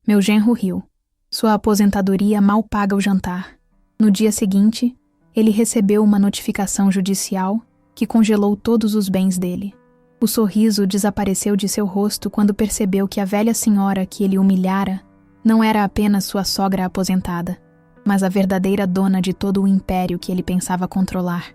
Meu genro riu. Sua aposentadoria mal paga o jantar. No dia seguinte, ele recebeu uma notificação judicial que congelou todos os bens dele. O sorriso desapareceu de seu rosto quando percebeu que a velha senhora que ele humilhara não era apenas sua sogra aposentada, mas a verdadeira dona de todo o império que ele pensava controlar.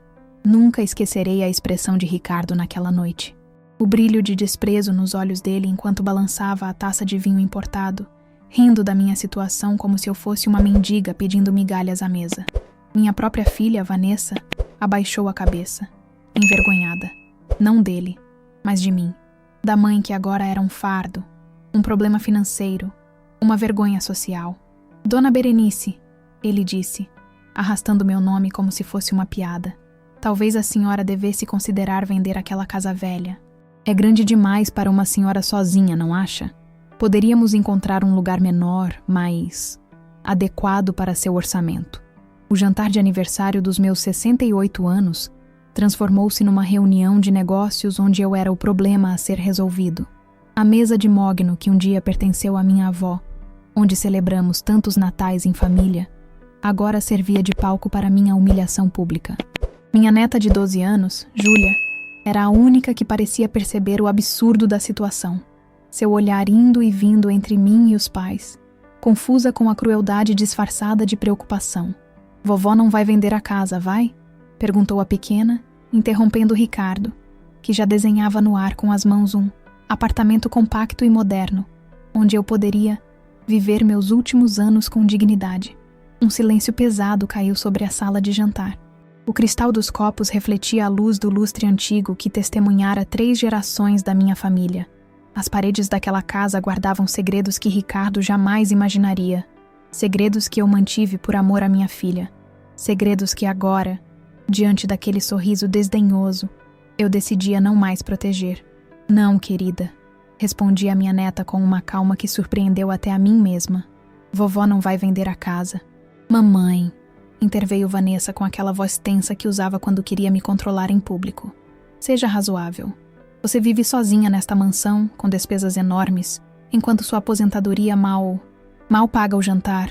Nunca esquecerei a expressão de Ricardo naquela noite. O brilho de desprezo nos olhos dele enquanto balançava a taça de vinho importado, rindo da minha situação como se eu fosse uma mendiga pedindo migalhas à mesa. Minha própria filha, Vanessa, abaixou a cabeça, envergonhada. Não dele, mas de mim. Da mãe que agora era um fardo, um problema financeiro, uma vergonha social. Dona Berenice, ele disse, arrastando meu nome como se fosse uma piada. Talvez a senhora devesse considerar vender aquela casa velha. É grande demais para uma senhora sozinha, não acha? Poderíamos encontrar um lugar menor, mais adequado para seu orçamento. O jantar de aniversário dos meus 68 anos transformou-se numa reunião de negócios onde eu era o problema a ser resolvido. A mesa de mogno que um dia pertenceu à minha avó, onde celebramos tantos natais em família, agora servia de palco para minha humilhação pública. Minha neta de 12 anos, Júlia, era a única que parecia perceber o absurdo da situação. Seu olhar indo e vindo entre mim e os pais, confusa com a crueldade disfarçada de preocupação. Vovó não vai vender a casa, vai? Perguntou a pequena, interrompendo Ricardo, que já desenhava no ar com as mãos um apartamento compacto e moderno, onde eu poderia viver meus últimos anos com dignidade. Um silêncio pesado caiu sobre a sala de jantar. O cristal dos copos refletia a luz do lustre antigo que testemunhara 3 gerações da minha família. As paredes daquela casa guardavam segredos que Ricardo jamais imaginaria. Segredos que eu mantive por amor à minha filha. Segredos que agora, diante daquele sorriso desdenhoso, eu decidia não mais proteger. Não, querida, respondi a minha neta com uma calma que surpreendeu até a mim mesma. Vovó não vai vender a casa. Mamãe, interveio Vanessa com aquela voz tensa que usava quando queria me controlar em público. Seja razoável. Você vive sozinha nesta mansão, com despesas enormes, enquanto sua aposentadoria mal paga o jantar,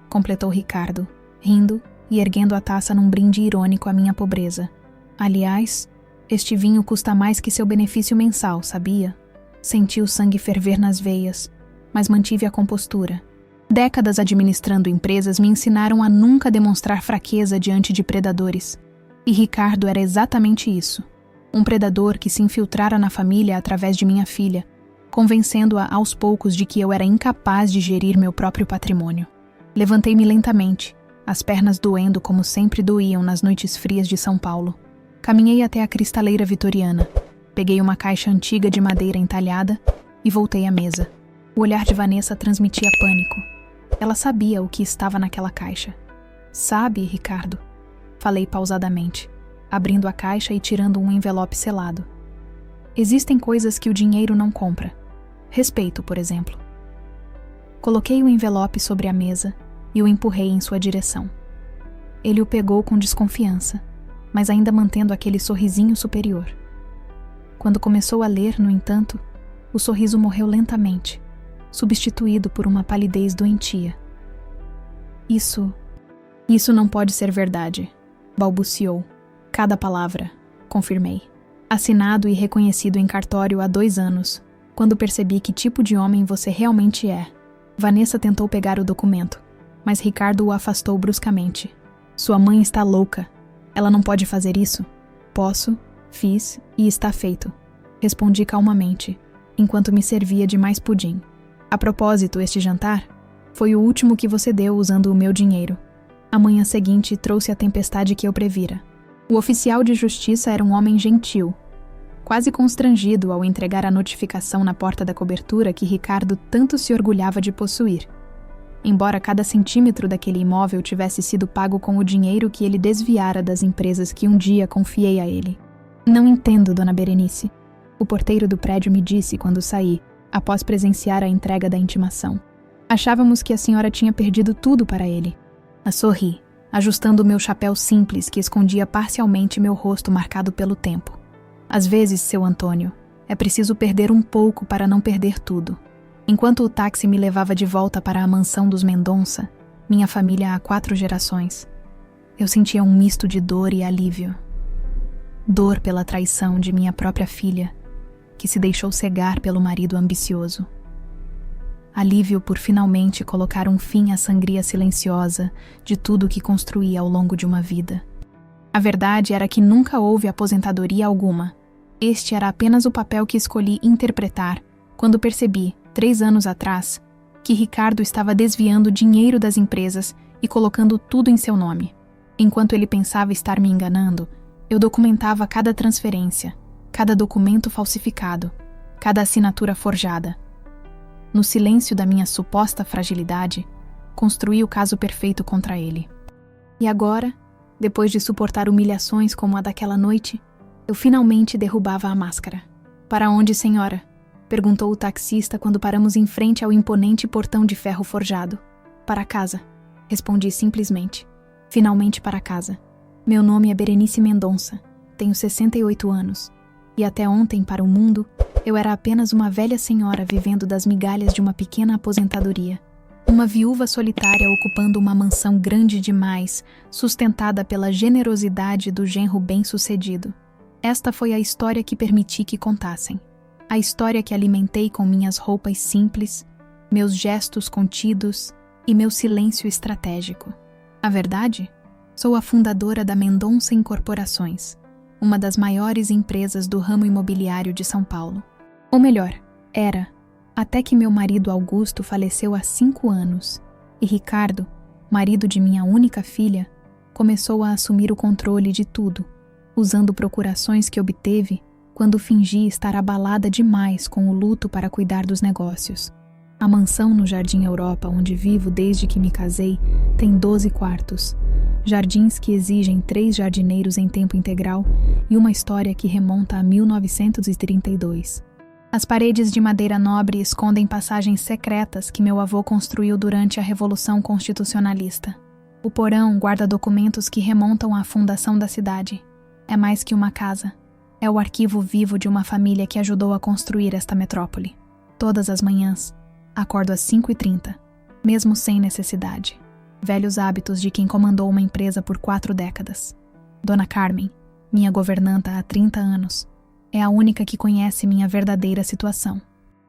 completou Ricardo, rindo e erguendo a taça num brinde irônico à minha pobreza. Aliás, este vinho custa mais que seu benefício mensal, sabia? Senti o sangue ferver nas veias, mas mantive a compostura. Décadas administrando empresas me ensinaram a nunca demonstrar fraqueza diante de predadores. E Ricardo era exatamente isso. Um predador que se infiltrara na família através de minha filha, convencendo-a aos poucos de que eu era incapaz de gerir meu próprio patrimônio. Levantei-me lentamente, as pernas doendo como sempre doíam nas noites frias de São Paulo. Caminhei até a cristaleira vitoriana, peguei uma caixa antiga de madeira entalhada e voltei à mesa. O olhar de Vanessa transmitia pânico. Ela sabia o que estava naquela caixa. Sabe, Ricardo? Falei pausadamente, abrindo a caixa e tirando um envelope selado. Existem coisas que o dinheiro não compra. Respeito, por exemplo. Coloquei o envelope sobre a mesa e o empurrei em sua direção. Ele o pegou com desconfiança, mas ainda mantendo aquele sorrisinho superior. Quando começou a ler, no entanto, o sorriso morreu lentamente, substituído por uma palidez doentia. Isso não pode ser verdade, balbuciou. Cada palavra, confirmei. Assinado e reconhecido em cartório há 2 anos, quando percebi que tipo de homem você realmente é. Vanessa tentou pegar o documento, mas Ricardo o afastou bruscamente. Sua mãe está louca. Ela não pode fazer isso. Posso, fiz e está feito. Respondi calmamente, enquanto me servia de mais pudim. A propósito, este jantar foi o último que você deu usando o meu dinheiro. A manhã seguinte trouxe a tempestade que eu previra. O oficial de justiça era um homem gentil, quase constrangido ao entregar a notificação na porta da cobertura que Ricardo tanto se orgulhava de possuir. Embora cada centímetro daquele imóvel tivesse sido pago com o dinheiro que ele desviara das empresas que um dia confiei a ele. Não entendo, dona Berenice. O porteiro do prédio me disse quando saí, após presenciar a entrega da intimação. Achávamos que a senhora tinha perdido tudo para ele. Sorri, ajustando o meu chapéu simples que escondia parcialmente meu rosto marcado pelo tempo. Às vezes, seu Antônio, é preciso perder um pouco para não perder tudo. Enquanto o táxi me levava de volta para a mansão dos Mendonça, minha família há 4 gerações, eu sentia um misto de dor e alívio. Dor pela traição de minha própria filha, que se deixou cegar pelo marido ambicioso. Alívio por finalmente colocar um fim à sangria silenciosa de tudo o que construí ao longo de uma vida. A verdade era que nunca houve aposentadoria alguma. Este era apenas o papel que escolhi interpretar quando percebi, 3 anos atrás, que Ricardo estava desviando dinheiro das empresas e colocando tudo em seu nome. Enquanto ele pensava estar me enganando, eu documentava cada transferência, cada documento falsificado, cada assinatura forjada. No silêncio da minha suposta fragilidade, construí o caso perfeito contra ele. E agora, depois de suportar humilhações como a daquela noite, eu finalmente derrubava a máscara. "Para onde, senhora?" perguntou o taxista quando paramos em frente ao imponente portão de ferro forjado. "Para casa", respondi simplesmente. "Finalmente para casa. Meu nome é Berenice Mendonça, tenho 68 anos, e até ontem, para o mundo, eu era apenas uma velha senhora vivendo das migalhas de uma pequena aposentadoria. Uma viúva solitária ocupando uma mansão grande demais, sustentada pela generosidade do genro bem-sucedido. Esta foi a história que permiti que contassem. A história que alimentei com minhas roupas simples, meus gestos contidos e meu silêncio estratégico. A verdade? Sou a fundadora da Mendonça Incorporações, uma das maiores empresas do ramo imobiliário de São Paulo. Ou melhor, era, até que meu marido Augusto faleceu há 5 anos, e Ricardo, marido de minha única filha, começou a assumir o controle de tudo, usando procurações que obteve quando fingi estar abalada demais com o luto para cuidar dos negócios. A mansão no Jardim Europa, onde vivo desde que me casei, tem 12 quartos. Jardins que exigem 3 jardineiros em tempo integral e uma história que remonta a 1932. As paredes de madeira nobre escondem passagens secretas que meu avô construiu durante a Revolução Constitucionalista. O porão guarda documentos que remontam à fundação da cidade. É mais que uma casa. É o arquivo vivo de uma família que ajudou a construir esta metrópole. Todas as manhãs, acordo às 5h30, mesmo sem necessidade. Velhos hábitos de quem comandou uma empresa por 4 décadas. Dona Carmen, minha governanta há 30 anos, é a única que conhece minha verdadeira situação.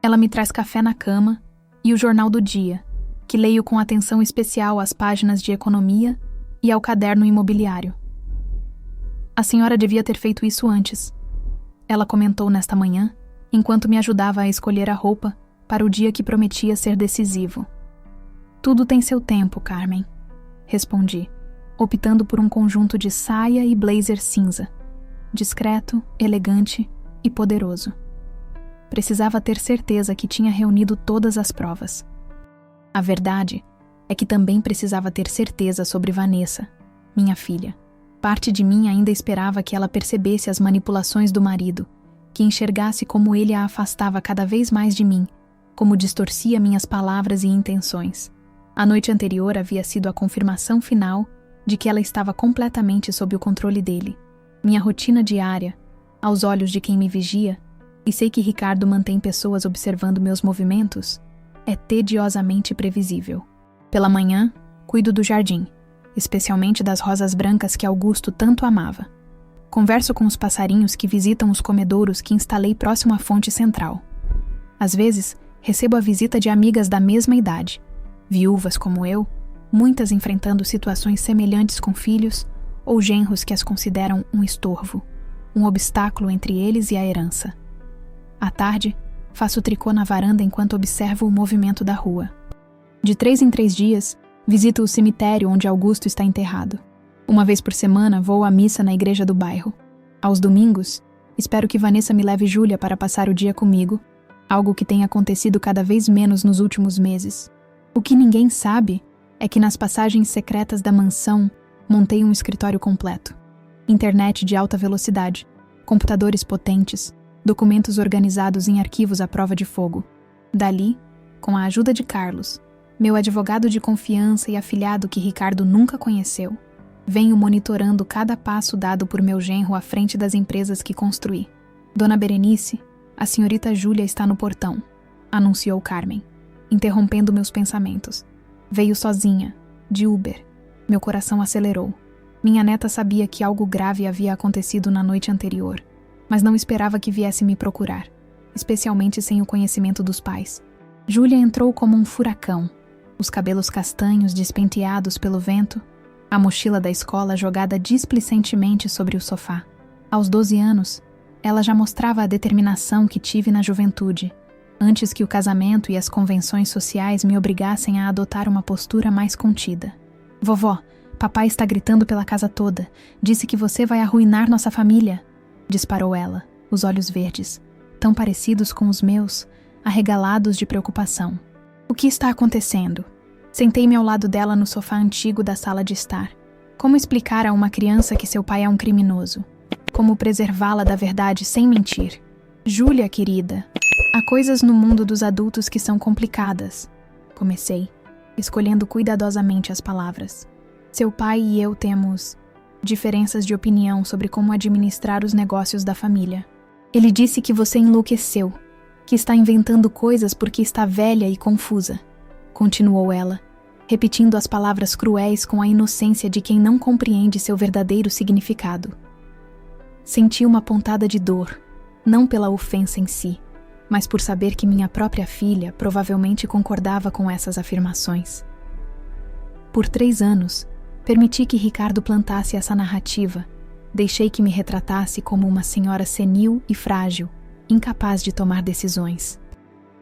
Ela me traz café na cama e o jornal do dia, que leio com atenção especial às páginas de economia e ao caderno imobiliário. "A senhora devia ter feito isso antes", ela comentou nesta manhã, enquanto me ajudava a escolher a roupa para o dia que prometia ser decisivo. "Tudo tem seu tempo, Carmen", respondi, optando por um conjunto de saia e blazer cinza, discreto, elegante e poderoso. Precisava ter certeza que tinha reunido todas as provas. A verdade é que também precisava ter certeza sobre Vanessa, minha filha. Parte de mim ainda esperava que ela percebesse as manipulações do marido, que enxergasse como ele a afastava cada vez mais de mim, como distorcia minhas palavras e intenções. A noite anterior havia sido a confirmação final de que ela estava completamente sob o controle dele. Minha rotina diária, aos olhos de quem me vigia, e sei que Ricardo mantém pessoas observando meus movimentos, é tediosamente previsível. Pela manhã, cuido do jardim, especialmente das rosas brancas que Augusto tanto amava. Converso com os passarinhos que visitam os comedouros que instalei próximo à fonte central. Às vezes, recebo a visita de amigas da mesma idade, viúvas como eu, muitas enfrentando situações semelhantes com filhos ou genros que as consideram um estorvo, um obstáculo entre eles e a herança. À tarde, faço tricô na varanda enquanto observo o movimento da rua. De 3 em 3 dias, visito o cemitério onde Augusto está enterrado. Uma vez por semana, vou à missa na igreja do bairro. Aos domingos, espero que Vanessa me leve Júlia para passar o dia comigo, algo que tem acontecido cada vez menos nos últimos meses. O que ninguém sabe é que nas passagens secretas da mansão, montei um escritório completo. Internet de alta velocidade, computadores potentes, documentos organizados em arquivos à prova de fogo. Dali, com a ajuda de Carlos, meu advogado de confiança e afilhado que Ricardo nunca conheceu, venho monitorando cada passo dado por meu genro à frente das empresas que construí. "Dona Berenice, a senhorita Júlia está no portão", anunciou Carmen. interrompendo meus pensamentos. Veio sozinha, de Uber. Meu coração acelerou. Minha neta sabia que algo grave havia acontecido na noite anterior, mas não esperava que viesse me procurar, especialmente sem o conhecimento dos pais. Júlia entrou como um furacão, os cabelos castanhos despenteados pelo vento, a mochila da escola jogada displicentemente sobre o sofá. Aos 12 anos, ela já mostrava a determinação que tive na juventude, antes que o casamento e as convenções sociais me obrigassem a adotar uma postura mais contida. Vovó, papai está gritando pela casa toda. Disse que você vai arruinar nossa família, disparou ela, os olhos verdes, tão parecidos com os meus, arregalados de preocupação. O que está acontecendo? Sentei-me ao lado dela no sofá antigo da sala de estar. Como explicar a uma criança que seu pai é um criminoso? Como preservá-la da verdade sem mentir? Júlia, querida, há coisas no mundo dos adultos que são complicadas. Comecei, escolhendo cuidadosamente as palavras. Seu pai e eu temos diferenças de opinião sobre como administrar os negócios da família. Ele disse que você enlouqueceu, que está inventando coisas porque está velha e confusa, continuou ela, repetindo as palavras cruéis com a inocência de quem não compreende seu verdadeiro significado. Senti uma pontada de dor, não pela ofensa em si, mas por saber que minha própria filha provavelmente concordava com essas afirmações. Por 3 anos, permiti que Ricardo plantasse essa narrativa, deixei que me retratasse como uma senhora senil e frágil, incapaz de tomar decisões.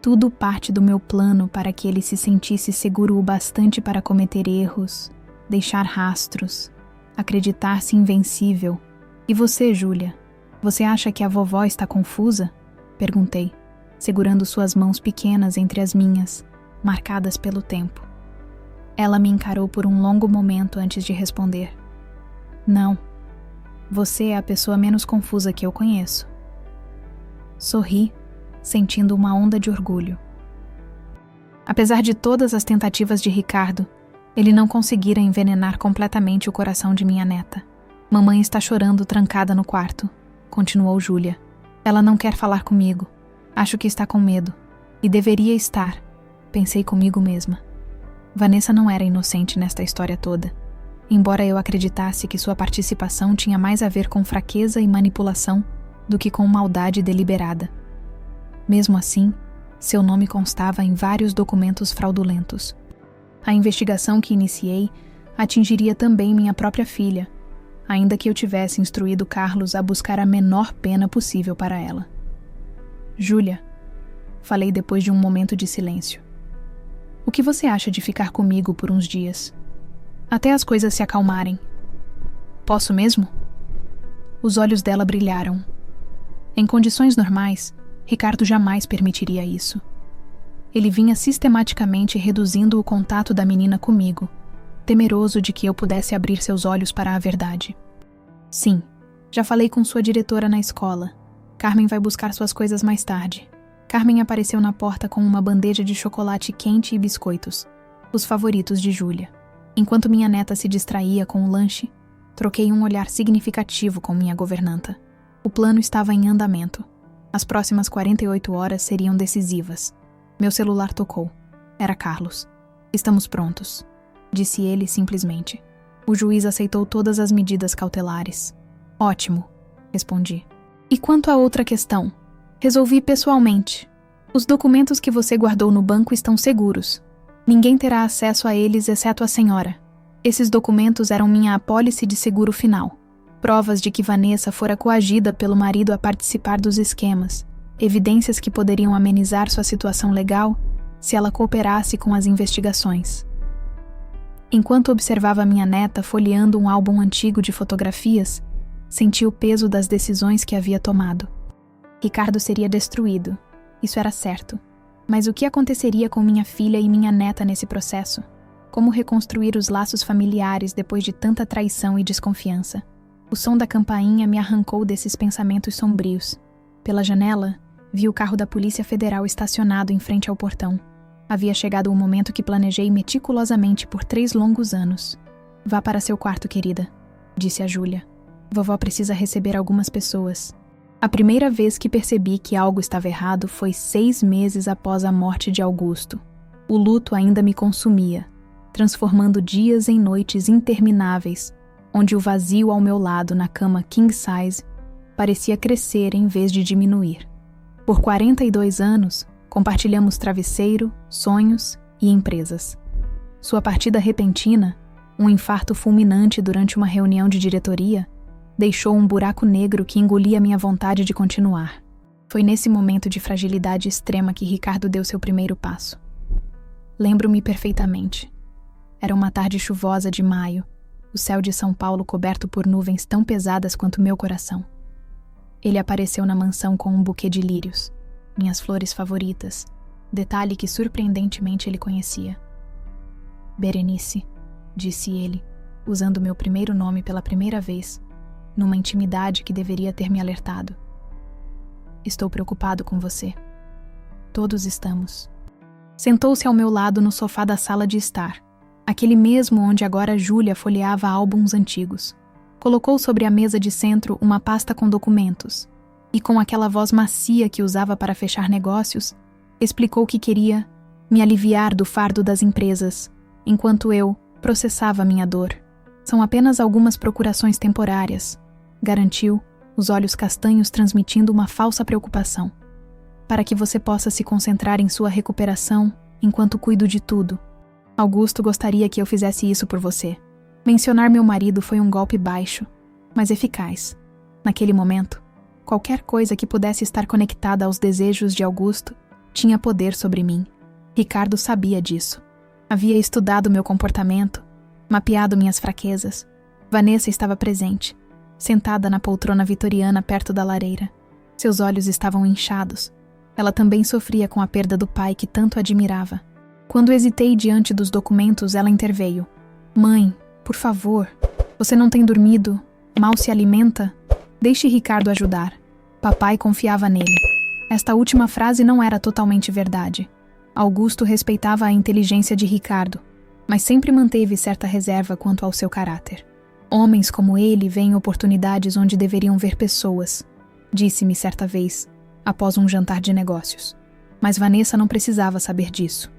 Tudo parte do meu plano para que ele se sentisse seguro o bastante para cometer erros, deixar rastros, acreditar-se invencível. E você, Júlia? Você acha que a vovó está confusa? Perguntei, segurando suas mãos pequenas entre as minhas, marcadas pelo tempo. Ela me encarou por um longo momento antes de responder. Não. Você é a pessoa menos confusa que eu conheço. Sorri, sentindo uma onda de orgulho. Apesar de todas as tentativas de Ricardo, ele não conseguira envenenar completamente o coração de minha neta. Mamãe está chorando trancada no quarto, continuou Júlia. Ela não quer falar comigo. Acho que está com medo. E deveria estar, pensei comigo mesma. Vanessa não era inocente nesta história toda, embora eu acreditasse que sua participação tinha mais a ver com fraqueza e manipulação do que com maldade deliberada. Mesmo assim, seu nome constava em vários documentos fraudulentos. A investigação que iniciei atingiria também minha própria filha, ainda que eu tivesse instruído Carlos a buscar a menor pena possível para ela. Júlia, falei depois de um momento de silêncio. O que você acha de ficar comigo por uns dias? Até as coisas se acalmarem. Posso mesmo? Os olhos dela brilharam. Em condições normais, Ricardo jamais permitiria isso. Ele vinha sistematicamente reduzindo o contato da menina comigo, temeroso de que eu pudesse abrir seus olhos para a verdade. Sim, já falei com sua diretora na escola. Carmen vai buscar suas coisas mais tarde. Carmen apareceu na porta com uma bandeja de chocolate quente e biscoitos, os favoritos de Júlia. Enquanto minha neta se distraía com o lanche, troquei um olhar significativo com minha governanta. O plano estava em andamento. As próximas 48 horas seriam decisivas. Meu celular tocou. Era Carlos. Estamos prontos, disse ele simplesmente. O juiz aceitou todas as medidas cautelares. Ótimo, respondi. E quanto à outra questão? Resolvi pessoalmente. Os documentos que você guardou no banco estão seguros. Ninguém terá acesso a eles exceto a senhora. Esses documentos eram minha apólice de seguro final. Provas de que Vanessa fora coagida pelo marido a participar dos esquemas. Evidências que poderiam amenizar sua situação legal se ela cooperasse com as investigações. Enquanto observava minha neta folheando um álbum antigo de fotografias, senti o peso das decisões que havia tomado. Ricardo seria destruído, isso era certo. Mas o que aconteceria com minha filha e minha neta nesse processo? Como reconstruir os laços familiares depois de tanta traição e desconfiança? O som da campainha me arrancou desses pensamentos sombrios. Pela janela, vi o carro da Polícia Federal estacionado em frente ao portão. Havia chegado o momento que planejei meticulosamente por 3 longos anos. Vá para seu quarto, querida, disse a Júlia. Vovó precisa receber algumas pessoas. A primeira vez que percebi que algo estava errado foi 6 meses após a morte de Augusto. O luto ainda me consumia, transformando dias em noites intermináveis, onde o vazio ao meu lado na cama king size parecia crescer em vez de diminuir. Por 42 anos, compartilhamos travesseiro, sonhos e empresas. Sua partida repentina, um infarto fulminante durante uma reunião de diretoria, deixou um buraco negro que engolia minha vontade de continuar. Foi nesse momento de fragilidade extrema que Ricardo deu seu primeiro passo. Lembro-me perfeitamente. Era uma tarde chuvosa de maio, o céu de São Paulo coberto por nuvens tão pesadas quanto meu coração. Ele apareceu na mansão com um buquê de lírios, minhas flores favoritas, detalhe que surpreendentemente ele conhecia. Berenice, disse ele, usando meu primeiro nome pela primeira vez, numa intimidade que deveria ter me alertado. Estou preocupado com você. Todos estamos. Sentou-se ao meu lado no sofá da sala de estar, aquele mesmo onde agora Júlia folheava álbuns antigos. Colocou sobre a mesa de centro uma pasta com documentos e, com aquela voz macia que usava para fechar negócios, explicou que queria me aliviar do fardo das empresas, enquanto eu processava minha dor. São apenas algumas procurações temporárias, garantiu, os olhos castanhos transmitindo uma falsa preocupação. Para que você possa se concentrar em sua recuperação enquanto cuido de tudo. Augusto gostaria que eu fizesse isso por você. Mencionar meu marido foi um golpe baixo, mas eficaz. Naquele momento, qualquer coisa que pudesse estar conectada aos desejos de Augusto tinha poder sobre mim. Ricardo sabia disso. Havia estudado meu comportamento, mapeado minhas fraquezas. Vanessa estava presente, sentada na poltrona vitoriana perto da lareira. Seus olhos estavam inchados. Ela também sofria com a perda do pai que tanto admirava. Quando hesitei diante dos documentos, ela interveio. Mãe, por favor, você não tem dormido? Mal se alimenta? Deixe Ricardo ajudar. Papai confiava nele. Esta última frase não era totalmente verdade. Augusto respeitava a inteligência de Ricardo, mas sempre manteve certa reserva quanto ao seu caráter. Homens como ele veem oportunidades onde deveriam ver pessoas, disse-me certa vez, após um jantar de negócios. Mas Vanessa não precisava saber disso.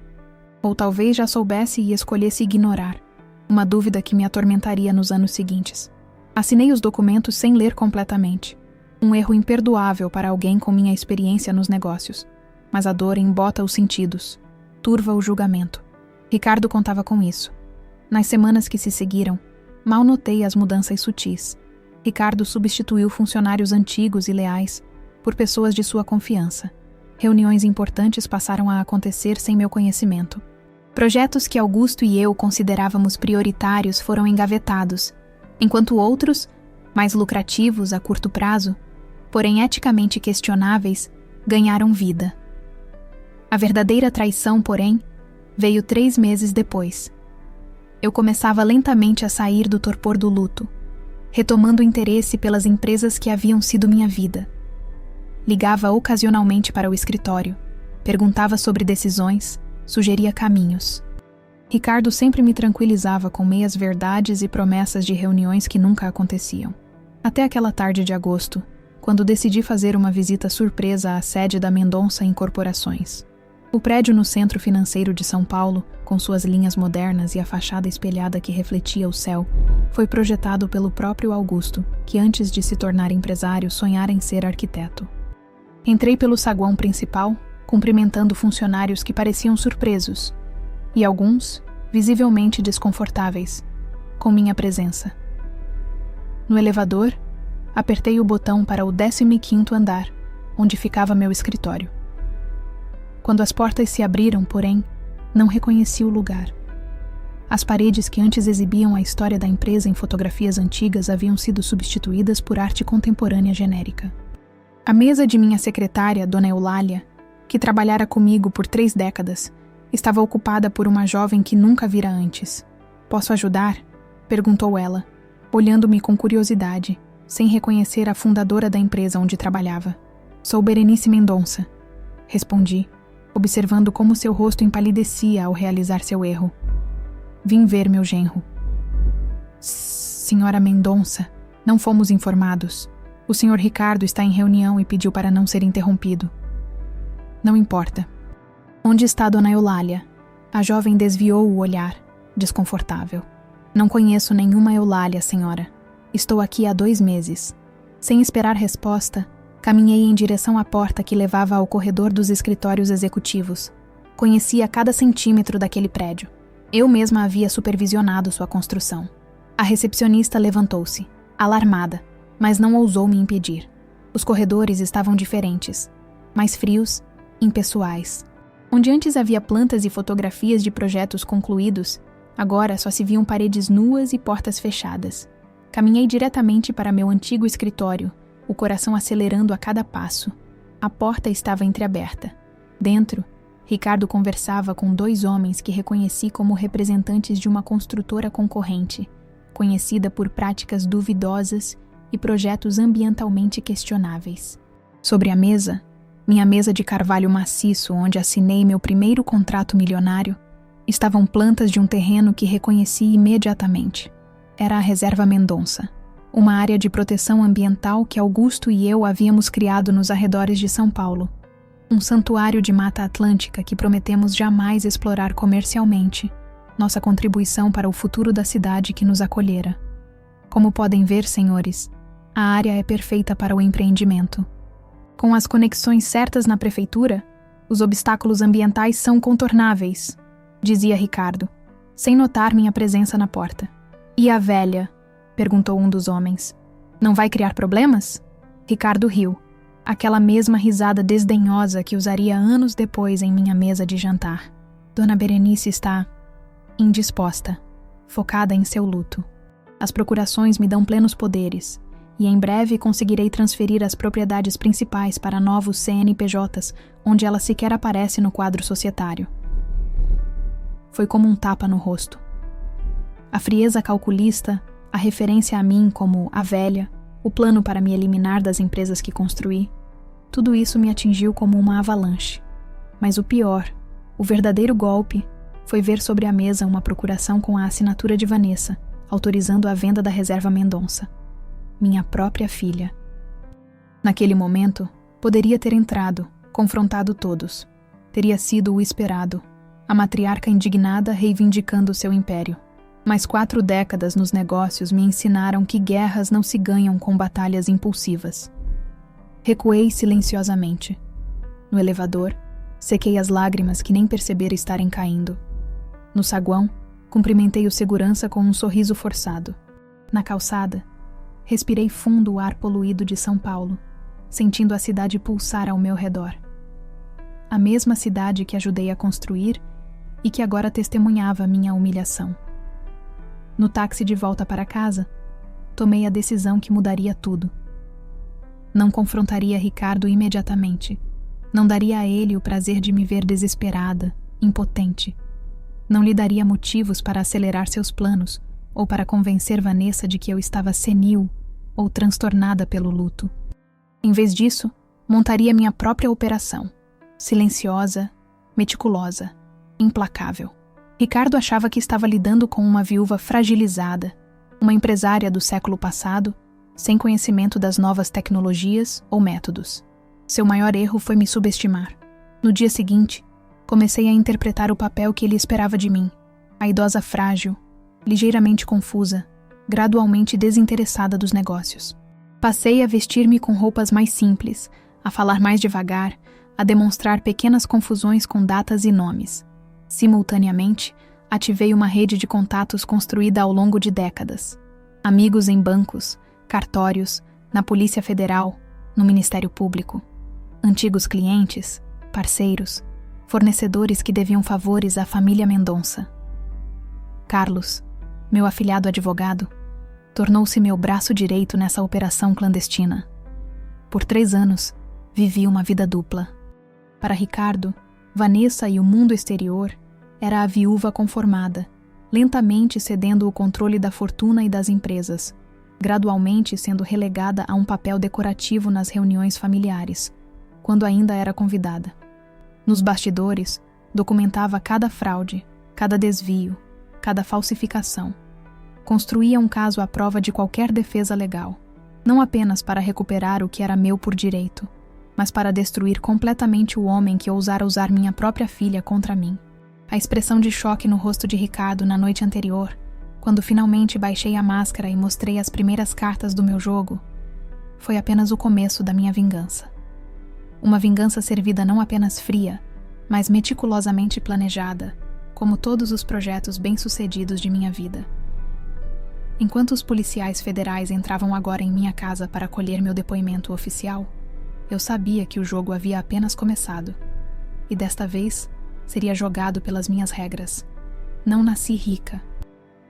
Ou talvez já soubesse e escolhesse ignorar, uma dúvida que me atormentaria nos anos seguintes. Assinei os documentos sem ler completamente. Um erro imperdoável para alguém com minha experiência nos negócios. Mas a dor embota os sentidos, turva o julgamento. Ricardo contava com isso. Nas semanas que se seguiram, mal notei as mudanças sutis. Ricardo substituiu funcionários antigos e leais por pessoas de sua confiança. Reuniões importantes passaram a acontecer sem meu conhecimento. Projetos que Augusto e eu considerávamos prioritários foram engavetados, enquanto outros, mais lucrativos a curto prazo, porém eticamente questionáveis, ganharam vida. A verdadeira traição, porém, veio 3 meses depois. Eu começava lentamente a sair do torpor do luto, retomando o interesse pelas empresas que haviam sido minha vida. Ligava ocasionalmente para o escritório, perguntava sobre decisões, sugeria caminhos. Ricardo sempre me tranquilizava com meias verdades e promessas de reuniões que nunca aconteciam. Até aquela tarde de agosto, quando decidi fazer uma visita surpresa à sede da Mendonça Incorporações. O prédio no centro financeiro de São Paulo, com suas linhas modernas e a fachada espelhada que refletia o céu, foi projetado pelo próprio Augusto, que antes de se tornar empresário sonhara em ser arquiteto. Entrei pelo saguão principal, cumprimentando funcionários que pareciam surpresos, e alguns, visivelmente desconfortáveis, com minha presença. No elevador, apertei o botão para o 15º andar, onde ficava meu escritório. Quando as portas se abriram, porém, não reconheci o lugar. As paredes que antes exibiam a história da empresa em fotografias antigas haviam sido substituídas por arte contemporânea genérica. A mesa de minha secretária, Dona Eulália, que trabalhara comigo por 3 décadas, estava ocupada por uma jovem que nunca vira antes. "Posso ajudar?" perguntou ela, olhando-me com curiosidade, sem reconhecer a fundadora da empresa onde trabalhava. "Sou Berenice Mendonça", respondi, observando como seu rosto empalidecia ao realizar seu erro. "Vim ver meu genro." "Senhora Mendonça, não fomos informados. O senhor Ricardo está em reunião e pediu para não ser interrompido." "Não importa." "Onde está Dona Eulália?" A jovem desviou o olhar, desconfortável. Não conheço nenhuma Eulália, senhora. Estou aqui há 2 meses. Sem esperar resposta, caminhei em direção à porta que levava ao corredor dos escritórios executivos. Conhecia cada centímetro daquele prédio. Eu mesma havia supervisionado sua construção. A recepcionista levantou-se, alarmada, mas não ousou me impedir. Os corredores estavam diferentes, mais frios, impessoais. Onde antes havia plantas e fotografias de projetos concluídos, agora só se viam paredes nuas e portas fechadas. Caminhei diretamente para meu antigo escritório, o coração acelerando a cada passo. A porta estava entreaberta. Dentro, Ricardo conversava com 2 homens que reconheci como representantes de uma construtora concorrente, conhecida por práticas duvidosas e projetos ambientalmente questionáveis. Sobre a mesa, minha mesa de carvalho maciço onde assinei meu primeiro contrato milionário, estavam plantas de um terreno que reconheci imediatamente. Era a Reserva Mendonça, uma área de proteção ambiental que Augusto e eu havíamos criado nos arredores de São Paulo. Um santuário de Mata Atlântica que prometemos jamais explorar comercialmente, nossa contribuição para o futuro da cidade que nos acolhera. Como podem ver, senhores, a área é perfeita para o empreendimento. Com as conexões certas na prefeitura, os obstáculos ambientais são contornáveis, dizia Ricardo, sem notar minha presença na porta. E a velha? Perguntou um dos homens. Não vai criar problemas? Ricardo riu, aquela mesma risada desdenhosa que usaria anos depois em minha mesa de jantar. Dona Berenice está indisposta, focada em seu luto. As procurações me dão plenos poderes, e em breve conseguirei transferir as propriedades principais para novos CNPJs, onde ela sequer aparece no quadro societário. Foi como um tapa no rosto. A frieza calculista, a referência a mim como a velha, o plano para me eliminar das empresas que construí, tudo isso me atingiu como uma avalanche. Mas o pior, o verdadeiro golpe, foi ver sobre a mesa uma procuração com a assinatura de Vanessa, autorizando a venda da Reserva Mendonça. Minha própria filha. Naquele momento, poderia ter entrado, confrontado todos. Teria sido o esperado, a matriarca indignada reivindicando seu império. Mas 4 décadas nos negócios me ensinaram que guerras não se ganham com batalhas impulsivas. Recuei silenciosamente. No elevador, sequei as lágrimas que nem percebera estarem caindo. No saguão, cumprimentei o segurança com um sorriso forçado. Na calçada, respirei fundo o ar poluído de São Paulo, sentindo a cidade pulsar ao meu redor. A mesma cidade que ajudei a construir e que agora testemunhava minha humilhação. No táxi de volta para casa, tomei a decisão que mudaria tudo. Não confrontaria Ricardo imediatamente. Não daria a ele o prazer de me ver desesperada, impotente. Não lhe daria motivos para acelerar seus planos ou para convencer Vanessa de que eu estava senil ou transtornada pelo luto. Em vez disso, montaria minha própria operação, silenciosa, meticulosa, implacável. Ricardo achava que estava lidando com uma viúva fragilizada, uma empresária do século passado, sem conhecimento das novas tecnologias ou métodos. Seu maior erro foi me subestimar. No dia seguinte, comecei a interpretar o papel que ele esperava de mim, a idosa frágil, ligeiramente confusa, gradualmente desinteressada dos negócios. Passei a vestir-me com roupas mais simples, a falar mais devagar, a demonstrar pequenas confusões com datas e nomes. Simultaneamente, ativei uma rede de contatos construída ao longo de décadas. Amigos em bancos, cartórios, na Polícia Federal, no Ministério Público. Antigos clientes, parceiros, fornecedores que deviam favores à família Mendonça. Carlos, meu afilhado advogado, tornou-se meu braço direito nessa operação clandestina. Por 3 anos, vivi uma vida dupla. Para Ricardo, Vanessa e o mundo exterior era a viúva conformada, lentamente cedendo o controle da fortuna e das empresas, gradualmente sendo relegada a um papel decorativo nas reuniões familiares, quando ainda era convidada. Nos bastidores, documentava cada fraude, cada desvio, cada falsificação. Construía um caso à prova de qualquer defesa legal, não apenas para recuperar o que era meu por direito, mas para destruir completamente o homem que ousara usar minha própria filha contra mim. A expressão de choque no rosto de Ricardo na noite anterior, quando finalmente baixei a máscara e mostrei as primeiras cartas do meu jogo, foi apenas o começo da minha vingança. Uma vingança servida não apenas fria, mas meticulosamente planejada, como todos os projetos bem-sucedidos de minha vida. Enquanto os policiais federais entravam agora em minha casa para colher meu depoimento oficial, eu sabia que o jogo havia apenas começado, e desta vez seria jogado pelas minhas regras. Não nasci rica.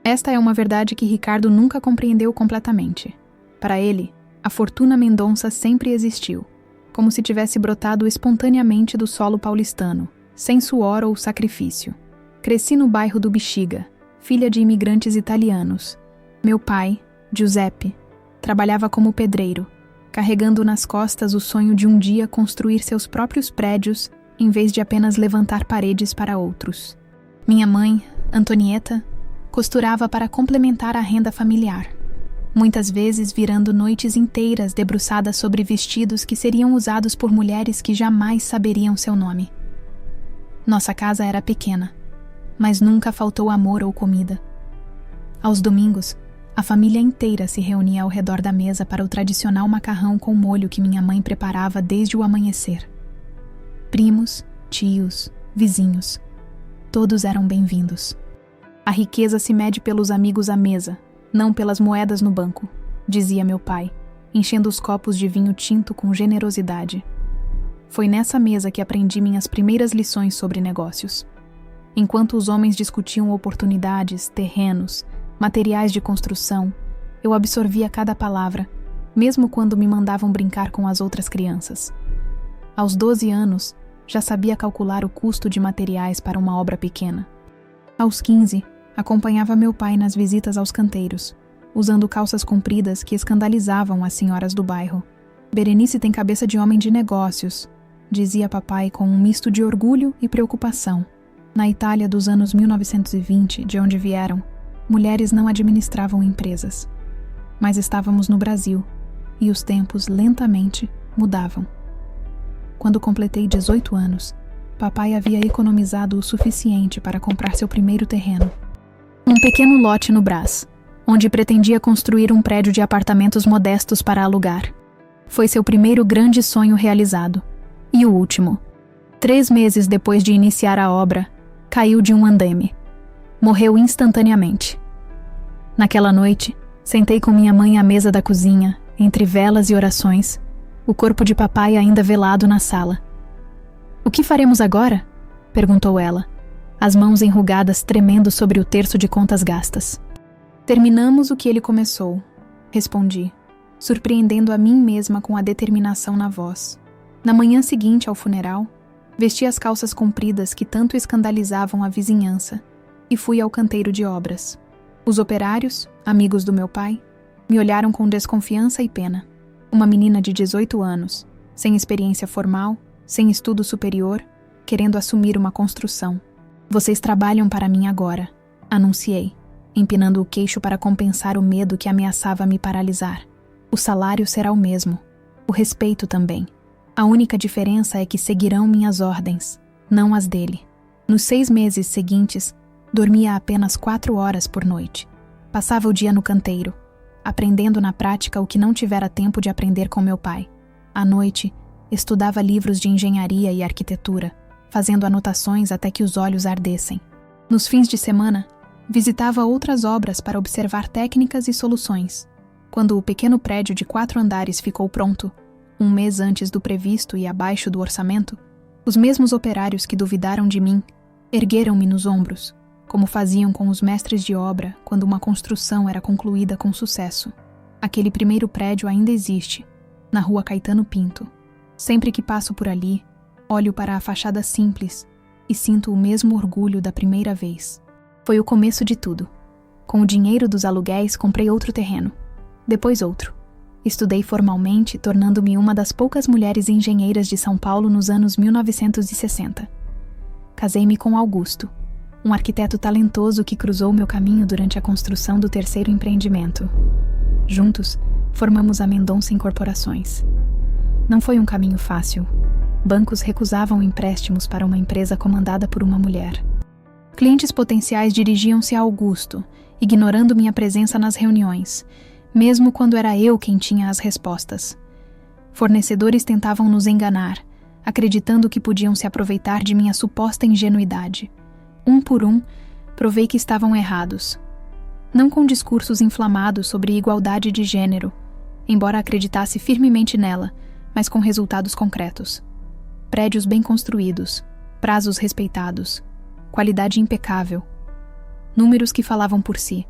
Esta é uma verdade que Ricardo nunca compreendeu completamente. Para ele, a fortuna Mendonça sempre existiu, como se tivesse brotado espontaneamente do solo paulistano, sem suor ou sacrifício. Cresci no bairro do Bexiga, filha de imigrantes italianos. Meu pai, Giuseppe, trabalhava como pedreiro, carregando nas costas o sonho de um dia construir seus próprios prédios em vez de apenas levantar paredes para outros. Minha mãe, Antonieta, costurava para complementar a renda familiar, muitas vezes virando noites inteiras debruçadas sobre vestidos que seriam usados por mulheres que jamais saberiam seu nome. Nossa casa era pequena, mas nunca faltou amor ou comida. Aos domingos, a família inteira se reunia ao redor da mesa para o tradicional macarrão com molho que minha mãe preparava desde o amanhecer. Primos, tios, vizinhos, todos eram bem-vindos. A riqueza se mede pelos amigos à mesa, não pelas moedas no banco, dizia meu pai, enchendo os copos de vinho tinto com generosidade. Foi nessa mesa que aprendi minhas primeiras lições sobre negócios. Enquanto os homens discutiam oportunidades, terrenos, materiais de construção, eu absorvia cada palavra, mesmo quando me mandavam brincar com as outras crianças. Aos 12 anos, já sabia calcular o custo de materiais para uma obra pequena. Aos 15, acompanhava meu pai nas visitas aos canteiros, usando calças compridas que escandalizavam as senhoras do bairro. Berenice tem cabeça de homem de negócios, dizia papai com um misto de orgulho e preocupação. Na Itália dos anos 1920, de onde vieram, mulheres não administravam empresas. Mas estávamos no Brasil, e os tempos lentamente mudavam. Quando completei 18 anos, papai havia economizado o suficiente para comprar seu primeiro terreno. Um pequeno lote no Brás, onde pretendia construir um prédio de apartamentos modestos para alugar. Foi seu primeiro grande sonho realizado. E o último. 3 meses depois de iniciar a obra, caiu de um andaime. Morreu instantaneamente. Naquela noite, sentei com minha mãe à mesa da cozinha, entre velas e orações, o corpo de papai ainda velado na sala. "O que faremos agora?" perguntou ela, as mãos enrugadas tremendo sobre o terço de contas gastas. "Terminamos o que ele começou", respondi, surpreendendo a mim mesma com a determinação na voz. Na manhã seguinte ao funeral, vesti as calças compridas que tanto escandalizavam a vizinhança e fui ao canteiro de obras. Os operários, amigos do meu pai, me olharam com desconfiança e pena. Uma menina de 18 anos, sem experiência formal, sem estudo superior, querendo assumir uma construção. "Vocês trabalham para mim agora", anunciei, empinando o queixo para compensar o medo que ameaçava me paralisar. "O salário será o mesmo, o respeito também. A única diferença é que seguirão minhas ordens, não as dele." Nos 6 meses seguintes, dormia apenas 4 horas por noite. Passava o dia no canteiro, aprendendo na prática o que não tivera tempo de aprender com meu pai. À noite, estudava livros de engenharia e arquitetura, fazendo anotações até que os olhos ardessem. Nos fins de semana, visitava outras obras para observar técnicas e soluções. Quando o pequeno prédio de 4 andares ficou pronto, 1 mês antes do previsto e abaixo do orçamento, os mesmos operários que duvidaram de mim ergueram-me nos ombros, como faziam com os mestres de obra quando uma construção era concluída com sucesso. Aquele primeiro prédio ainda existe, na rua Caetano Pinto. Sempre que passo por ali, olho para a fachada simples e sinto o mesmo orgulho da primeira vez. Foi o começo de tudo. Com o dinheiro dos aluguéis, comprei outro terreno, depois outro. Estudei formalmente, tornando-me uma das poucas mulheres engenheiras de São Paulo nos anos 1960. Casei-me com Augusto, um arquiteto talentoso que cruzou meu caminho durante a construção do 3º empreendimento. Juntos, formamos a Mendonça Incorporações. Não foi um caminho fácil. Bancos recusavam empréstimos para uma empresa comandada por uma mulher. Clientes potenciais dirigiam-se a Augusto, ignorando minha presença nas reuniões, mesmo quando era eu quem tinha as respostas. Fornecedores tentavam nos enganar, acreditando que podiam se aproveitar de minha suposta ingenuidade. Um por um, provei que estavam errados. Não com discursos inflamados sobre igualdade de gênero, embora acreditasse firmemente nela, mas com resultados concretos. Prédios bem construídos, prazos respeitados, qualidade impecável, números que falavam por si.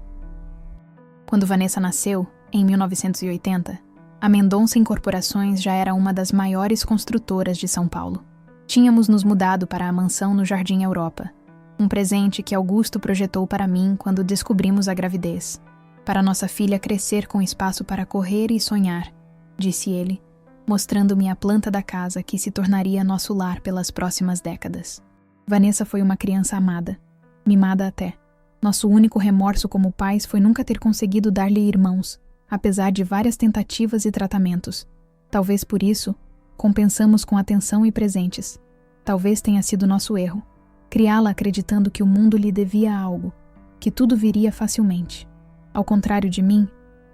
Quando Vanessa nasceu, em 1980, a Mendonça Incorporações já era uma das maiores construtoras de São Paulo. Tínhamos nos mudado para a mansão no Jardim Europa, um presente que Augusto projetou para mim quando descobrimos a gravidez. Para nossa filha crescer com espaço para correr e sonhar, disse ele, mostrando-me a planta da casa que se tornaria nosso lar pelas próximas décadas. Vanessa foi uma criança amada, mimada até. Nosso único remorso como pais foi nunca ter conseguido dar-lhe irmãos, apesar de várias tentativas e tratamentos. Talvez por isso, compensamos com atenção e presentes. Talvez tenha sido nosso erro. Criá-la acreditando que o mundo lhe devia algo, que tudo viria facilmente. Ao contrário de mim,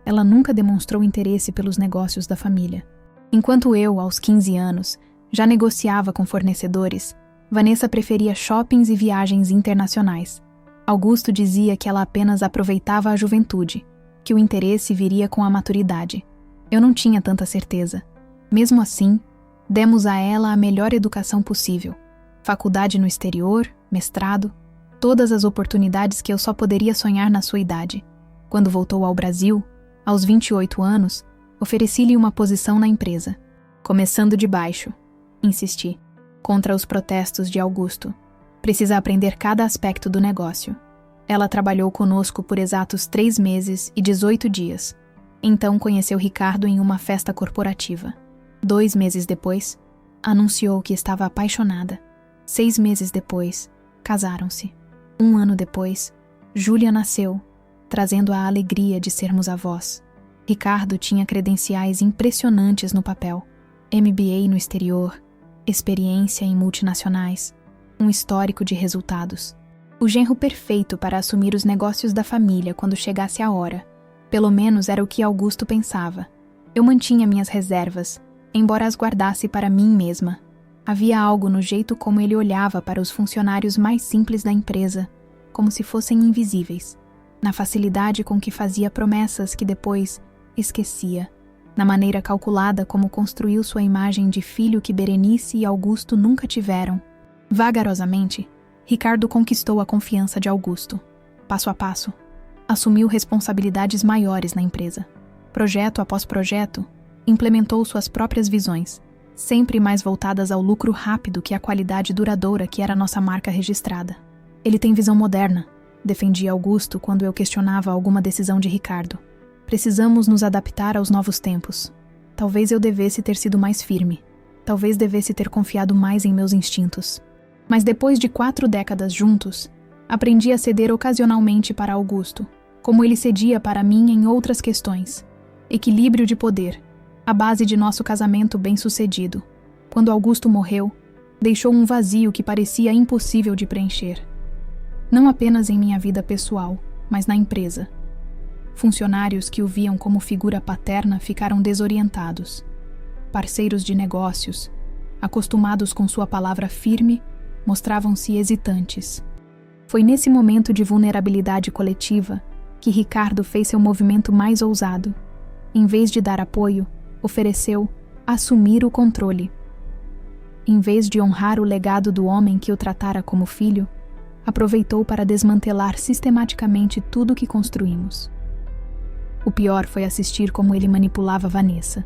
ela nunca demonstrou interesse pelos negócios da família. Enquanto eu, aos 15 anos, já negociava com fornecedores, Vanessa preferia shoppings e viagens internacionais. Augusto dizia que ela apenas aproveitava a juventude, que o interesse viria com a maturidade. Eu não tinha tanta certeza. Mesmo assim, demos a ela a melhor educação possível. Faculdade no exterior, mestrado, todas as oportunidades que eu só poderia sonhar na sua idade. Quando voltou ao Brasil, aos 28 anos, ofereci-lhe uma posição na empresa. Começando de baixo, insisti, contra os protestos de Augusto. Precisa aprender cada aspecto do negócio. Ela trabalhou conosco por exatos 3 meses e 18 dias. Então conheceu Ricardo em uma festa corporativa. 2 meses depois, anunciou que estava apaixonada. 6 meses depois, casaram-se. 1 ano depois, Júlia nasceu, trazendo a alegria de sermos avós. Ricardo tinha credenciais impressionantes no papel. MBA no exterior, experiência em multinacionais, um histórico de resultados. O genro perfeito para assumir os negócios da família quando chegasse a hora. Pelo menos era o que Augusto pensava. Eu mantinha minhas reservas, embora as guardasse para mim mesma. Havia algo no jeito como ele olhava para os funcionários mais simples da empresa, como se fossem invisíveis. Na facilidade com que fazia promessas que depois esquecia. Na maneira calculada como construiu sua imagem de filho que Berenice e Augusto nunca tiveram. Vagarosamente, Ricardo conquistou a confiança de Augusto. Passo a passo, assumiu responsabilidades maiores na empresa. Projeto após projeto, implementou suas próprias visões, sempre mais voltadas ao lucro rápido que à qualidade duradoura que era nossa marca registrada. Ele tem visão moderna, defendia Augusto quando eu questionava alguma decisão de Ricardo. Precisamos nos adaptar aos novos tempos. Talvez eu devesse ter sido mais firme. Talvez devesse ter confiado mais em meus instintos. Mas depois de 4 décadas juntos, aprendi a ceder ocasionalmente para Augusto, como ele cedia para mim em outras questões. Equilíbrio de poder, a base de nosso casamento bem-sucedido. Quando Augusto morreu, deixou um vazio que parecia impossível de preencher. Não apenas em minha vida pessoal, mas na empresa. Funcionários que o viam como figura paterna ficaram desorientados. Parceiros de negócios, acostumados com sua palavra firme, mostravam-se hesitantes. Foi nesse momento de vulnerabilidade coletiva que Ricardo fez seu movimento mais ousado. Em vez de dar apoio, ofereceu assumir o controle. Em vez de honrar o legado do homem que o tratara como filho, aproveitou para desmantelar sistematicamente tudo o que construímos. O pior foi assistir como ele manipulava Vanessa.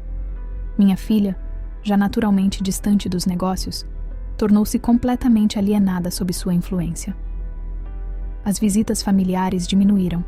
Minha filha, já naturalmente distante dos negócios, tornou-se completamente alienada sob sua influência. As visitas familiares diminuíram.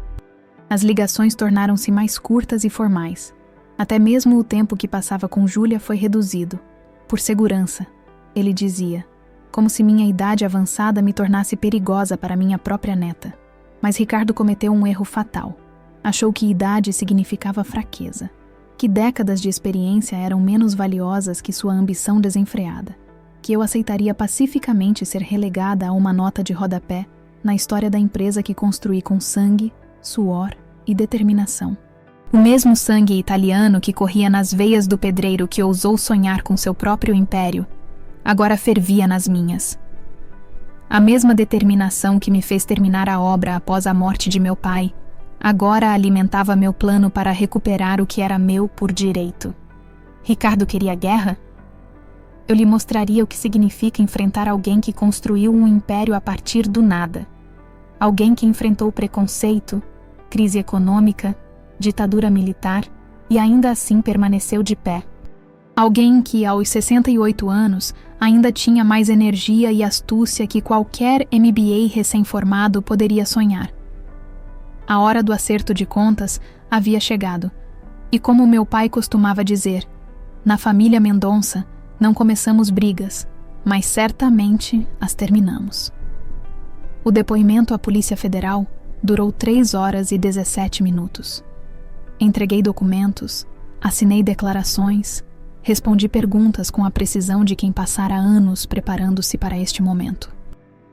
As ligações tornaram-se mais curtas e formais. Até mesmo o tempo que passava com Júlia foi reduzido. Por segurança, ele dizia, como se minha idade avançada me tornasse perigosa para minha própria neta. Mas Ricardo cometeu um erro fatal. Achou que idade significava fraqueza, que décadas de experiência eram menos valiosas que sua ambição desenfreada, que eu aceitaria pacificamente ser relegada a uma nota de rodapé na história da empresa que construí com sangue, suor e determinação. O mesmo sangue italiano que corria nas veias do pedreiro que ousou sonhar com seu próprio império, agora fervia nas minhas. A mesma determinação que me fez terminar a obra após a morte de meu pai, agora alimentava meu plano para recuperar o que era meu por direito. Ricardo queria guerra? Eu lhe mostraria o que significa enfrentar alguém que construiu um império a partir do nada. Alguém que enfrentou preconceito, crise econômica, ditadura militar e ainda assim permaneceu de pé. Alguém que, aos 68 anos, ainda tinha mais energia e astúcia que qualquer MBA recém-formado poderia sonhar. A hora do acerto de contas havia chegado, e como meu pai costumava dizer, na família Mendonça não começamos brigas, mas certamente as terminamos. O depoimento à Polícia Federal durou 3 horas e 17 minutos. Entreguei documentos, assinei declarações, respondi perguntas com a precisão de quem passara anos preparando-se para este momento.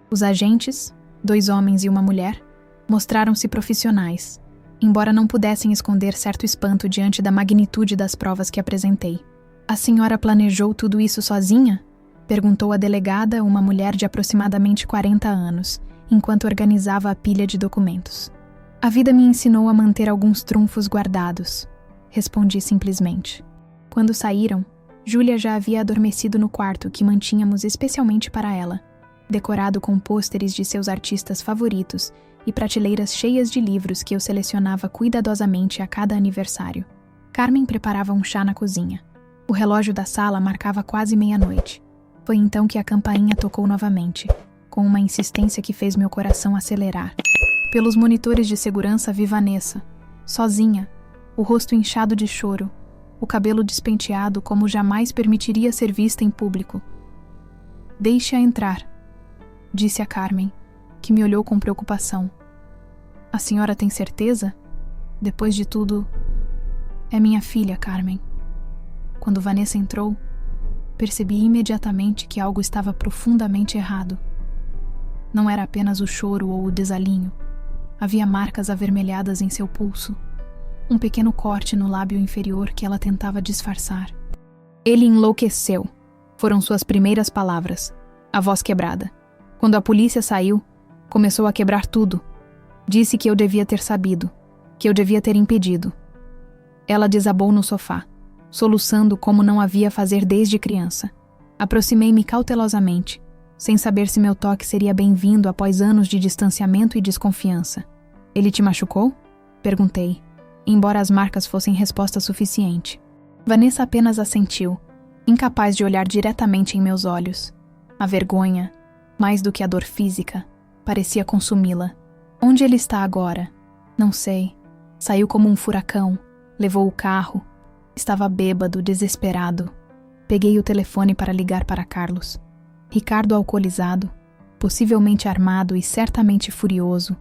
Os agentes, 2 homens e uma mulher, mostraram-se profissionais, embora não pudessem esconder certo espanto diante da magnitude das provas que apresentei. "A senhora planejou tudo isso sozinha?" perguntou a delegada, uma mulher de aproximadamente 40 anos, enquanto organizava a pilha de documentos. "A vida me ensinou a manter alguns trunfos guardados", respondi simplesmente. Quando saíram, Júlia já havia adormecido no quarto que mantínhamos especialmente para ela, decorado com pôsteres de seus artistas favoritos e prateleiras cheias de livros que eu selecionava cuidadosamente a cada aniversário. Carmen preparava um chá na cozinha. O relógio da sala marcava quase meia-noite. Foi então que a campainha tocou novamente, com uma insistência que fez meu coração acelerar. Pelos monitores de segurança vi Vanessa, sozinha, o rosto inchado de choro, o cabelo despenteado como jamais permitiria ser vista em público. "Deixe-a entrar", disse a Carmen, que me olhou com preocupação. "A senhora tem certeza? Depois de tudo, é minha filha, Carmen." Quando Vanessa entrou, percebi imediatamente que algo estava profundamente errado. Não era apenas o choro ou o desalinho. Havia marcas avermelhadas em seu pulso, um pequeno corte no lábio inferior que ela tentava disfarçar. "Ele enlouqueceu", foram suas primeiras palavras, a voz quebrada. Quando a polícia saiu, começou a quebrar tudo. Disse que eu devia ter sabido, que eu devia ter impedido. Ela desabou no sofá, soluçando como não havia fazer desde criança. Aproximei-me cautelosamente, sem saber se meu toque seria bem-vindo após anos de distanciamento e desconfiança. "Ele te machucou?" perguntei, embora as marcas fossem resposta suficiente. Vanessa apenas assentiu, incapaz de olhar diretamente em meus olhos. A vergonha, mais do que a dor física, parecia consumi-la. "Onde ele está agora?" "Não sei. Saiu como um furacão, levou o carro. Estava bêbado, desesperado." Peguei o telefone para ligar para Carlos. Ricardo, alcoolizado, possivelmente armado e certamente furioso,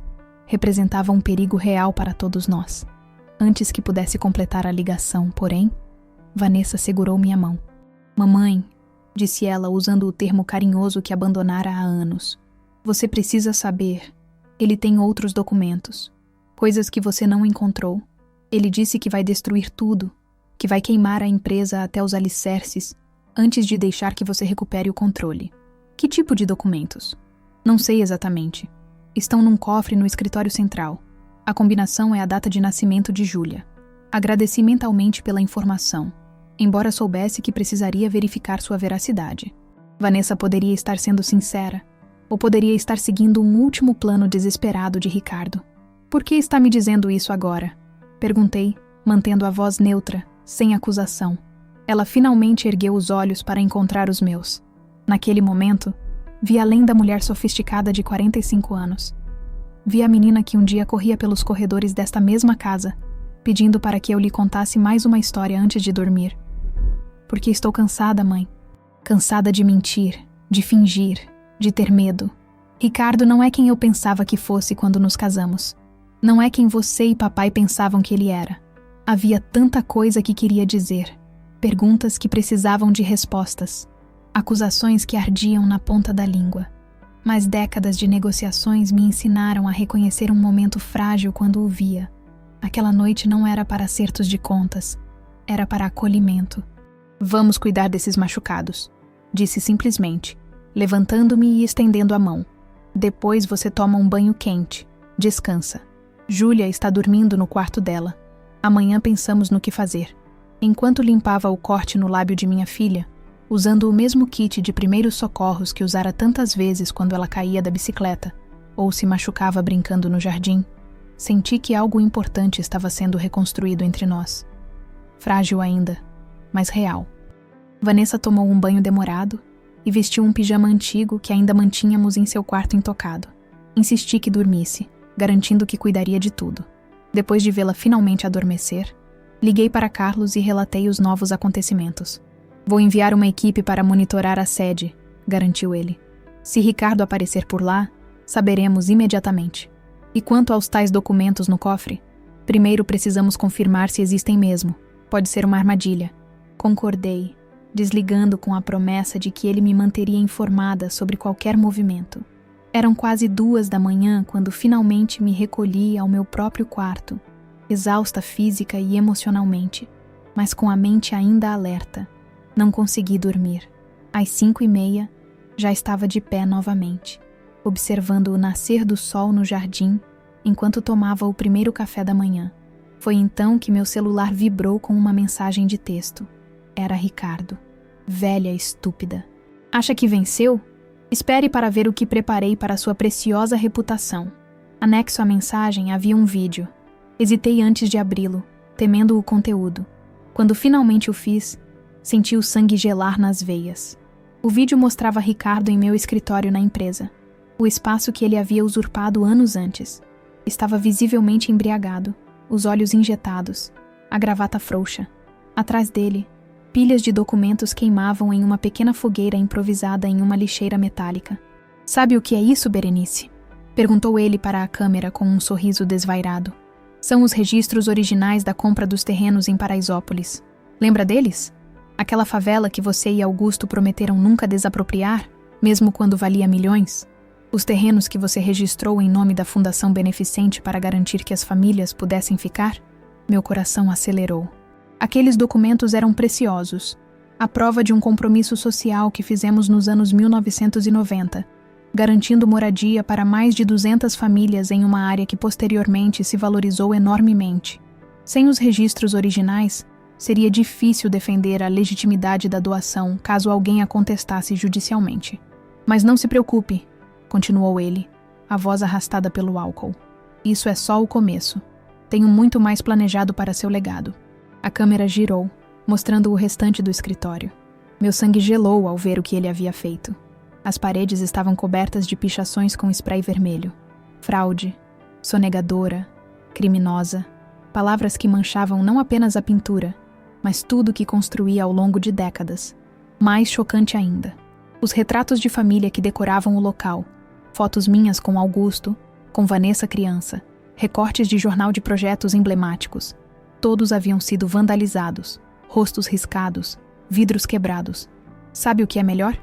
representava um perigo real para todos nós. Antes que pudesse completar a ligação, porém, Vanessa segurou minha mão. "Mamãe", disse ela usando o termo carinhoso que abandonara há anos, "você precisa saber. Ele tem outros documentos, coisas que você não encontrou. Ele disse que vai destruir tudo, que vai queimar a empresa até os alicerces, antes de deixar que você recupere o controle." "Que tipo de documentos?" "Não sei exatamente. Estão num cofre no escritório central. A combinação é a data de nascimento de Júlia." Agradeci mentalmente pela informação, embora soubesse que precisaria verificar sua veracidade. Vanessa poderia estar sendo sincera, ou poderia estar seguindo um último plano desesperado de Ricardo. "Por que está me dizendo isso agora?" perguntei, mantendo a voz neutra, sem acusação. Ela finalmente ergueu os olhos para encontrar os meus. Naquele momento, vi além da mulher sofisticada de 45 anos. Vi a menina que um dia corria pelos corredores desta mesma casa, pedindo para que eu lhe contasse mais uma história antes de dormir. "Porque estou cansada, mãe. Cansada de mentir, de fingir, de ter medo. Ricardo não é quem eu pensava que fosse quando nos casamos. Não é quem você e papai pensavam que ele era. Havia tanta coisa que queria dizer, perguntas que precisavam de respostas, acusações que ardiam na ponta da língua. Mas décadas de negociações me ensinaram a reconhecer um momento frágil quando o via. Aquela noite não era para acertos de contas, era para acolhimento. Vamos cuidar desses machucados, disse simplesmente, levantando-me e estendendo a mão. Depois você toma um banho quente. Descansa. Júlia está dormindo no quarto dela. Amanhã pensamos no que fazer. Enquanto limpava o corte no lábio de minha filha, usando o mesmo kit de primeiros socorros que usara tantas vezes quando ela caía da bicicleta ou se machucava brincando no jardim, senti que algo importante estava sendo reconstruído entre nós. Frágil ainda, mas real. Vanessa tomou um banho demorado e vestiu um pijama antigo que ainda mantínhamos em seu quarto intocado. Insisti que dormisse, garantindo que cuidaria de tudo. Depois de vê-la finalmente adormecer, liguei para Carlos e relatei os novos acontecimentos. Vou enviar uma equipe para monitorar a sede, garantiu ele. Se Ricardo aparecer por lá, saberemos imediatamente. E quanto aos tais documentos no cofre? Primeiro precisamos confirmar se existem mesmo. Pode ser uma armadilha. Concordei, desligando com a promessa de que ele me manteria informada sobre qualquer movimento. Eram quase 2 da manhã quando finalmente me recolhi ao meu próprio quarto, exausta física e emocionalmente, mas com a mente ainda alerta. Não consegui dormir. Às 5:30, já estava de pé novamente, observando o nascer do sol no jardim enquanto tomava o primeiro café da manhã. Foi então que meu celular vibrou com uma mensagem de texto. Era Ricardo. Velha estúpida. Acha que venceu? Espere para ver o que preparei para sua preciosa reputação. Anexo à mensagem havia um vídeo. Hesitei antes de abri-lo, temendo o conteúdo. Quando finalmente o fiz, senti o sangue gelar nas veias. O vídeo mostrava Ricardo em meu escritório na empresa. O espaço que ele havia usurpado anos antes. Estava visivelmente embriagado, os olhos injetados, a gravata frouxa. Atrás dele, pilhas de documentos queimavam em uma pequena fogueira improvisada em uma lixeira metálica. Sabe o que é isso, Berenice? Perguntou ele para a câmera com um sorriso desvairado. São os registros originais da compra dos terrenos em Paraisópolis. Lembra deles? Aquela favela que você e Augusto prometeram nunca desapropriar, mesmo quando valia milhões? Os terrenos que você registrou em nome da Fundação Beneficente para garantir que as famílias pudessem ficar? Meu coração acelerou. Aqueles documentos eram preciosos, a prova de um compromisso social que fizemos nos anos 1990, garantindo moradia para mais de 200 famílias em uma área que posteriormente se valorizou enormemente. Sem os registros originais, seria difícil defender a legitimidade da doação caso alguém a contestasse judicialmente. Mas não se preocupe, continuou ele, a voz arrastada pelo álcool. Isso é só o começo. Tenho muito mais planejado para seu legado. A câmera girou, mostrando o restante do escritório. Meu sangue gelou ao ver o que ele havia feito. As paredes estavam cobertas de pichações com spray vermelho. Fraude, sonegadora, criminosa, palavras que manchavam não apenas a pintura, mas tudo que construía ao longo de décadas. Mais chocante ainda, os retratos de família que decoravam o local, fotos minhas com Augusto, com Vanessa criança, recortes de jornal de projetos emblemáticos. Todos haviam sido vandalizados, rostos riscados, vidros quebrados. Sabe o que é melhor?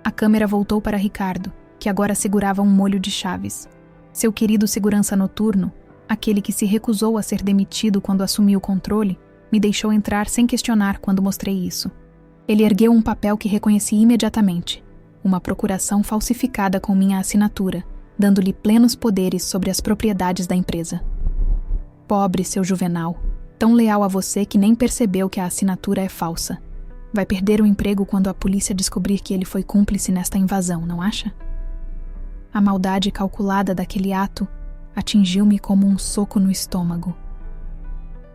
A câmera voltou para Ricardo, que agora segurava um molho de chaves. Seu querido segurança noturno, aquele que se recusou a ser demitido quando assumiu o controle, me deixou entrar sem questionar quando mostrei isso. Ele ergueu um papel que reconheci imediatamente. Uma procuração falsificada com minha assinatura, dando-lhe plenos poderes sobre as propriedades da empresa. Pobre seu Juvenal, tão leal a você que nem percebeu que a assinatura é falsa. Vai perder o emprego quando a polícia descobrir que ele foi cúmplice nesta invasão, não acha? A maldade calculada daquele ato atingiu-me como um soco no estômago.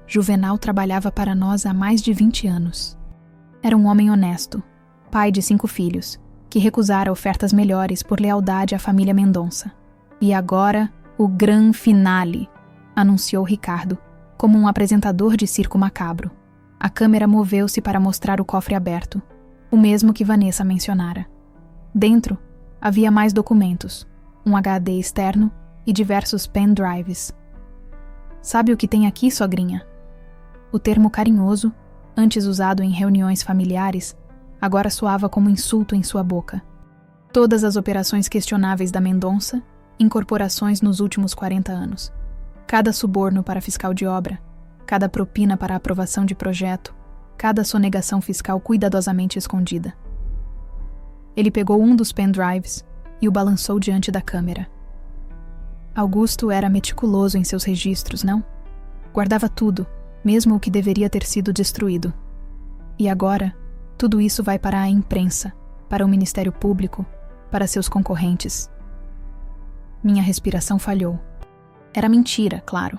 Juvenal trabalhava para nós há mais de 20 anos. Era um homem honesto, pai de 5 filhos, que recusara ofertas melhores por lealdade à família Mendonça. E agora, o gran finale, anunciou Ricardo, como um apresentador de circo macabro. A câmera moveu-se para mostrar o cofre aberto, o mesmo que Vanessa mencionara. Dentro, havia mais documentos, um HD externo e diversos pendrives. Sabe o que tem aqui, sogrinha? O termo carinhoso, antes usado em reuniões familiares, agora soava como insulto em sua boca. Todas as operações questionáveis da Mendonça, incorporações nos últimos 40 anos. Cada suborno para fiscal de obra, cada propina para aprovação de projeto, cada sonegação fiscal cuidadosamente escondida. Ele pegou um dos pendrives e o balançou diante da câmera. Augusto era meticuloso em seus registros, não? Guardava tudo, mesmo o que deveria ter sido destruído. E agora, tudo isso vai para a imprensa, para o Ministério Público, para seus concorrentes. Minha respiração falhou. Era mentira, claro.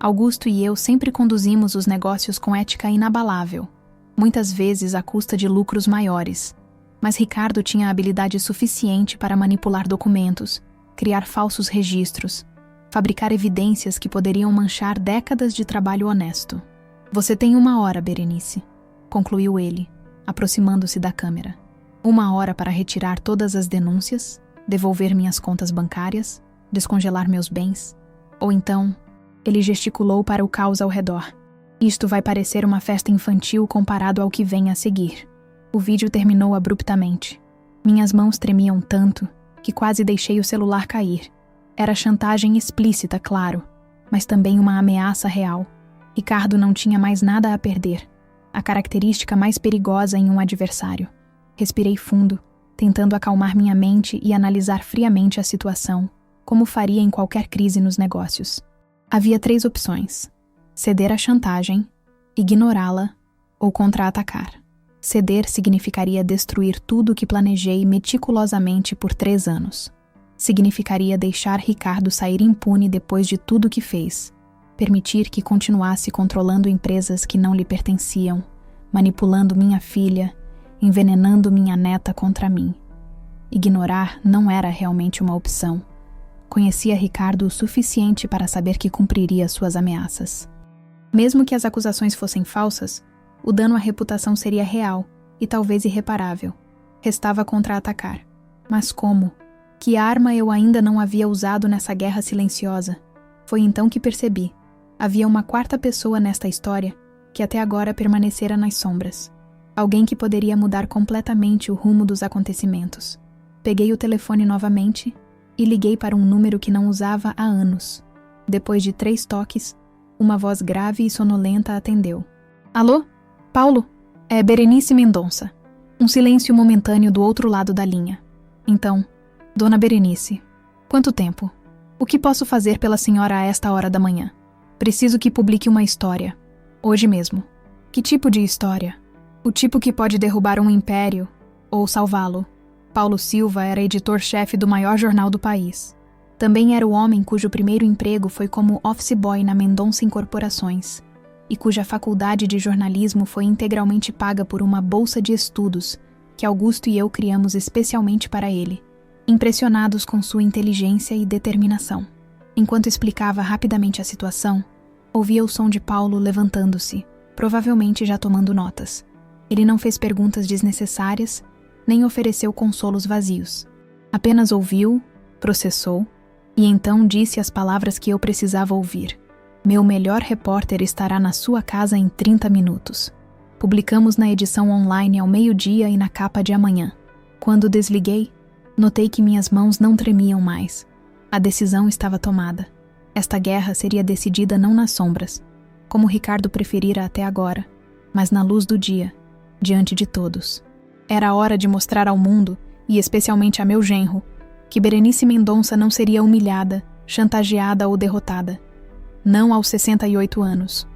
Augusto e eu sempre conduzimos os negócios com ética inabalável, muitas vezes à custa de lucros maiores. Mas Ricardo tinha habilidade suficiente para manipular documentos, criar falsos registros, fabricar evidências que poderiam manchar décadas de trabalho honesto. Você tem 1 hora, Berenice, concluiu ele, aproximando-se da câmera. 1 hora para retirar todas as denúncias, devolver minhas contas bancárias, descongelar meus bens. Ou então, ele gesticulou para o caos ao redor. Isto vai parecer uma festa infantil comparado ao que vem a seguir. O vídeo terminou abruptamente. Minhas mãos tremiam tanto que quase deixei o celular cair. Era chantagem explícita, claro, mas também uma ameaça real. Ricardo não tinha mais nada a perder, a característica mais perigosa em um adversário. Respirei fundo, tentando acalmar minha mente e analisar friamente a situação, como faria em qualquer crise nos negócios. Havia 3 opções: ceder à chantagem, ignorá-la ou contra-atacar. Ceder significaria destruir tudo o que planejei meticulosamente por 3 anos. Significaria deixar Ricardo sair impune depois de tudo o que fez, permitir que continuasse controlando empresas que não lhe pertenciam, manipulando minha filha, envenenando minha neta contra mim. Ignorar não era realmente uma opção. Conhecia Ricardo o suficiente para saber que cumpriria suas ameaças. Mesmo que as acusações fossem falsas, o dano à reputação seria real e talvez irreparável. Restava contra-atacar. Mas como? Que arma eu ainda não havia usado nessa guerra silenciosa? Foi então que percebi. Havia uma 4ª pessoa nesta história que até agora permanecera nas sombras. Alguém que poderia mudar completamente o rumo dos acontecimentos. Peguei o telefone novamente e liguei para um número que não usava há anos. Depois de 3 toques, uma voz grave e sonolenta atendeu. Alô? Paulo? É Berenice Mendonça. Um silêncio momentâneo do outro lado da linha. Então, Dona Berenice, quanto tempo? O que posso fazer pela senhora a esta hora da manhã? Preciso que publique uma história. Hoje mesmo. Que tipo de história? O tipo que pode derrubar um império ou salvá-lo. Paulo Silva era editor-chefe do maior jornal do país. Também era o homem cujo primeiro emprego foi como office boy na Mendonça Incorporações e cuja faculdade de jornalismo foi integralmente paga por uma bolsa de estudos que Augusto e eu criamos especialmente para ele, impressionados com sua inteligência e determinação. Enquanto explicava rapidamente a situação, ouvia o som de Paulo levantando-se, provavelmente já tomando notas. Ele não fez perguntas desnecessárias, nem ofereceu consolos vazios. Apenas ouviu, processou, e então disse as palavras que eu precisava ouvir. Meu melhor repórter estará na sua casa em 30 minutos. Publicamos na edição online ao meio-dia e na capa de amanhã. Quando desliguei, notei que minhas mãos não tremiam mais. A decisão estava tomada. Esta guerra seria decidida não nas sombras, como Ricardo preferira até agora, mas na luz do dia, diante de todos. Era hora de mostrar ao mundo, e especialmente a meu genro, que Berenice Mendonça não seria humilhada, chantageada ou derrotada. Não aos 68 anos.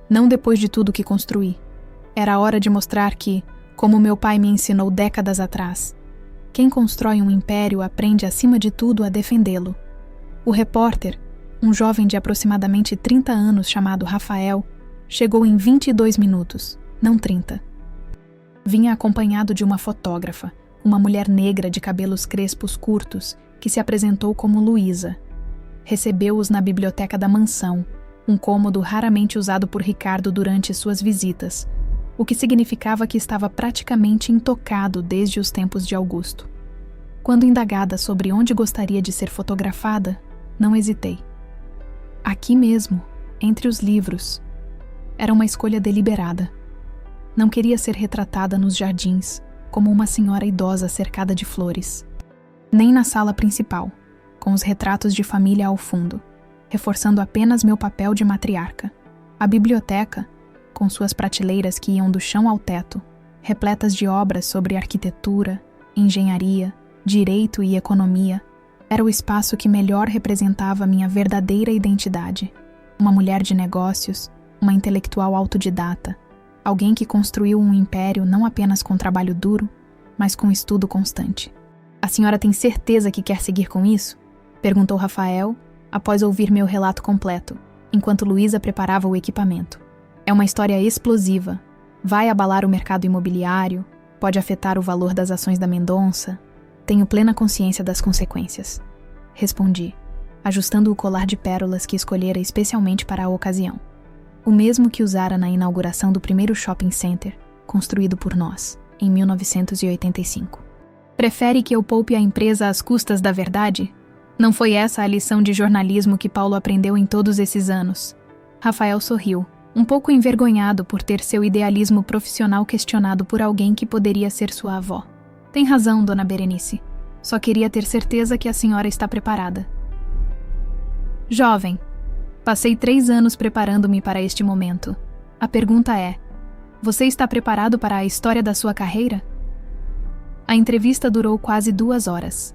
Não depois de tudo que construí. Era hora de mostrar que, como meu pai me ensinou décadas atrás, quem constrói um império aprende acima de tudo a defendê-lo. O repórter, um jovem de aproximadamente 30 anos chamado Rafael, chegou em 22 minutos, não 30. Vinha acompanhado de uma fotógrafa, uma mulher negra de cabelos crespos curtos, que se apresentou como Luísa. Recebeu-os na biblioteca da mansão, um cômodo raramente usado por Ricardo durante suas visitas, o que significava que estava praticamente intocado desde os tempos de Augusto. Quando indagada sobre onde gostaria de ser fotografada, não hesitei. Aqui mesmo, entre os livros. Era uma escolha deliberada. Não queria ser retratada nos jardins, como uma senhora idosa cercada de flores. Nem na sala principal, com os retratos de família ao fundo, reforçando apenas meu papel de matriarca. A biblioteca, com suas prateleiras que iam do chão ao teto, repletas de obras sobre arquitetura, engenharia, direito e economia, era o espaço que melhor representava minha verdadeira identidade. Uma mulher de negócios, uma intelectual autodidata, alguém que construiu um império não apenas com trabalho duro, mas com estudo constante. A senhora tem certeza que quer seguir com isso? Perguntou Rafael, após ouvir meu relato completo, enquanto Luísa preparava o equipamento. É uma história explosiva. Vai abalar o mercado imobiliário, pode afetar o valor das ações da Mendonça. Tenho plena consciência das consequências. Respondi, ajustando o colar de pérolas que escolhera especialmente para a ocasião. O mesmo que usara na inauguração do primeiro shopping center, construído por nós, em 1985. Prefere que eu poupe a empresa às custas da verdade? Não foi essa a lição de jornalismo que Paulo aprendeu em todos esses anos? Rafael sorriu, um pouco envergonhado por ter seu idealismo profissional questionado por alguém que poderia ser sua avó. Tem razão, dona Berenice. Só queria ter certeza que a senhora está preparada. Jovem, passei 3 anos preparando-me para este momento. A pergunta é: você está preparado para a história da sua carreira? A entrevista durou quase 2 horas.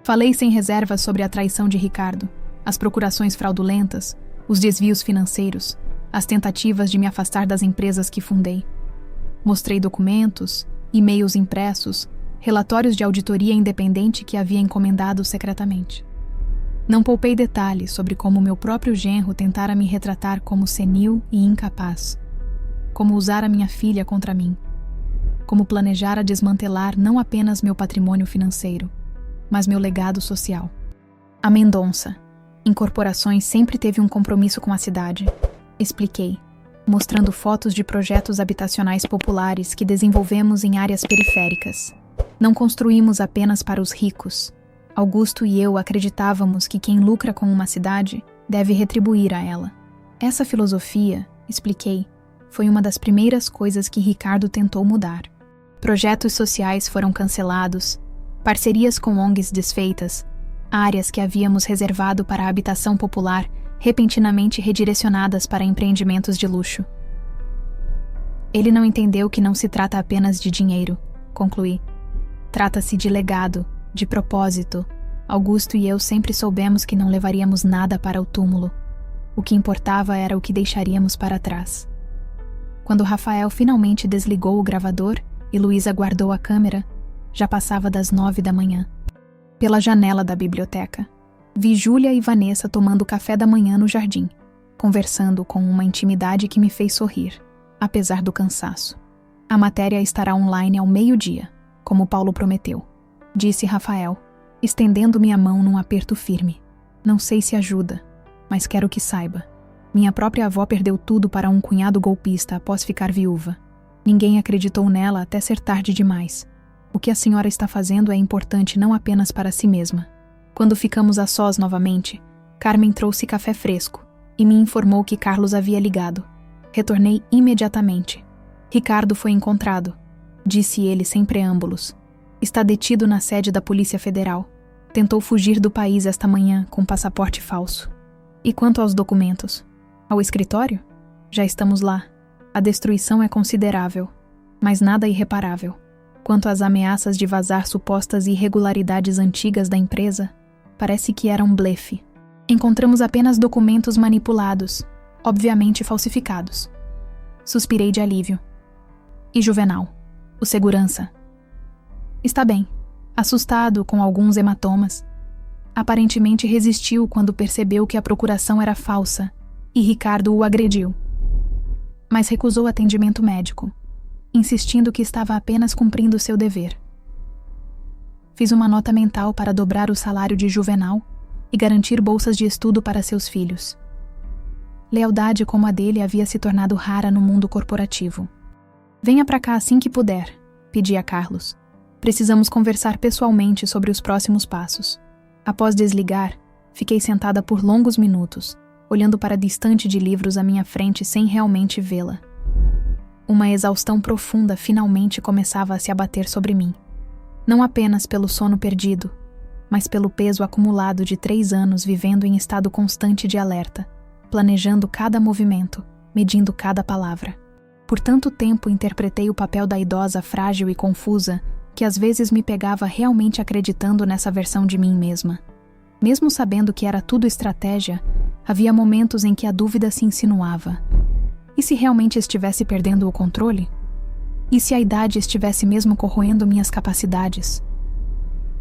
Falei sem reservas sobre a traição de Ricardo, as procurações fraudulentas, os desvios financeiros, as tentativas de me afastar das empresas que fundei. Mostrei documentos, e-mails impressos, relatórios de auditoria independente que havia encomendado secretamente. Não poupei detalhes sobre como meu próprio genro tentara me retratar como senil e incapaz, como usara minha filha contra mim, como planejara desmantelar não apenas meu patrimônio financeiro, mas meu legado social. A Mendonça, em corporações, sempre teve um compromisso com a cidade. Expliquei, mostrando fotos de projetos habitacionais populares que desenvolvemos em áreas periféricas. Não construímos apenas para os ricos. Augusto e eu acreditávamos que quem lucra com uma cidade deve retribuir a ela. Essa filosofia, expliquei, foi uma das primeiras coisas que Ricardo tentou mudar. Projetos sociais foram cancelados, parcerias com ONGs desfeitas, áreas que havíamos reservado para a habitação popular repentinamente redirecionadas para empreendimentos de luxo. Ele não entendeu que não se trata apenas de dinheiro, concluí. Trata-se de legado, de propósito. Augusto e eu sempre soubemos que não levaríamos nada para o túmulo. O que importava era o que deixaríamos para trás. Quando Rafael finalmente desligou o gravador e Luísa guardou a câmera, já passava das 9 da manhã. Pela janela da biblioteca, vi Júlia e Vanessa tomando café da manhã no jardim, conversando com uma intimidade que me fez sorrir, apesar do cansaço. A matéria estará online ao 12:00, como Paulo prometeu, disse Rafael, estendendo-me a mão num aperto firme. Não sei se ajuda, mas quero que saiba. Minha própria avó perdeu tudo para um cunhado golpista após ficar viúva. Ninguém acreditou nela até ser tarde demais. O que a senhora está fazendo é importante não apenas para si mesma. Quando ficamos a sós novamente, Carmen trouxe café fresco e me informou que Carlos havia ligado. Retornei imediatamente. Ricardo foi encontrado, disse ele sem preâmbulos. Está detido na sede da Polícia Federal. Tentou fugir do país esta manhã com passaporte falso. E quanto aos documentos? Ao escritório? Já estamos lá. A destruição é considerável, mas nada irreparável. Quanto às ameaças de vazar supostas irregularidades antigas da empresa, parece que era um blefe. Encontramos apenas documentos manipulados, obviamente falsificados. Suspirei de alívio. E Juvenal, o segurança? Está bem, assustado com alguns hematomas. Aparentemente resistiu quando percebeu que a procuração era falsa e Ricardo o agrediu. Mas recusou atendimento médico, insistindo que estava apenas cumprindo seu dever. Fiz uma nota mental para dobrar o salário de Juvenal e garantir bolsas de estudo para seus filhos. Lealdade como a dele havia se tornado rara no mundo corporativo. Venha para cá assim que puder, pedi a Carlos. Precisamos conversar pessoalmente sobre os próximos passos. Após desligar, fiquei sentada por longos minutos, olhando para a estante de livros à minha frente sem realmente vê-la. Uma exaustão profunda finalmente começava a se abater sobre mim. Não apenas pelo sono perdido, mas pelo peso acumulado de 3 anos vivendo em estado constante de alerta, planejando cada movimento, medindo cada palavra. Por tanto tempo interpretei o papel da idosa frágil e confusa, que às vezes me pegava realmente acreditando nessa versão de mim mesma. Mesmo sabendo que era tudo estratégia, havia momentos em que a dúvida se insinuava. E se realmente estivesse perdendo o controle? E se a idade estivesse mesmo corroendo minhas capacidades?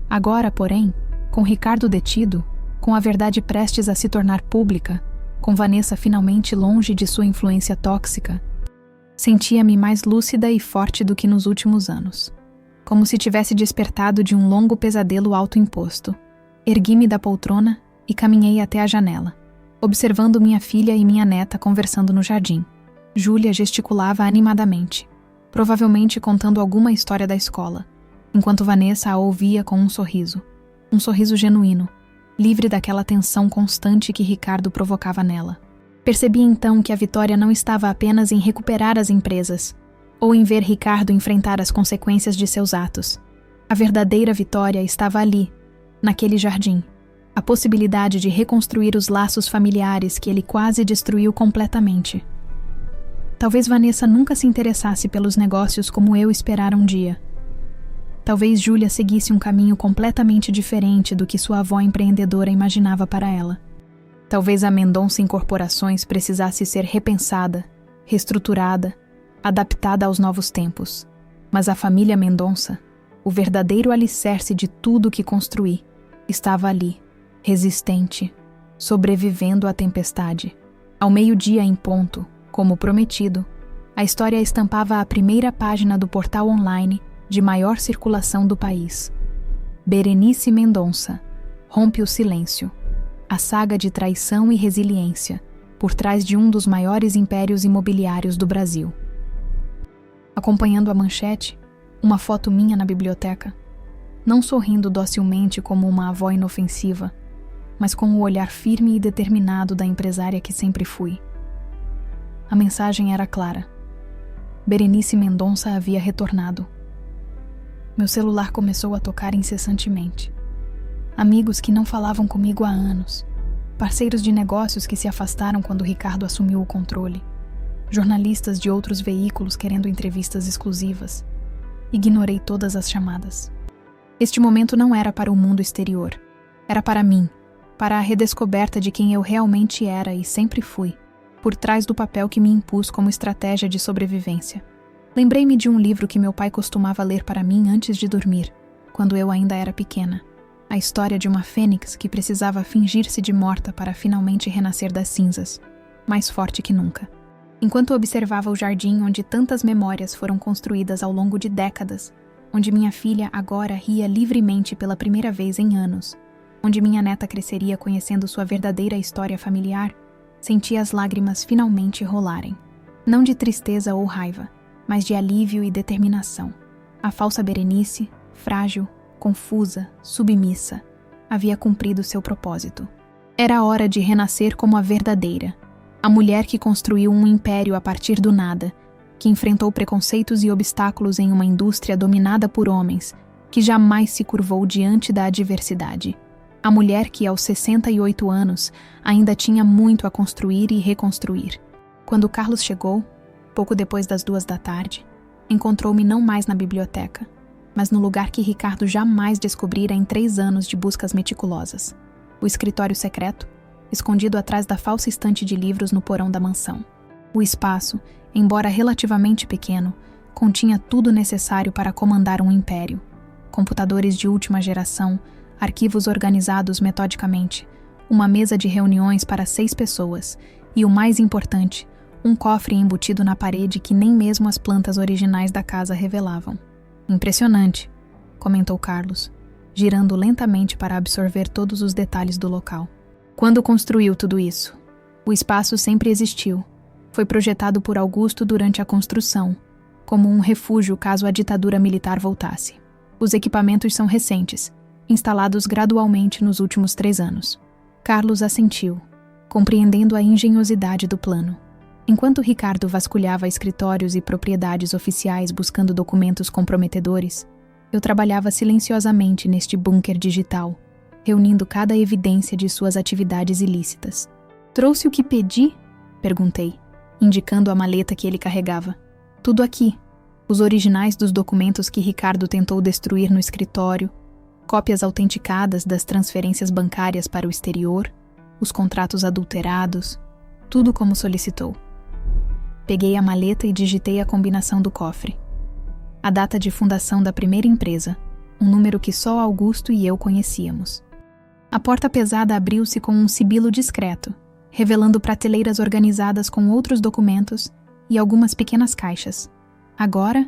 Agora, porém, com Ricardo detido, com a verdade prestes a se tornar pública, com Vanessa finalmente longe de sua influência tóxica, sentia-me mais lúcida e forte do que nos últimos anos. Como se tivesse despertado de um longo pesadelo autoimposto. Ergui-me da poltrona e caminhei até a janela, observando minha filha e minha neta conversando no jardim. Júlia gesticulava animadamente, provavelmente contando alguma história da escola, enquanto Vanessa a ouvia com um sorriso genuíno, livre daquela tensão constante que Ricardo provocava nela. Percebi então que a vitória não estava apenas em recuperar as empresas, ou em ver Ricardo enfrentar as consequências de seus atos. A verdadeira vitória estava ali, naquele jardim, a possibilidade de reconstruir os laços familiares que ele quase destruiu completamente. Talvez Vanessa nunca se interessasse pelos negócios como eu esperara um dia. Talvez Júlia seguisse um caminho completamente diferente do que sua avó empreendedora imaginava para ela. Talvez a Mendonça Incorporações precisasse ser repensada, reestruturada, adaptada aos novos tempos. Mas a família Mendonça, o verdadeiro alicerce de tudo que construí, estava ali, resistente, sobrevivendo à tempestade. Ao meio-dia em ponto, como prometido, a história estampava a primeira página do portal online de maior circulação do país. Berenice Mendonça rompe o silêncio. A saga de traição e resiliência por trás de um dos maiores impérios imobiliários do Brasil. Acompanhando a manchete, uma foto minha na biblioteca, não sorrindo docilmente como uma avó inofensiva, mas com o olhar firme e determinado da empresária que sempre fui. A mensagem era clara. Berenice Mendonça havia retornado. Meu celular começou a tocar incessantemente. Amigos que não falavam comigo há anos. Parceiros de negócios que se afastaram quando Ricardo assumiu o controle. Jornalistas de outros veículos querendo entrevistas exclusivas. Ignorei todas as chamadas. Este momento não era para o mundo exterior. Era para mim, para a redescoberta de quem eu realmente era e sempre fui, por trás do papel que me impus como estratégia de sobrevivência. Lembrei-me de um livro que meu pai costumava ler para mim antes de dormir, quando eu ainda era pequena. A história de uma fênix que precisava fingir-se de morta para finalmente renascer das cinzas, mais forte que nunca. Enquanto observava o jardim onde tantas memórias foram construídas ao longo de décadas, onde minha filha agora ria livremente pela primeira vez em anos, onde minha neta cresceria conhecendo sua verdadeira história familiar, senti as lágrimas finalmente rolarem. Não de tristeza ou raiva, mas de alívio e determinação. A falsa Berenice, frágil, confusa, submissa, havia cumprido seu propósito. Era hora de renascer como a verdadeira, a mulher que construiu um império a partir do nada, que enfrentou preconceitos e obstáculos em uma indústria dominada por homens, que jamais se curvou diante da adversidade. A mulher que, aos 68 anos, ainda tinha muito a construir e reconstruir. Quando Carlos chegou, pouco depois das 14h, encontrou-me não mais na biblioteca, mas no lugar que Ricardo jamais descobrira em 3 anos de buscas meticulosas. O escritório secreto, escondido atrás da falsa estante de livros no porão da mansão. O espaço, embora relativamente pequeno, continha tudo necessário para comandar um império. Computadores de última geração, arquivos organizados metodicamente, uma mesa de reuniões para 6 pessoas e, o mais importante, um cofre embutido na parede que nem mesmo as plantas originais da casa revelavam. Impressionante, comentou Carlos, girando lentamente para absorver todos os detalhes do local. Quando construiu tudo isso? O espaço sempre existiu. Foi projetado por Augusto durante a construção, como um refúgio caso a ditadura militar voltasse. Os equipamentos são recentes, instalados gradualmente nos últimos 3 anos. Carlos assentiu, compreendendo a engenhosidade do plano. Enquanto Ricardo vasculhava escritórios e propriedades oficiais buscando documentos comprometedores, eu trabalhava silenciosamente neste bunker digital, reunindo cada evidência de suas atividades ilícitas. Trouxe o que pedi? Perguntei, indicando a maleta que ele carregava. Tudo aqui. Os originais dos documentos que Ricardo tentou destruir no escritório, cópias autenticadas das transferências bancárias para o exterior, os contratos adulterados, tudo como solicitou. Peguei a maleta e digitei a combinação do cofre. A data de fundação da primeira empresa, um número que só Augusto e eu conhecíamos. A porta pesada abriu-se com um sibilo discreto, revelando prateleiras organizadas com outros documentos e algumas pequenas caixas. Agora,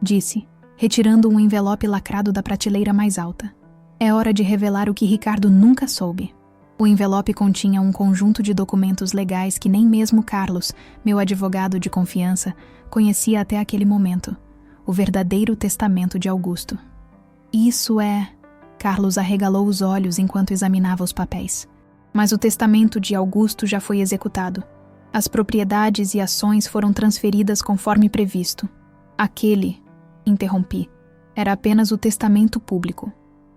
disse, retirando um envelope lacrado da prateleira mais alta. É hora de revelar o que Ricardo nunca soube. O envelope continha um conjunto de documentos legais que nem mesmo Carlos, meu advogado de confiança, conhecia até aquele momento. O verdadeiro testamento de Augusto. Isso é... Carlos arregalou os olhos enquanto examinava os papéis. Mas o testamento de Augusto já foi executado. As propriedades e ações foram transferidas conforme previsto. Aquele, interrompi, era apenas o testamento público.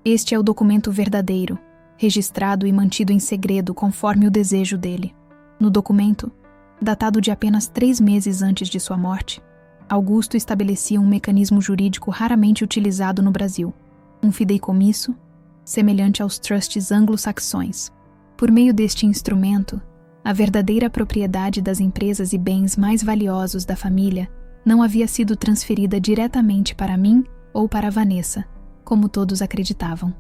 Este é o documento verdadeiro, registrado e mantido em segredo conforme o desejo dele. No documento, datado de apenas 3 meses antes de sua morte, Augusto estabelecia um mecanismo jurídico raramente utilizado no Brasil, um fideicomisso, semelhante aos trusts anglo-saxões. Por meio deste instrumento, a verdadeira propriedade das empresas e bens mais valiosos da família não havia sido transferida diretamente para mim ou para Vanessa, como todos acreditavam.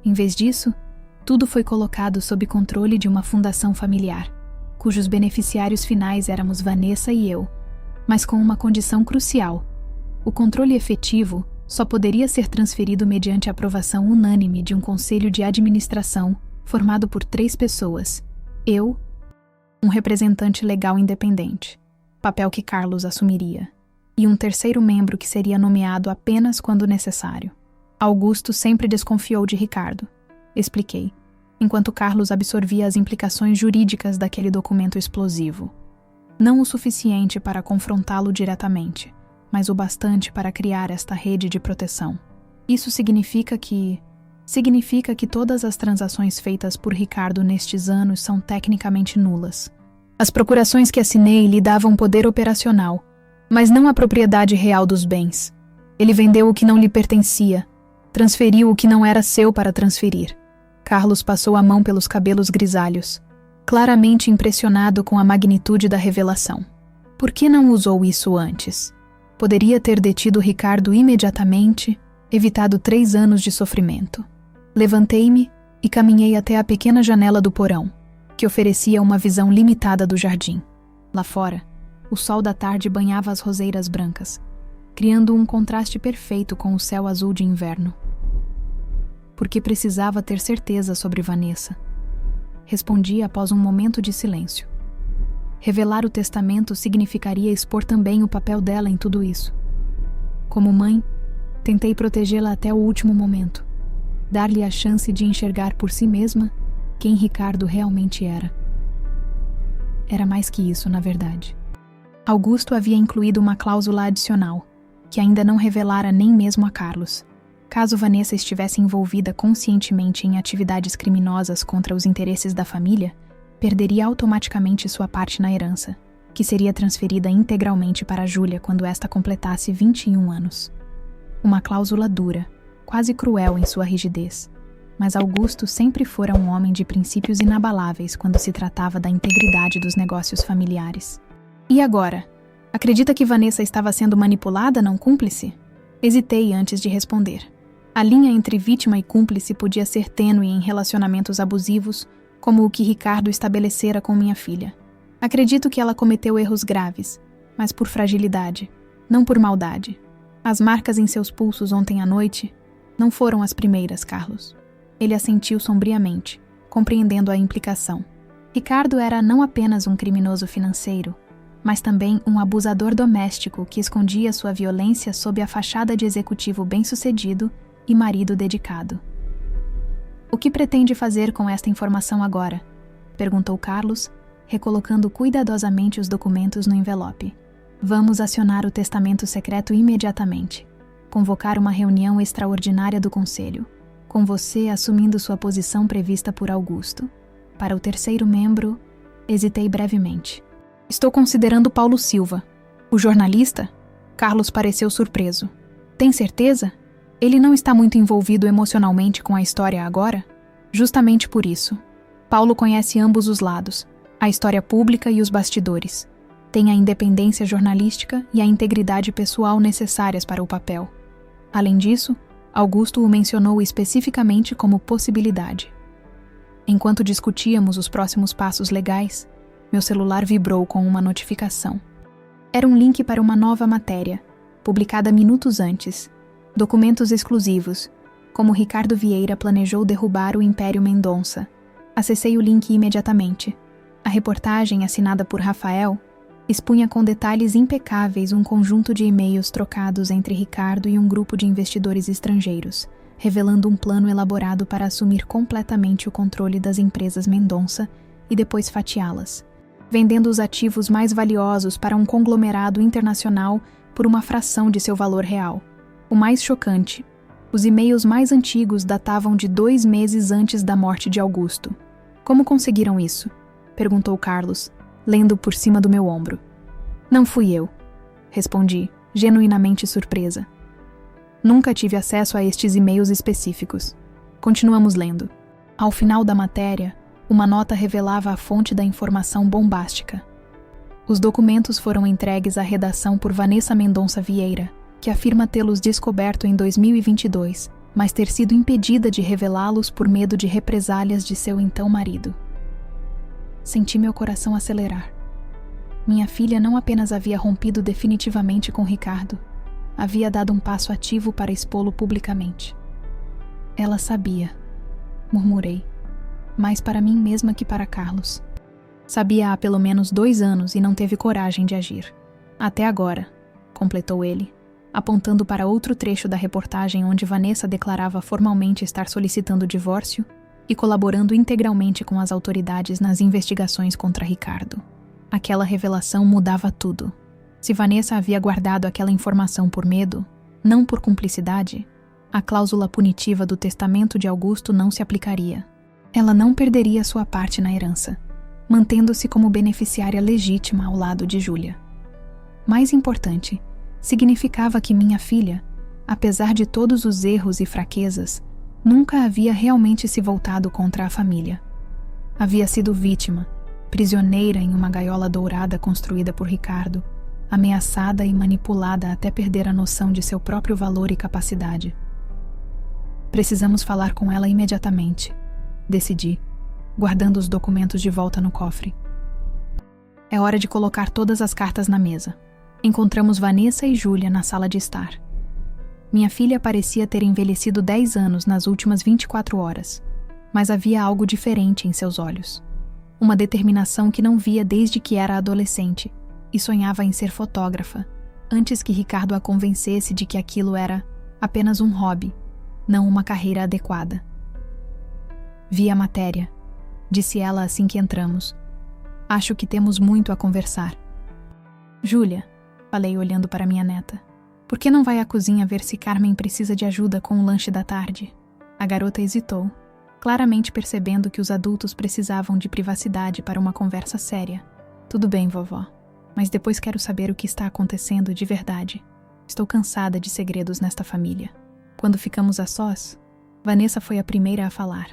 Em vez disso, tudo foi colocado sob controle de uma fundação familiar, cujos beneficiários finais éramos Vanessa e eu, mas com uma condição crucial. O controle efetivo só poderia ser transferido mediante a aprovação unânime de um conselho de administração formado por 3 pessoas. Eu, um representante legal independente, papel que Carlos assumiria, e um terceiro membro que seria nomeado apenas quando necessário. Augusto sempre desconfiou de Ricardo, expliquei, enquanto Carlos absorvia as implicações jurídicas daquele documento explosivo. Não o suficiente para confrontá-lo diretamente, mas o bastante para criar esta rede de proteção. Isso significa que todas as transações feitas por Ricardo nestes anos são tecnicamente nulas. As procurações que assinei lhe davam poder operacional, mas não a propriedade real dos bens. Ele vendeu o que não lhe pertencia, transferiu o que não era seu para transferir. Carlos passou a mão pelos cabelos grisalhos, claramente impressionado com a magnitude da revelação. Por que não usou isso antes? Poderia ter detido Ricardo imediatamente, evitado 3 anos de sofrimento. Levantei-me e caminhei até a pequena janela do porão, que oferecia uma visão limitada do jardim. Lá fora, o sol da tarde banhava as roseiras brancas, criando um contraste perfeito com o céu azul de inverno. Porque precisava ter certeza sobre Vanessa. Respondi após um momento de silêncio. Revelar o testamento significaria expor também o papel dela em tudo isso. Como mãe, tentei protegê-la até o último momento, dar-lhe a chance de enxergar por si mesma quem Ricardo realmente era. Era mais que isso, na verdade. Augusto havia incluído uma cláusula adicional, que ainda não revelara nem mesmo a Carlos. Caso Vanessa estivesse envolvida conscientemente em atividades criminosas contra os interesses da família, perderia automaticamente sua parte na herança, que seria transferida integralmente para Júlia quando esta completasse 21 anos. Uma cláusula dura, quase cruel em sua rigidez, mas Augusto sempre fora um homem de princípios inabaláveis quando se tratava da integridade dos negócios familiares. E agora? Acredita que Vanessa estava sendo manipulada, não cúmplice? Hesitei antes de responder. A linha entre vítima e cúmplice podia ser tênue em relacionamentos abusivos, como o que Ricardo estabelecera com minha filha. Acredito que ela cometeu erros graves, mas por fragilidade, não por maldade. As marcas em seus pulsos ontem à noite não foram as primeiras, Carlos. Ele assentiu sombriamente, compreendendo a implicação. Ricardo era não apenas um criminoso financeiro, mas também um abusador doméstico que escondia sua violência sob a fachada de executivo bem-sucedido e marido dedicado. O que pretende fazer com esta informação agora? Perguntou Carlos, recolocando cuidadosamente os documentos no envelope. Vamos acionar o testamento secreto imediatamente. Convocar uma reunião extraordinária do Conselho, com você assumindo sua posição prevista por Augusto. Para o terceiro membro, hesitei brevemente. Estou considerando Paulo Silva. O jornalista? Carlos pareceu surpreso. Tem certeza? Ele não está muito envolvido emocionalmente com a história agora? Justamente por isso. Paulo conhece ambos os lados, a história pública e os bastidores. Tem a independência jornalística e a integridade pessoal necessárias para o papel. Além disso, Augusto o mencionou especificamente como possibilidade. Enquanto discutíamos os próximos passos legais, meu celular vibrou com uma notificação. Era um link para uma nova matéria, publicada minutos antes. Documentos exclusivos, como Ricardo Vieira planejou derrubar o Império Mendonça. Acessei o link imediatamente. A reportagem, assinada por Rafael, expunha com detalhes impecáveis um conjunto de e-mails trocados entre Ricardo e um grupo de investidores estrangeiros, revelando um plano elaborado para assumir completamente o controle das empresas Mendonça e depois fatiá-las, vendendo os ativos mais valiosos para um conglomerado internacional por uma fração de seu valor real. O mais chocante, os e-mails mais antigos datavam de 2 meses antes da morte de Augusto. Como conseguiram isso? Perguntou Carlos, lendo por cima do meu ombro. Não fui eu, respondi, genuinamente surpresa. Nunca tive acesso a estes e-mails específicos. Continuamos lendo. Ao final da matéria, uma nota revelava a fonte da informação bombástica. Os documentos foram entregues à redação por Vanessa Mendonça Vieira, que afirma tê-los descoberto em 2022, mas ter sido impedida de revelá-los por medo de represálias de seu então marido. Senti meu coração acelerar. Minha filha não apenas havia rompido definitivamente com Ricardo, havia dado um passo ativo para expô-lo publicamente. Ela sabia, murmurei, mais para mim mesma que para Carlos. Sabia há pelo menos 2 anos e não teve coragem de agir. Até agora, completou ele, apontando para outro trecho da reportagem onde Vanessa declarava formalmente estar solicitando o divórcio e colaborando integralmente com as autoridades nas investigações contra Ricardo. Aquela revelação mudava tudo. Se Vanessa havia guardado aquela informação por medo, não por cumplicidade, a cláusula punitiva do testamento de Augusto não se aplicaria. Ela não perderia sua parte na herança, mantendo-se como beneficiária legítima ao lado de Júlia. Mais importante, significava que minha filha, apesar de todos os erros e fraquezas, nunca havia realmente se voltado contra a família. Havia sido vítima, prisioneira em uma gaiola dourada construída por Ricardo, ameaçada e manipulada até perder a noção de seu próprio valor e capacidade. Precisamos falar com ela imediatamente, decidi, guardando os documentos de volta no cofre. É hora de colocar todas as cartas na mesa. Encontramos Vanessa e Júlia na sala de estar. Minha filha parecia ter envelhecido 10 anos nas últimas 24 horas, mas havia algo diferente em seus olhos. Uma determinação que não via desde que era adolescente e sonhava em ser fotógrafa, antes que Ricardo a convencesse de que aquilo era apenas um hobby, não uma carreira adequada. Vi a matéria, disse ela assim que entramos. Acho que temos muito a conversar. Júlia, falei olhando para minha neta, por que não vai à cozinha ver se Carmen precisa de ajuda com o lanche da tarde? A garota hesitou, claramente percebendo que os adultos precisavam de privacidade para uma conversa séria. Tudo bem, vovó, mas depois quero saber o que está acontecendo de verdade. Estou cansada de segredos nesta família. Quando ficamos a sós, Vanessa foi a primeira a falar.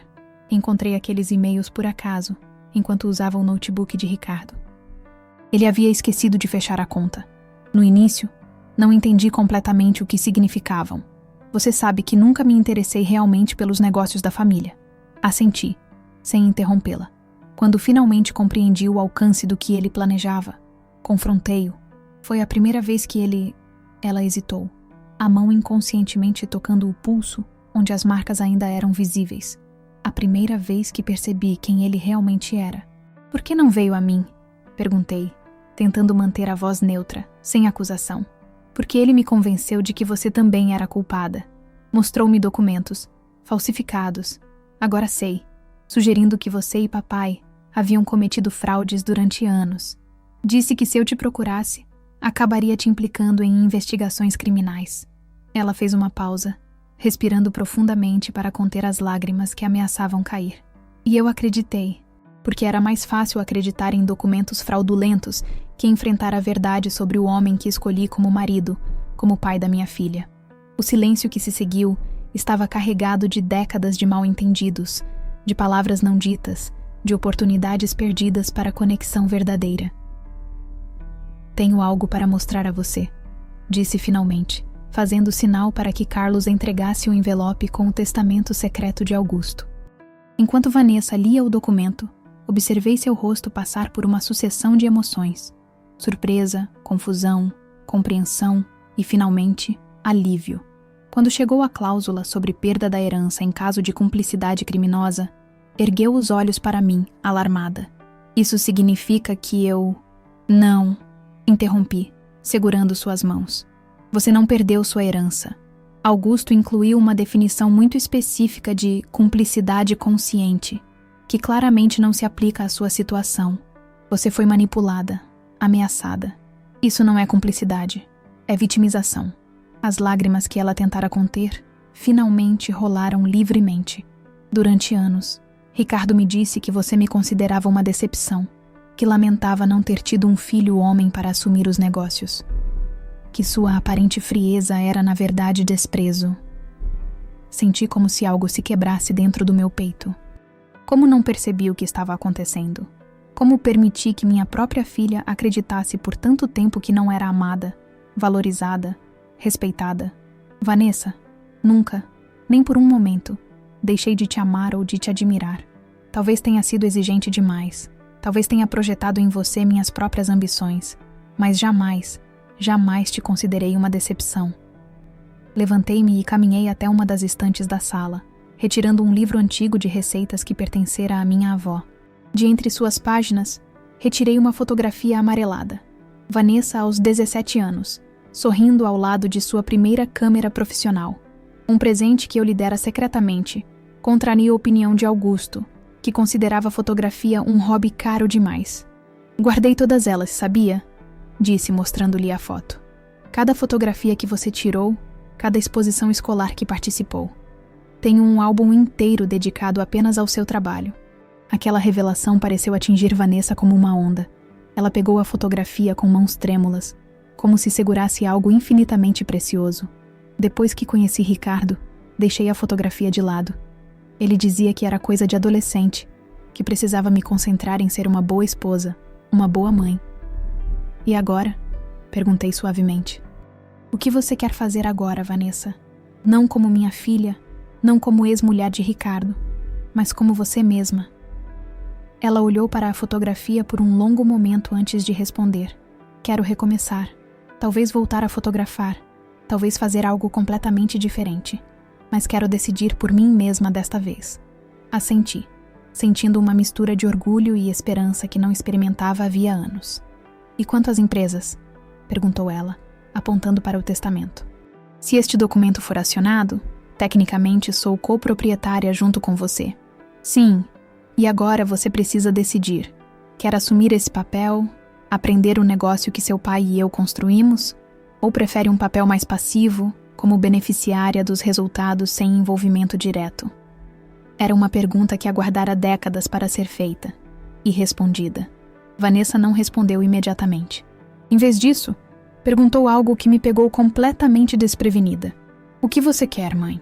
Encontrei aqueles e-mails por acaso, enquanto usava o notebook de Ricardo. Ele havia esquecido de fechar a conta. No início, não entendi completamente o que significavam. Você sabe que nunca me interessei realmente pelos negócios da família. Assenti, sem interrompê-la. Quando finalmente compreendi o alcance do que ele planejava, confrontei-o. Foi a primeira vez que Ela hesitou, a mão inconscientemente tocando o pulso, onde as marcas ainda eram visíveis. A primeira vez que percebi quem ele realmente era. Por que não veio a mim? Perguntei, tentando manter a voz neutra, sem acusação. Porque ele me convenceu de que você também era culpada. Mostrou-me documentos, falsificados. Agora sei, sugerindo que você e papai haviam cometido fraudes durante anos. Disse que se eu te procurasse, acabaria te implicando em investigações criminais. Ela fez uma pausa, respirando profundamente para conter as lágrimas que ameaçavam cair. E eu acreditei, porque era mais fácil acreditar em documentos fraudulentos que enfrentar a verdade sobre o homem que escolhi como marido, como pai da minha filha. O silêncio que se seguiu estava carregado de décadas de mal-entendidos, de palavras não ditas, de oportunidades perdidas para conexão verdadeira. Tenho algo para mostrar a você, disse finalmente, fazendo sinal para que Carlos entregasse o envelope com o testamento secreto de Augusto. Enquanto Vanessa lia o documento, observei seu rosto passar por uma sucessão de emoções: surpresa, confusão, compreensão e, finalmente, alívio. Quando chegou a cláusula sobre perda da herança em caso de cumplicidade criminosa, ergueu os olhos para mim, alarmada. Isso significa que eu... Não, interrompi, segurando suas mãos. Você não perdeu sua herança. Augusto incluiu uma definição muito específica de cumplicidade consciente, que claramente não se aplica à sua situação. Você foi manipulada, ameaçada. Isso não é cumplicidade, é vitimização. As lágrimas que ela tentara conter, finalmente rolaram livremente. Durante anos, Ricardo me disse que você me considerava uma decepção, que lamentava não ter tido um filho homem para assumir os negócios. Que sua aparente frieza era, na verdade, desprezo. Senti como se algo se quebrasse dentro do meu peito. Como não percebi o que estava acontecendo? Como permiti que minha própria filha acreditasse por tanto tempo que não era amada, valorizada, respeitada? Vanessa, nunca, nem por um momento, deixei de te amar ou de te admirar. Talvez tenha sido exigente demais. Talvez tenha projetado em você minhas próprias ambições. Mas jamais, jamais te considerei uma decepção. Levantei-me e caminhei até uma das estantes da sala, retirando um livro antigo de receitas que pertencera à minha avó. De entre suas páginas, retirei uma fotografia amarelada. Vanessa aos 17 anos, sorrindo ao lado de sua primeira câmera profissional. Um presente que eu lhe dera secretamente, contraria a opinião de Augusto, que considerava a fotografia um hobby caro demais. Guardei todas elas, sabia? Disse, mostrando-lhe a foto. Cada fotografia que você tirou, cada exposição escolar que participou. Tenho um álbum inteiro dedicado apenas ao seu trabalho. Aquela revelação pareceu atingir Vanessa como uma onda. Ela pegou a fotografia com mãos trêmulas, como se segurasse algo infinitamente precioso. Depois que conheci Ricardo, deixei a fotografia de lado. Ele dizia que era coisa de adolescente, que precisava me concentrar em ser uma boa esposa, uma boa mãe. E agora? Perguntei suavemente. O que você quer fazer agora, Vanessa? Não como minha filha, não como ex-mulher de Ricardo, mas como você mesma. Ela olhou para a fotografia por um longo momento antes de responder. Quero recomeçar. Talvez voltar a fotografar. Talvez fazer algo completamente diferente. Mas quero decidir por mim mesma desta vez. Assenti, sentindo uma mistura de orgulho e esperança que não experimentava havia anos. E quanto às empresas? Perguntou ela, apontando para o testamento. Se este documento for acionado, tecnicamente sou coproprietária junto com você. Sim, e agora você precisa decidir. Quer assumir esse papel, aprender o negócio que seu pai e eu construímos? Ou prefere um papel mais passivo, como beneficiária dos resultados sem envolvimento direto? Era uma pergunta que aguardara décadas para ser feita e respondida. Vanessa não respondeu imediatamente. Em vez disso, perguntou algo que me pegou completamente desprevenida. O que você quer, mãe?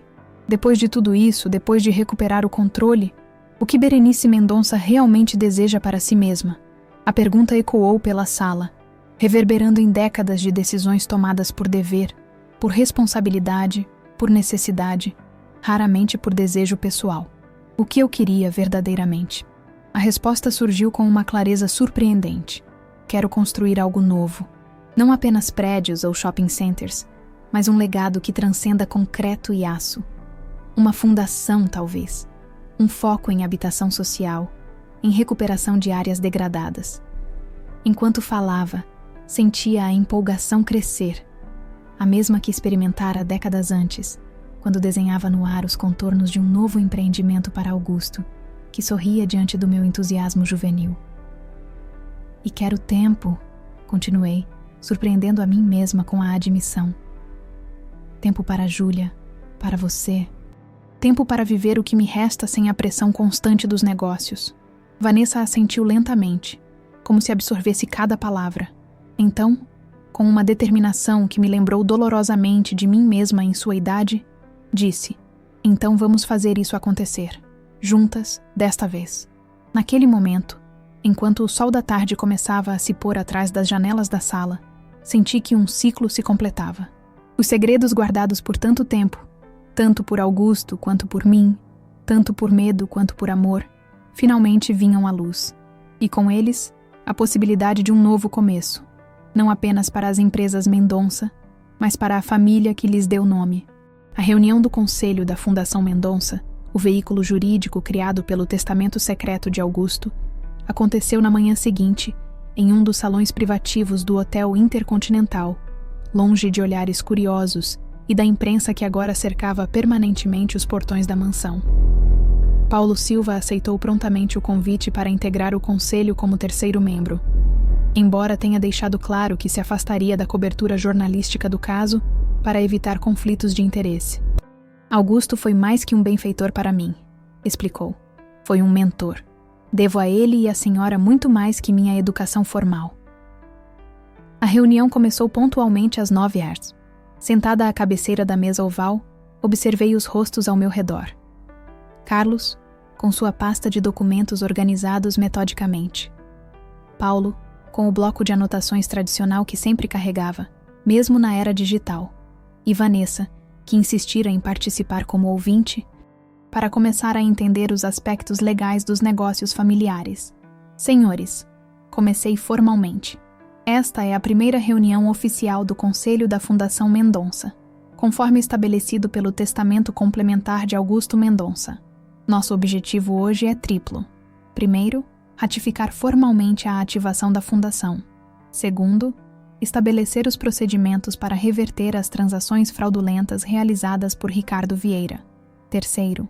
Depois de tudo isso, depois de recuperar o controle, o que Berenice Mendonça realmente deseja para si mesma? A pergunta ecoou pela sala, reverberando em décadas de decisões tomadas por dever, por responsabilidade, por necessidade, raramente por desejo pessoal. O que eu queria verdadeiramente? A resposta surgiu com uma clareza surpreendente. Quero construir algo novo. Não apenas prédios ou shopping centers, mas um legado que transcenda concreto e aço. Uma fundação, talvez. Um foco em habitação social, em recuperação de áreas degradadas. Enquanto falava, sentia a empolgação crescer, a mesma que experimentara décadas antes, quando desenhava no ar os contornos de um novo empreendimento para Augusto, que sorria diante do meu entusiasmo juvenil. E quero tempo, continuei, surpreendendo a mim mesma com a admissão. Tempo para Júlia, para você. Tempo para viver o que me resta sem a pressão constante dos negócios. Vanessa assentiu lentamente, como se absorvesse cada palavra. Então, com uma determinação que me lembrou dolorosamente de mim mesma em sua idade, disse: então vamos fazer isso acontecer, juntas, desta vez. Naquele momento, enquanto o sol da tarde começava a se pôr atrás das janelas da sala, senti que um ciclo se completava. Os segredos guardados por tanto tempo, tanto por Augusto quanto por mim, tanto por medo quanto por amor, finalmente vinham à luz. E com eles, a possibilidade de um novo começo, não apenas para as empresas Mendonça, mas para a família que lhes deu nome. A reunião do Conselho da Fundação Mendonça, o veículo jurídico criado pelo testamento secreto de Augusto, aconteceu na manhã seguinte, em um dos salões privativos do Hotel Intercontinental, longe de olhares curiosos e da imprensa que agora cercava permanentemente os portões da mansão. Paulo Silva aceitou prontamente o convite para integrar o conselho como terceiro membro, embora tenha deixado claro que se afastaria da cobertura jornalística do caso para evitar conflitos de interesse. Augusto foi mais que um benfeitor para mim, explicou. Foi um mentor. Devo a ele e à senhora muito mais que minha educação formal. A reunião começou pontualmente às 9h. Sentada à cabeceira da mesa oval, observei os rostos ao meu redor. Carlos, com sua pasta de documentos organizados metodicamente. Paulo, com o bloco de anotações tradicional que sempre carregava, mesmo na era digital. E Vanessa, que insistira em participar como ouvinte, para começar a entender os aspectos legais dos negócios familiares. Senhores, comecei formalmente. Esta é a primeira reunião oficial do Conselho da Fundação Mendonça, conforme estabelecido pelo testamento complementar de Augusto Mendonça. Nosso objetivo hoje é triplo. Primeiro, ratificar formalmente a ativação da fundação. Segundo, estabelecer os procedimentos para reverter as transações fraudulentas realizadas por Ricardo Vieira. Terceiro,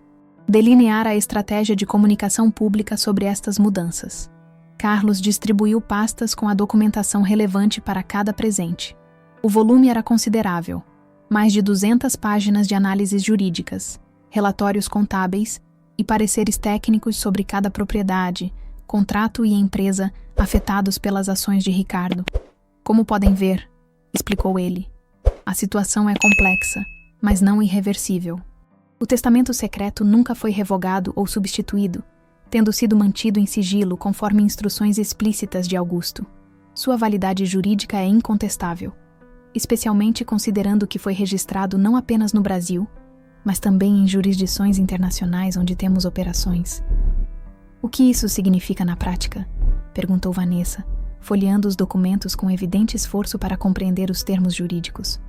delinear a estratégia de comunicação pública sobre estas mudanças. Carlos distribuiu pastas com a documentação relevante para cada presente. O volume era considerável, mais de 200 páginas de análises jurídicas, relatórios contábeis e pareceres técnicos sobre cada propriedade, contrato e empresa afetados pelas ações de Ricardo. Como podem ver, explicou ele, a situação é complexa, mas não irreversível. O testamento secreto nunca foi revogado ou substituído, tendo sido mantido em sigilo conforme instruções explícitas de Augusto. Sua validade jurídica é incontestável, especialmente considerando que foi registrado não apenas no Brasil, mas também em jurisdições internacionais onde temos operações. O que isso significa na prática? Perguntou Vanessa, folheando os documentos com evidente esforço para compreender os termos jurídicos.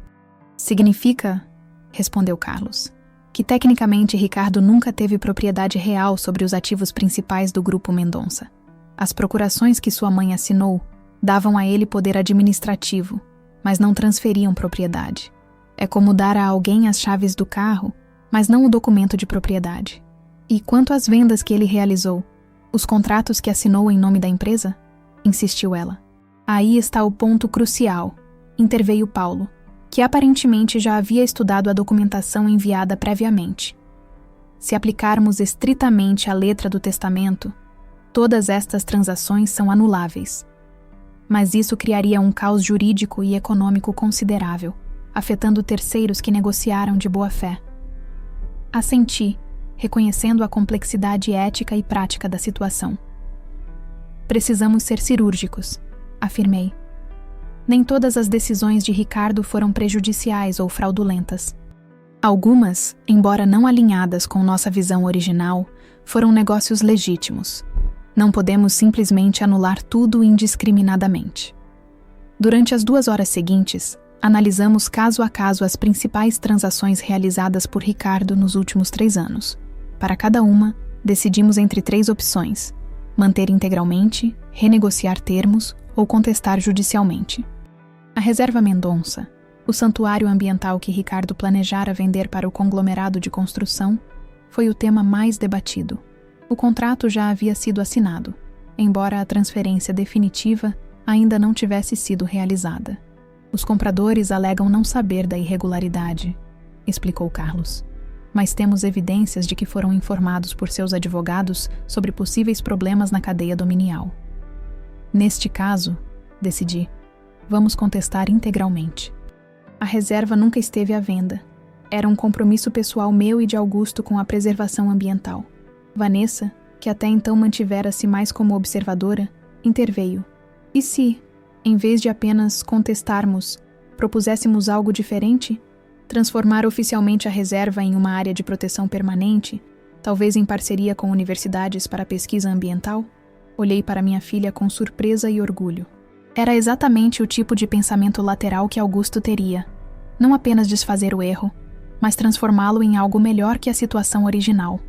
Significa, respondeu Carlos, que tecnicamente Ricardo nunca teve propriedade real sobre os ativos principais do Grupo Mendonça. As procurações que sua mãe assinou davam a ele poder administrativo, mas não transferiam propriedade. É como dar a alguém as chaves do carro, mas não o documento de propriedade. E quanto às vendas que ele realizou, os contratos que assinou em nome da empresa? Insistiu ela. Aí está o ponto crucial, interveio Paulo, que aparentemente já havia estudado a documentação enviada previamente. Se aplicarmos estritamente a letra do testamento, todas estas transações são anuláveis. Mas isso criaria um caos jurídico e econômico considerável, afetando terceiros que negociaram de boa fé. Assenti, reconhecendo a complexidade ética e prática da situação. Precisamos ser cirúrgicos, afirmei. Nem todas as decisões de Ricardo foram prejudiciais ou fraudulentas. Algumas, embora não alinhadas com nossa visão original, foram negócios legítimos. Não podemos simplesmente anular tudo indiscriminadamente. Durante as 2 horas seguintes, analisamos caso a caso as principais transações realizadas por Ricardo nos últimos 3 anos. Para cada uma, decidimos entre 3 opções: manter integralmente, renegociar termos ou contestar judicialmente. A Reserva Mendonça, o santuário ambiental que Ricardo planejara vender para o conglomerado de construção, foi o tema mais debatido. O contrato já havia sido assinado, embora a transferência definitiva ainda não tivesse sido realizada. Os compradores alegam não saber da irregularidade, explicou Carlos. mas temos evidências de que foram informados por seus advogados sobre possíveis problemas na cadeia dominial. Neste caso, decidi, vamos contestar integralmente. A reserva nunca esteve à venda. Era um compromisso pessoal meu e de Augusto com a preservação ambiental. Vanessa, que até então mantivera-se mais como observadora, interveio. E se, em vez de apenas contestarmos, propuséssemos algo diferente? Transformar oficialmente a reserva em uma área de proteção permanente, talvez em parceria com universidades para pesquisa ambiental? Olhei para minha filha com surpresa e orgulho. Era exatamente o tipo de pensamento lateral que Augusto teria. Não apenas desfazer o erro, mas transformá-lo em algo melhor que a situação original.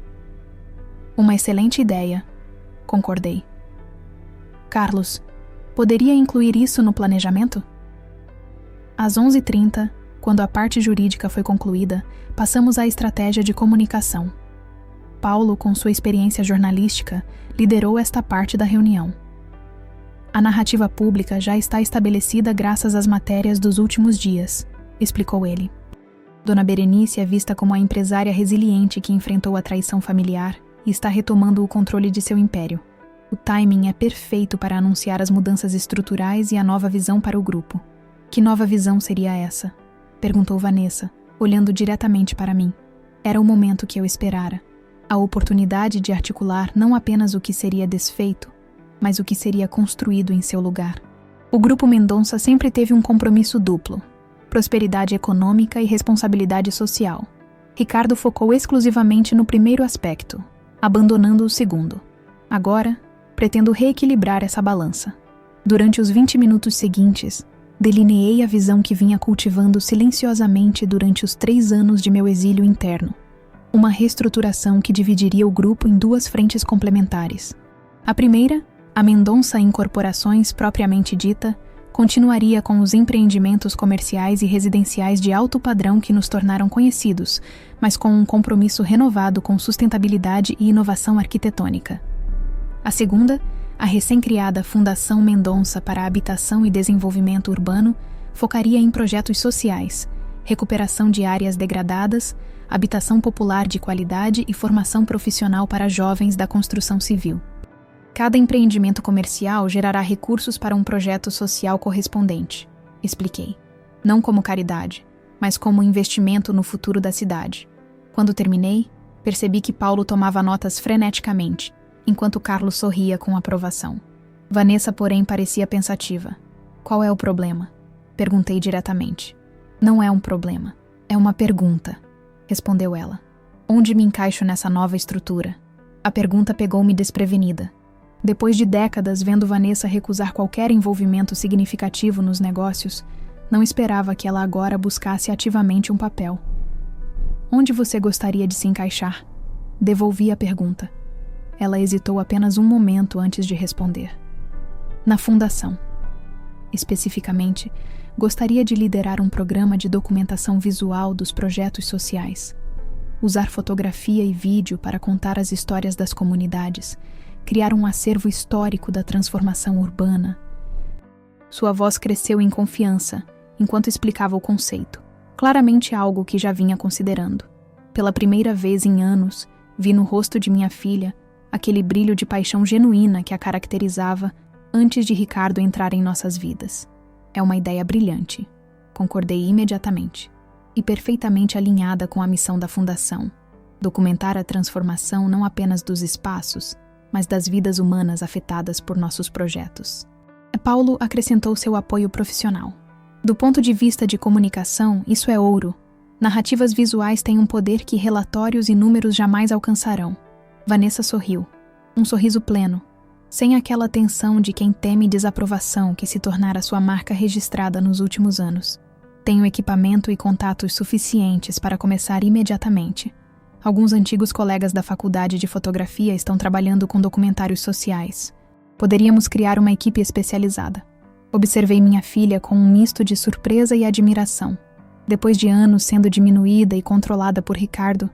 Uma excelente ideia, concordei. Carlos, poderia incluir isso no planejamento? Às 11h30, quando a parte jurídica foi concluída, passamos à estratégia de comunicação. Paulo, com sua experiência jornalística, liderou esta parte da reunião. A narrativa pública já está estabelecida graças às matérias dos últimos dias, explicou ele. Dona Berenice é vista como a empresária resiliente que enfrentou a traição familiar e está retomando o controle de seu império. O timing é perfeito para anunciar as mudanças estruturais e a nova visão para o grupo. Que nova visão seria essa? Perguntou Vanessa, olhando diretamente para mim. Era o momento que eu esperara. A oportunidade de articular não apenas o que seria desfeito, mas o que seria construído em seu lugar. O Grupo Mendonça sempre teve um compromisso duplo: prosperidade econômica e responsabilidade social. Ricardo focou exclusivamente no primeiro aspecto, abandonando o segundo. Agora, pretendo reequilibrar essa balança. Durante os 20 minutos seguintes, delineei a visão que vinha cultivando silenciosamente durante os 3 anos de meu exílio interno. Uma reestruturação que dividiria o grupo em 2 frentes complementares. A primeira, a Mendonça Incorporações propriamente dita, continuaria com os empreendimentos comerciais e residenciais de alto padrão que nos tornaram conhecidos, mas com um compromisso renovado com sustentabilidade e inovação arquitetônica. A segunda, a recém-criada Fundação Mendonça para Habitação e Desenvolvimento Urbano, focaria em projetos sociais, recuperação de áreas degradadas, habitação popular de qualidade e formação profissional para jovens da construção civil. Cada empreendimento comercial gerará recursos para um projeto social correspondente, expliquei. Não como caridade, mas como investimento no futuro da cidade. Quando terminei, percebi que Paulo tomava notas freneticamente, enquanto Carlos sorria com aprovação. Vanessa, porém, parecia pensativa. Qual é o problema? Perguntei diretamente. Não é um problema, é uma pergunta, respondeu ela. Onde me encaixo nessa nova estrutura? A pergunta pegou-me desprevenida. Depois de décadas vendo Vanessa recusar qualquer envolvimento significativo nos negócios, não esperava que ela agora buscasse ativamente um papel. Onde você gostaria de se encaixar? Devolvi a pergunta. Ela hesitou apenas um momento antes de responder. Na fundação. Especificamente, gostaria de liderar um programa de documentação visual dos projetos sociais. Usar fotografia e vídeo para contar as histórias das comunidades, criar um acervo histórico da transformação urbana. Sua voz cresceu em confiança, enquanto explicava o conceito, claramente algo que já vinha considerando. Pela primeira vez em anos, vi no rosto de minha filha aquele brilho de paixão genuína que a caracterizava antes de Ricardo entrar em nossas vidas. É uma ideia brilhante, concordei imediatamente, e perfeitamente alinhada com a missão da Fundação: documentar a transformação não apenas dos espaços, mas das vidas humanas afetadas por nossos projetos. Paulo acrescentou seu apoio profissional. Do ponto de vista de comunicação, isso é ouro. Narrativas visuais têm um poder que relatórios e números jamais alcançarão. Vanessa sorriu. Um sorriso pleno, sem aquela tensão de quem teme desaprovação que se tornara sua marca registrada nos últimos anos. Tenho equipamento e contatos suficientes para começar imediatamente. Alguns antigos colegas da faculdade de fotografia estão trabalhando com documentários sociais. Poderíamos criar uma equipe especializada. Observei minha filha com um misto de surpresa e admiração. Depois de anos sendo diminuída e controlada por Ricardo,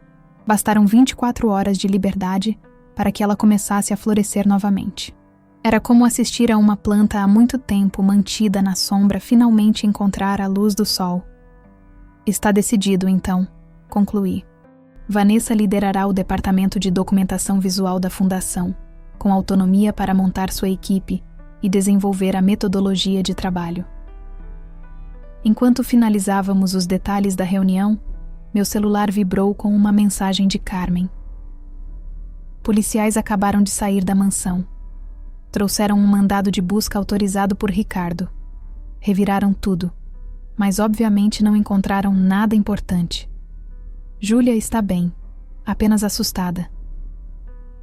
bastaram 24 horas de liberdade para que ela começasse a florescer novamente. Era como assistir a uma planta há muito tempo mantida na sombra finalmente encontrar a luz do sol. Está decidido, então, concluí. Vanessa liderará o departamento de documentação visual da Fundação, com autonomia para montar sua equipe e desenvolver a metodologia de trabalho. Enquanto finalizávamos os detalhes da reunião, meu celular vibrou com uma mensagem de Carmen. Policiais acabaram de sair da mansão. Trouxeram um mandado de busca autorizado por Ricardo. Reviraram tudo, mas obviamente não encontraram nada importante. Júlia está bem, apenas assustada.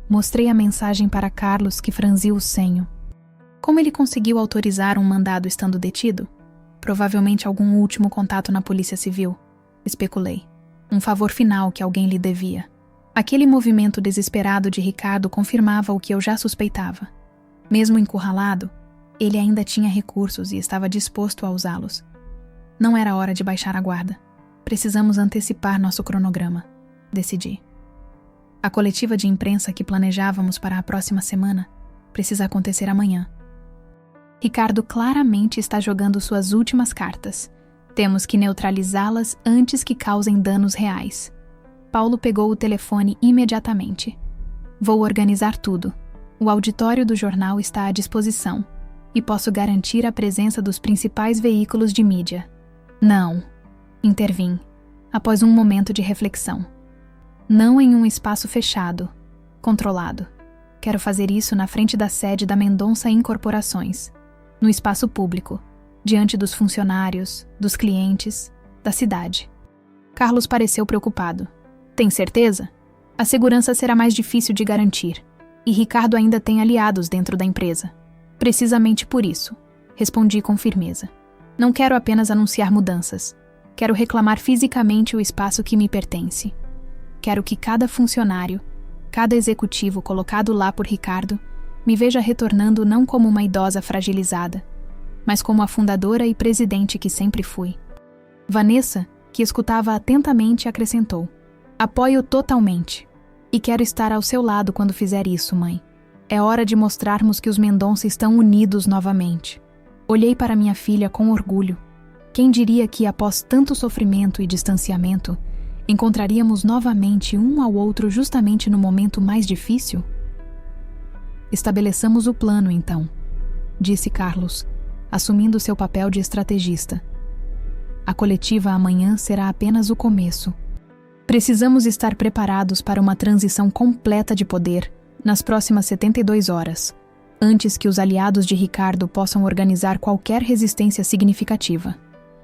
Mostrei a mensagem para Carlos, que franziu o senho. Como ele conseguiu autorizar um mandado estando detido? Provavelmente algum último contato na Polícia Civil, especulei. Um favor final que alguém lhe devia. Aquele movimento desesperado de Ricardo confirmava o que eu já suspeitava. Mesmo encurralado, ele ainda tinha recursos e estava disposto a usá-los. Não era hora de baixar a guarda. Precisamos antecipar nosso cronograma, decidi. A coletiva de imprensa que planejávamos para a próxima semana precisa acontecer amanhã. Ricardo claramente está jogando suas últimas cartas. Temos que neutralizá-las antes que causem danos reais. Paulo pegou o telefone imediatamente. Vou organizar tudo. O auditório do jornal está à disposição e posso garantir a presença dos principais veículos de mídia. Não, intervim, após um momento de reflexão. Não em um espaço fechado, controlado. Quero fazer isso na frente da sede da Mendonça Incorporações, no espaço público, diante dos funcionários, dos clientes, da cidade. Carlos pareceu preocupado. Tem certeza? A segurança será mais difícil de garantir, e Ricardo ainda tem aliados dentro da empresa. Precisamente por isso, respondi com firmeza. Não quero apenas anunciar mudanças. Quero reclamar fisicamente o espaço que me pertence. Quero que cada funcionário, cada executivo colocado lá por Ricardo, me veja retornando não como uma idosa fragilizada, mas como a fundadora e presidente que sempre fui. Vanessa, que escutava atentamente, acrescentou: apoio totalmente. E quero estar ao seu lado quando fizer isso, mãe. É hora de mostrarmos que os Mendonça estão unidos novamente. Olhei para minha filha com orgulho. Quem diria que, após tanto sofrimento e distanciamento, encontraríamos novamente um ao outro justamente no momento mais difícil? Estabeleçamos o plano, então, disse Carlos, assumindo seu papel de estrategista. A coletiva amanhã será apenas o começo. Precisamos estar preparados para uma transição completa de poder nas próximas 72 horas, antes que os aliados de Ricardo possam organizar qualquer resistência significativa.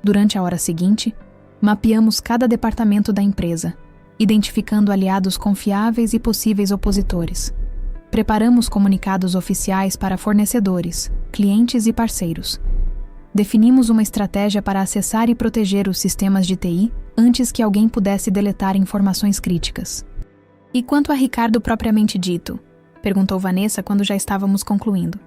Durante a hora seguinte, mapeamos cada departamento da empresa, identificando aliados confiáveis e possíveis opositores. Preparamos comunicados oficiais para fornecedores, clientes e parceiros. Definimos uma estratégia para acessar e proteger os sistemas de TI antes que alguém pudesse deletar informações críticas. E quanto a Ricardo propriamente dito? Perguntou Vanessa quando já estávamos concluindo.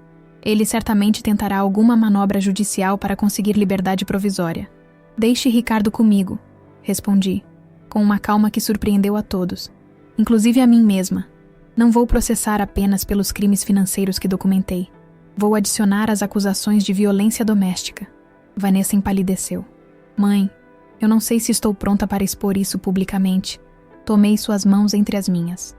Ele certamente tentará alguma manobra judicial para conseguir liberdade provisória. Deixe Ricardo comigo, respondi, com uma calma que surpreendeu a todos, inclusive a mim mesma. Não vou processar apenas pelos crimes financeiros que documentei. Vou adicionar as acusações de violência doméstica. Vanessa empalideceu. Mãe, eu não sei se estou pronta para expor isso publicamente. Tomei suas mãos entre as minhas.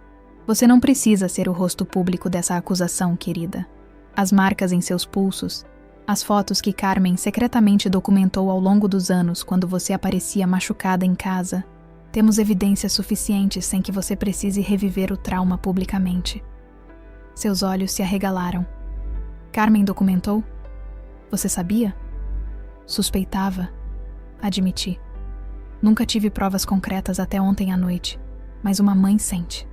Você não precisa ser o rosto público dessa acusação, querida. As marcas em seus pulsos, as fotos que Carmen secretamente documentou ao longo dos anos quando você aparecia machucada em casa. Temos evidências suficientes sem que você precise reviver o trauma publicamente. Seus olhos se arregalaram. Carmen documentou? Você sabia? Suspeitava, admiti. Nunca tive provas concretas até ontem à noite, mas uma mãe sente.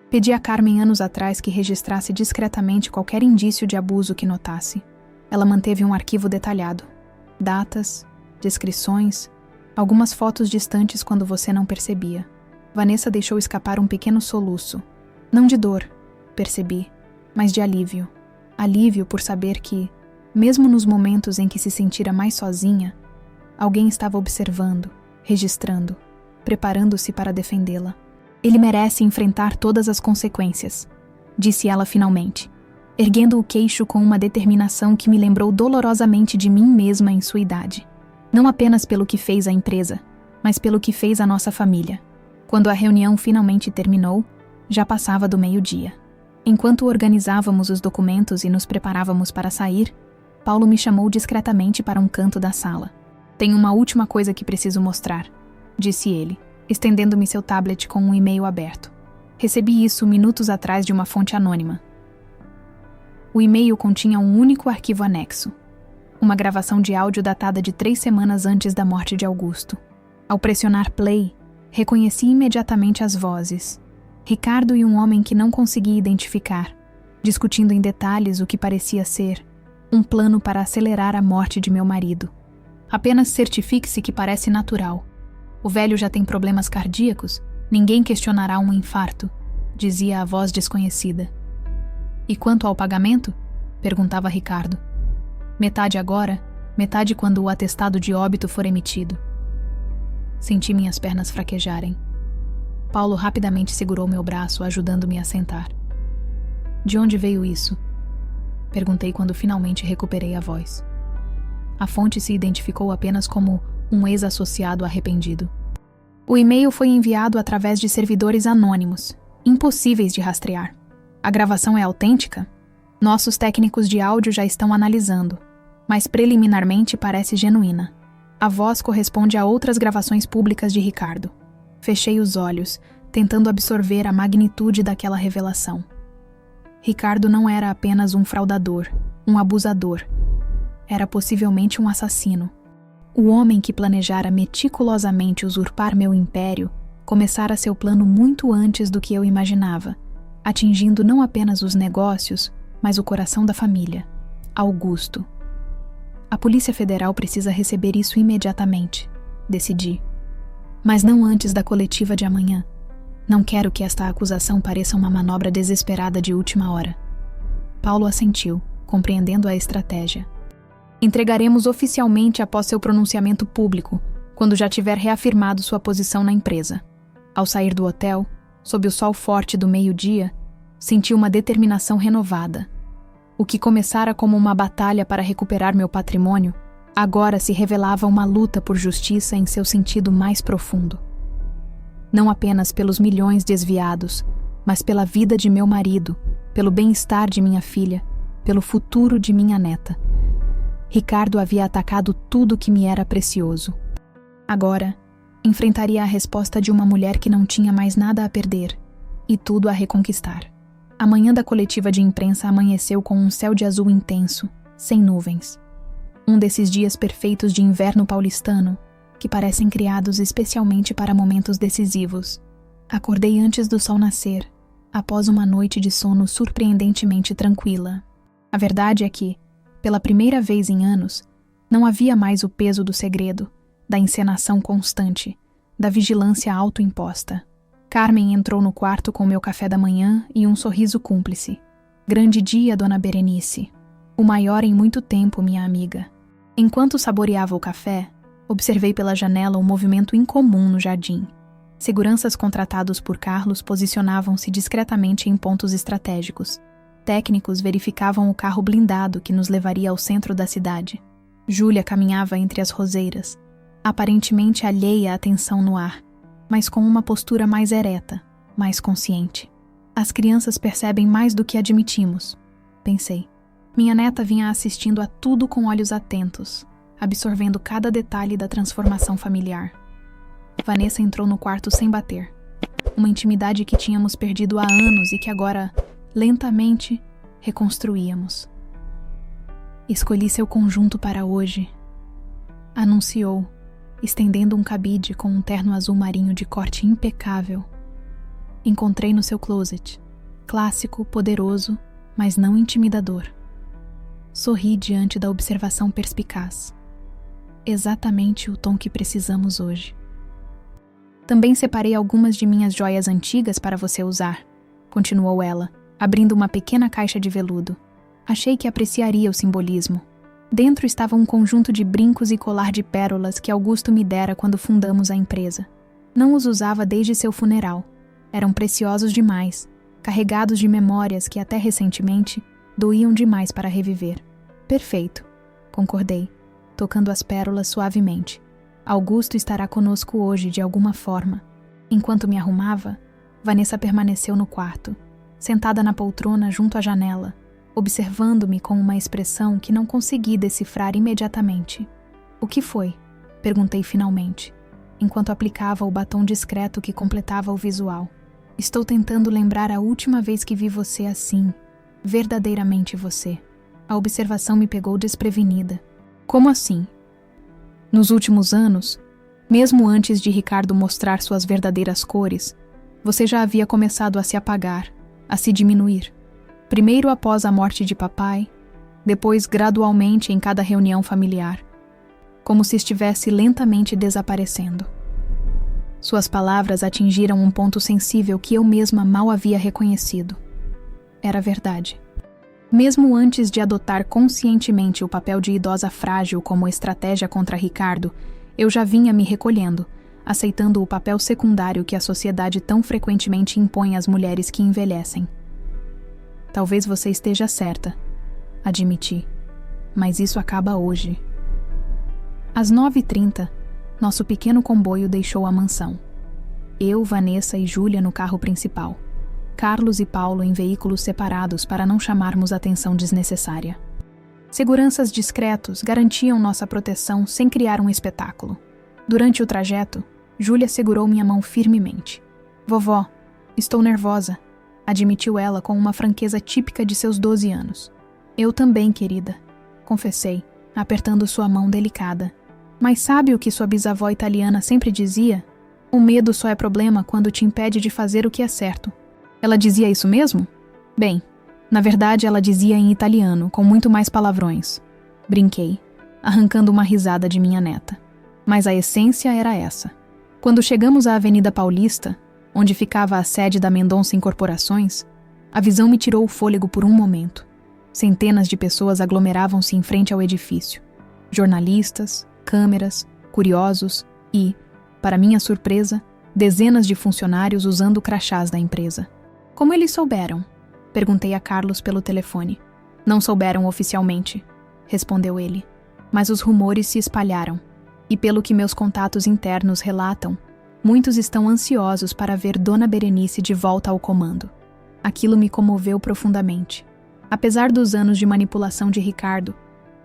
Pedi a Carmen anos atrás que registrasse discretamente qualquer indício de abuso que notasse. Ela manteve um arquivo detalhado. Datas, descrições, algumas fotos distantes quando você não percebia. Vanessa deixou escapar um pequeno soluço. Não de dor, percebi, mas de alívio. Alívio por saber que, mesmo nos momentos em que se sentira mais sozinha, alguém estava observando, registrando, preparando-se para defendê-la. Ele merece enfrentar todas as consequências, disse ela finalmente, erguendo o queixo com uma determinação que me lembrou dolorosamente de mim mesma em sua idade. Não apenas pelo que fez à empresa, mas pelo que fez à nossa família. Quando a reunião finalmente terminou, já passava do meio-dia. Enquanto organizávamos os documentos e nos preparávamos para sair, Paulo me chamou discretamente para um canto da sala. "Tenho uma última coisa que preciso mostrar", disse ele, estendendo-me seu tablet com um e-mail aberto. Recebi isso minutos atrás de uma fonte anônima. O e-mail continha um único arquivo anexo. Uma gravação de áudio datada de 3 semanas antes da morte de Augusto. Ao pressionar play, reconheci imediatamente as vozes. Ricardo e um homem que não consegui identificar, discutindo em detalhes o que parecia ser um plano para acelerar a morte de meu marido. "Apenas certifique-se que parece natural. O velho já tem problemas cardíacos, ninguém questionará um infarto", dizia a voz desconhecida. "E quanto ao pagamento?", perguntava Ricardo. "Metade agora, metade quando o atestado de óbito for emitido." Senti minhas pernas fraquejarem. Paulo rapidamente segurou meu braço, ajudando-me a sentar. "De onde veio isso?", perguntei quando finalmente recuperei a voz. A fonte se identificou apenas como um ex-associado arrependido. "O e-mail foi enviado através de servidores anônimos, impossíveis de rastrear. A gravação é autêntica? Nossos técnicos de áudio já estão analisando, mas preliminarmente parece genuína. A voz corresponde a outras gravações públicas de Ricardo." Fechei os olhos, tentando absorver a magnitude daquela revelação. Ricardo não era apenas um fraudador, um abusador. Era possivelmente um assassino. O homem que planejara meticulosamente usurpar meu império começara seu plano muito antes do que eu imaginava, atingindo não apenas os negócios, mas o coração da família, Augusto. "A Polícia Federal precisa receber isso imediatamente", decidi. "Mas não antes da coletiva de amanhã. Não quero que esta acusação pareça uma manobra desesperada de última hora." Paulo assentiu, compreendendo a estratégia. "Entregaremos oficialmente após seu pronunciamento público, quando já tiver reafirmado sua posição na empresa." Ao sair do hotel, sob o sol forte do meio-dia, senti uma determinação renovada. O que começara como uma batalha para recuperar meu patrimônio, agora se revelava uma luta por justiça em seu sentido mais profundo. Não apenas pelos milhões desviados, mas pela vida de meu marido, pelo bem-estar de minha filha, pelo futuro de minha neta. Ricardo havia atacado tudo que me era precioso. Agora, enfrentaria a resposta de uma mulher que não tinha mais nada a perder e tudo a reconquistar. A manhã da coletiva de imprensa amanheceu com um céu de azul intenso, sem nuvens. Um desses dias perfeitos de inverno paulistano, que parecem criados especialmente para momentos decisivos. Acordei antes do sol nascer, após uma noite de sono surpreendentemente tranquila. A verdade é que, pela primeira vez em anos, não havia mais o peso do segredo, da encenação constante, da vigilância autoimposta. Carmen entrou no quarto com meu café da manhã e um sorriso cúmplice. "Grande dia, dona Berenice. O maior em muito tempo, minha amiga." Enquanto saboreava o café, observei pela janela um movimento incomum no jardim. Seguranças contratados por Carlos posicionavam-se discretamente em pontos estratégicos. Técnicos verificavam o carro blindado que nos levaria ao centro da cidade. Júlia caminhava entre as roseiras, aparentemente alheia à tensão no ar, mas com uma postura mais ereta, mais consciente. "As crianças percebem mais do que admitimos", pensei. Minha neta vinha assistindo a tudo com olhos atentos, absorvendo cada detalhe da transformação familiar. Vanessa entrou no quarto sem bater. Uma intimidade que tínhamos perdido há anos e que agora, lentamente, reconstruíamos. "Escolhi seu conjunto para hoje", anunciou, estendendo um cabide com um terno azul marinho de corte impecável. "Encontrei no seu closet. Clássico, poderoso, mas não intimidador." Sorri diante da observação perspicaz. "Exatamente o tom que precisamos hoje." "Também separei algumas de minhas joias antigas para você usar", continuou ela, abrindo uma pequena caixa de veludo. Achei que apreciaria o simbolismo. Dentro estava um conjunto de brincos e colar de pérolas que Augusto me dera quando fundamos a empresa. Não os usava desde seu funeral. Eram preciosos demais, carregados de memórias que até recentemente doíam demais para reviver. "Perfeito", concordei, tocando as pérolas suavemente. "Augusto estará conosco hoje de alguma forma." Enquanto me arrumava, Vanessa permaneceu no quarto, sentada na poltrona junto à janela, observando-me com uma expressão que não consegui decifrar imediatamente. "O que foi?" perguntei finalmente, enquanto aplicava o batom discreto que completava o visual. "Estou tentando lembrar a última vez que vi você assim, verdadeiramente você." A observação me pegou desprevenida. "Como assim?" "Nos últimos anos, mesmo antes de Ricardo mostrar suas verdadeiras cores, você já havia começado a se apagar, a se diminuir. Primeiro após a morte de papai, depois gradualmente em cada reunião familiar, como se estivesse lentamente desaparecendo." Suas palavras atingiram um ponto sensível que eu mesma mal havia reconhecido. Era verdade. Mesmo antes de adotar conscientemente o papel de idosa frágil como estratégia contra Ricardo, eu já vinha me recolhendo, aceitando o papel secundário que a sociedade tão frequentemente impõe às mulheres que envelhecem. "Talvez você esteja certa", admiti, "mas isso acaba hoje." Às 9h30, nosso pequeno comboio deixou a mansão. Eu, Vanessa e Júlia no carro principal. Carlos e Paulo em veículos separados para não chamarmos atenção desnecessária. Seguranças discretos garantiam nossa proteção sem criar um espetáculo. Durante o trajeto, Júlia segurou minha mão firmemente. "Vovó, estou nervosa", admitiu ela com uma franqueza típica de seus 12 anos. "Eu também, querida", confessei, apertando sua mão delicada. "Mas sabe o que sua bisavó italiana sempre dizia? O medo só é problema quando te impede de fazer o que é certo." "Ela dizia isso mesmo?" "Bem, na verdade ela dizia em italiano, com muito mais palavrões." Brinquei, arrancando uma risada de minha neta. Mas a essência era essa. Quando chegamos à Avenida Paulista, onde ficava a sede da Mendonça Incorporações, a visão me tirou o fôlego por um momento. Centenas de pessoas aglomeravam-se em frente ao edifício. Jornalistas, câmeras, curiosos e, para minha surpresa, dezenas de funcionários usando crachás da empresa. "Como eles souberam?" perguntei a Carlos pelo telefone. "Não souberam oficialmente", respondeu ele, "mas os rumores se espalharam, e pelo que meus contatos internos relatam, muitos estão ansiosos para ver Dona Berenice de volta ao comando." Aquilo me comoveu profundamente. Apesar dos anos de manipulação de Ricardo,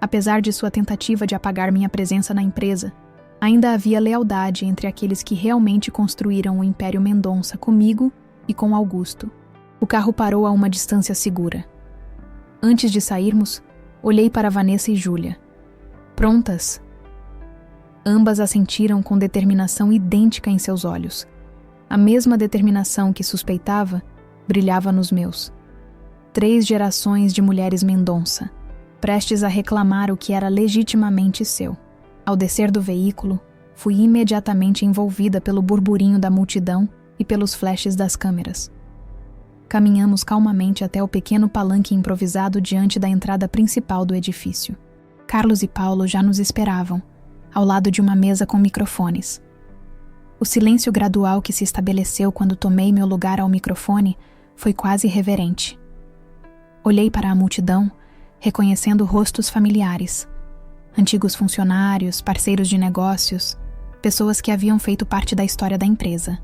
apesar de sua tentativa de apagar minha presença na empresa, ainda havia lealdade entre aqueles que realmente construíram o Império Mendonça comigo e com Augusto. O carro parou a uma distância segura. Antes de sairmos, olhei para Vanessa e Júlia. "Prontas?" Ambas assentiram com determinação idêntica em seus olhos. A mesma determinação que suspeitava brilhava nos meus. 3 gerações de mulheres Mendonça, prestes a reclamar o que era legitimamente seu. Ao descer do veículo, fui imediatamente envolvida pelo burburinho da multidão e pelos flashes das câmeras. Caminhamos calmamente até o pequeno palanque improvisado diante da entrada principal do edifício. Carlos e Paulo já nos esperavam, ao lado de uma mesa com microfones. O silêncio gradual que se estabeleceu quando tomei meu lugar ao microfone foi quase reverente. Olhei para a multidão, reconhecendo rostos familiares. Antigos funcionários, parceiros de negócios, pessoas que haviam feito parte da história da empresa.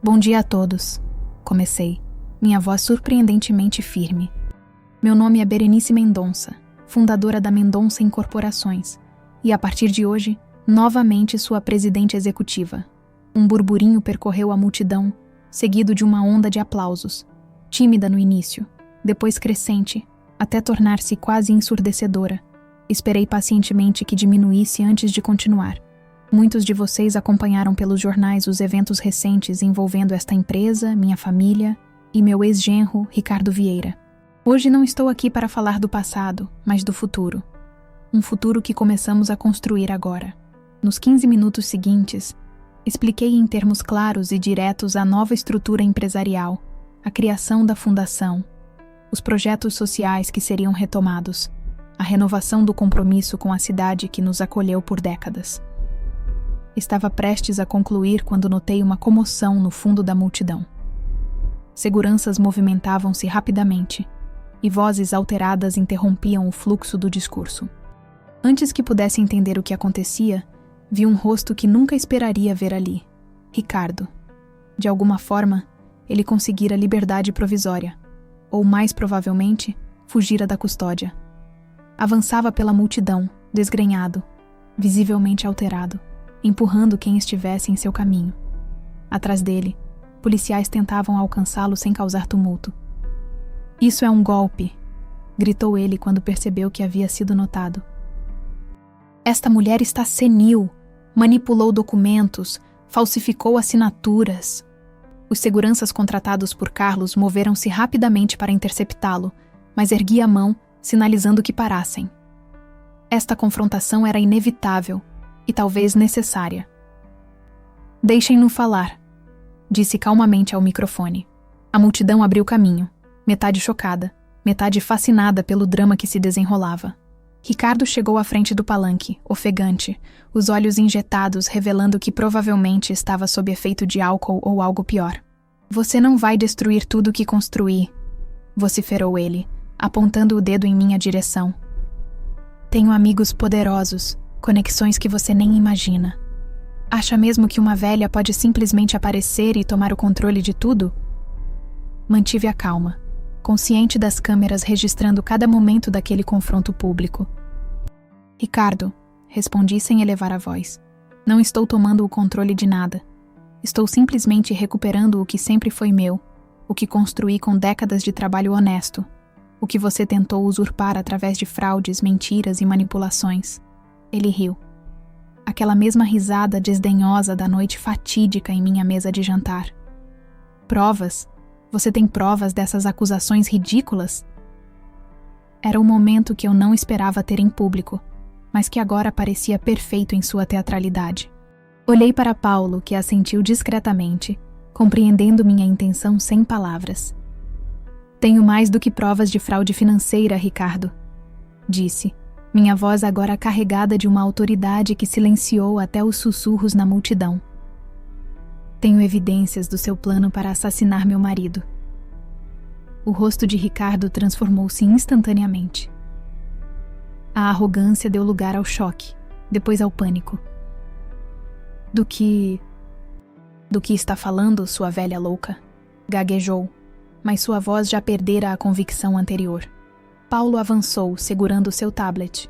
"Bom dia a todos", comecei, minha voz surpreendentemente firme. "Meu nome é Berenice Mendonça, fundadora da Mendonça Incorporações, e a partir de hoje, novamente sua presidente executiva." Um burburinho percorreu a multidão, seguido de uma onda de aplausos, tímida no início, depois crescente, até tornar-se quase ensurdecedora. Esperei pacientemente que diminuísse antes de continuar. "Muitos de vocês acompanharam pelos jornais os eventos recentes envolvendo esta empresa, minha família e meu ex-genro, Ricardo Vieira. Hoje não estou aqui para falar do passado, mas do futuro. Um futuro que começamos a construir agora." Nos 15 minutos seguintes, expliquei em termos claros e diretos a nova estrutura empresarial, a criação da fundação, os projetos sociais que seriam retomados, a renovação do compromisso com a cidade que nos acolheu por décadas. Estava prestes a concluir quando notei uma comoção no fundo da multidão. Seguranças movimentavam-se rapidamente, e vozes alteradas interrompiam o fluxo do discurso. Antes que pudesse entender o que acontecia, vi um rosto que nunca esperaria ver ali. Ricardo. De alguma forma, ele conseguira liberdade provisória, ou mais provavelmente, fugira da custódia. Avançava pela multidão, desgrenhado, visivelmente alterado, empurrando quem estivesse em seu caminho. Atrás dele, policiais tentavam alcançá-lo sem causar tumulto. "Isso é um golpe!" gritou ele quando percebeu que havia sido notado. "Esta mulher está senil, manipulou documentos, falsificou assinaturas." Os seguranças contratados por Carlos moveram-se rapidamente para interceptá-lo, mas erguia a mão, sinalizando que parassem. Esta confrontação era inevitável e talvez necessária. "Deixem-no falar", disse calmamente ao microfone. A multidão abriu caminho, metade chocada, metade fascinada pelo drama que se desenrolava. Ricardo chegou à frente do palanque, ofegante, os olhos injetados revelando que provavelmente estava sob efeito de álcool ou algo pior. "Você não vai destruir tudo o que construí", vociferou ele, apontando o dedo em minha direção. "Tenho amigos poderosos, conexões que você nem imagina. Acha mesmo que uma velha pode simplesmente aparecer e tomar o controle de tudo?" Mantive a calma, consciente das câmeras registrando cada momento daquele confronto público. "Ricardo", respondi sem elevar a voz, "não estou tomando o controle de nada. Estou simplesmente recuperando o que sempre foi meu, o que construí com décadas de trabalho honesto, o que você tentou usurpar através de fraudes, mentiras e manipulações." Ele riu. Aquela mesma risada desdenhosa da noite fatídica em minha mesa de jantar. "Provas? Você tem provas dessas acusações ridículas?" Era um momento que eu não esperava ter em público, mas que agora parecia perfeito em sua teatralidade. Olhei para Paulo, que assentiu discretamente, compreendendo minha intenção sem palavras. "Tenho mais do que provas de fraude financeira, Ricardo", disse, minha voz agora carregada de uma autoridade que silenciou até os sussurros na multidão. "Tenho evidências do seu plano para assassinar meu marido." O rosto de Ricardo transformou-se instantaneamente. A arrogância deu lugar ao choque, depois ao pânico. Do que está falando, sua velha louca?" Gaguejou, mas sua voz já perdera a convicção anterior. Paulo avançou, segurando seu tablet.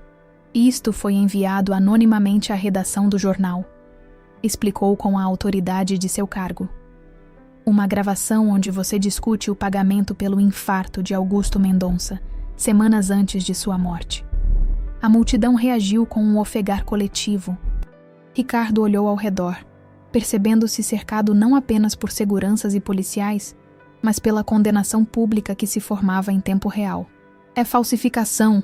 "Isto foi enviado anonimamente à redação do jornal", explicou com a autoridade de seu cargo. "Uma gravação onde você discute o pagamento pelo infarto de Augusto Mendonça, semanas antes de sua morte." A multidão reagiu com um ofegar coletivo. Ricardo olhou ao redor, percebendo-se cercado não apenas por seguranças e policiais, mas pela condenação pública que se formava em tempo real. "É falsificação",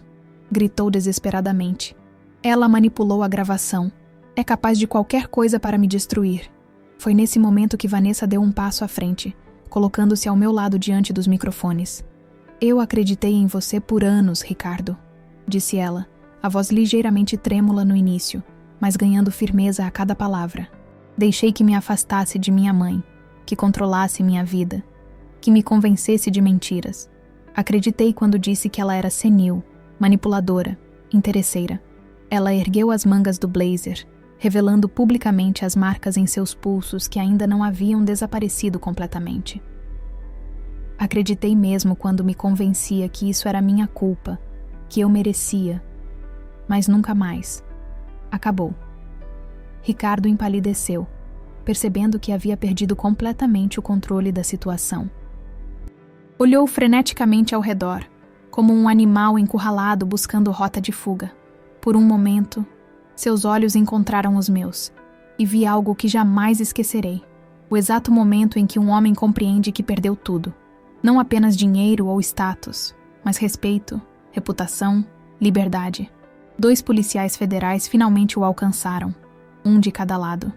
gritou desesperadamente. "Ela manipulou a gravação. É capaz de qualquer coisa para me destruir." Foi nesse momento que Vanessa deu um passo à frente, colocando-se ao meu lado diante dos microfones. "Eu acreditei em você por anos, Ricardo", disse ela, a voz ligeiramente trêmula no início, mas ganhando firmeza a cada palavra. "Deixei que me afastasse de minha mãe, que controlasse minha vida, que me convencesse de mentiras. Acreditei quando disse que ela era senil, manipuladora, interesseira." Ela ergueu as mangas do blazer, revelando publicamente as marcas em seus pulsos que ainda não haviam desaparecido completamente. "Acreditei mesmo quando me convencia que isso era minha culpa, que eu merecia. Mas nunca mais. Acabou." Ricardo empalideceu, percebendo que havia perdido completamente o controle da situação. Olhou freneticamente ao redor, como um animal encurralado buscando rota de fuga. Por um momento, seus olhos encontraram os meus, e vi algo que jamais esquecerei. O exato momento em que um homem compreende que perdeu tudo. Não apenas dinheiro ou status, mas respeito, reputação, liberdade. 2 policiais federais finalmente o alcançaram, um de cada lado.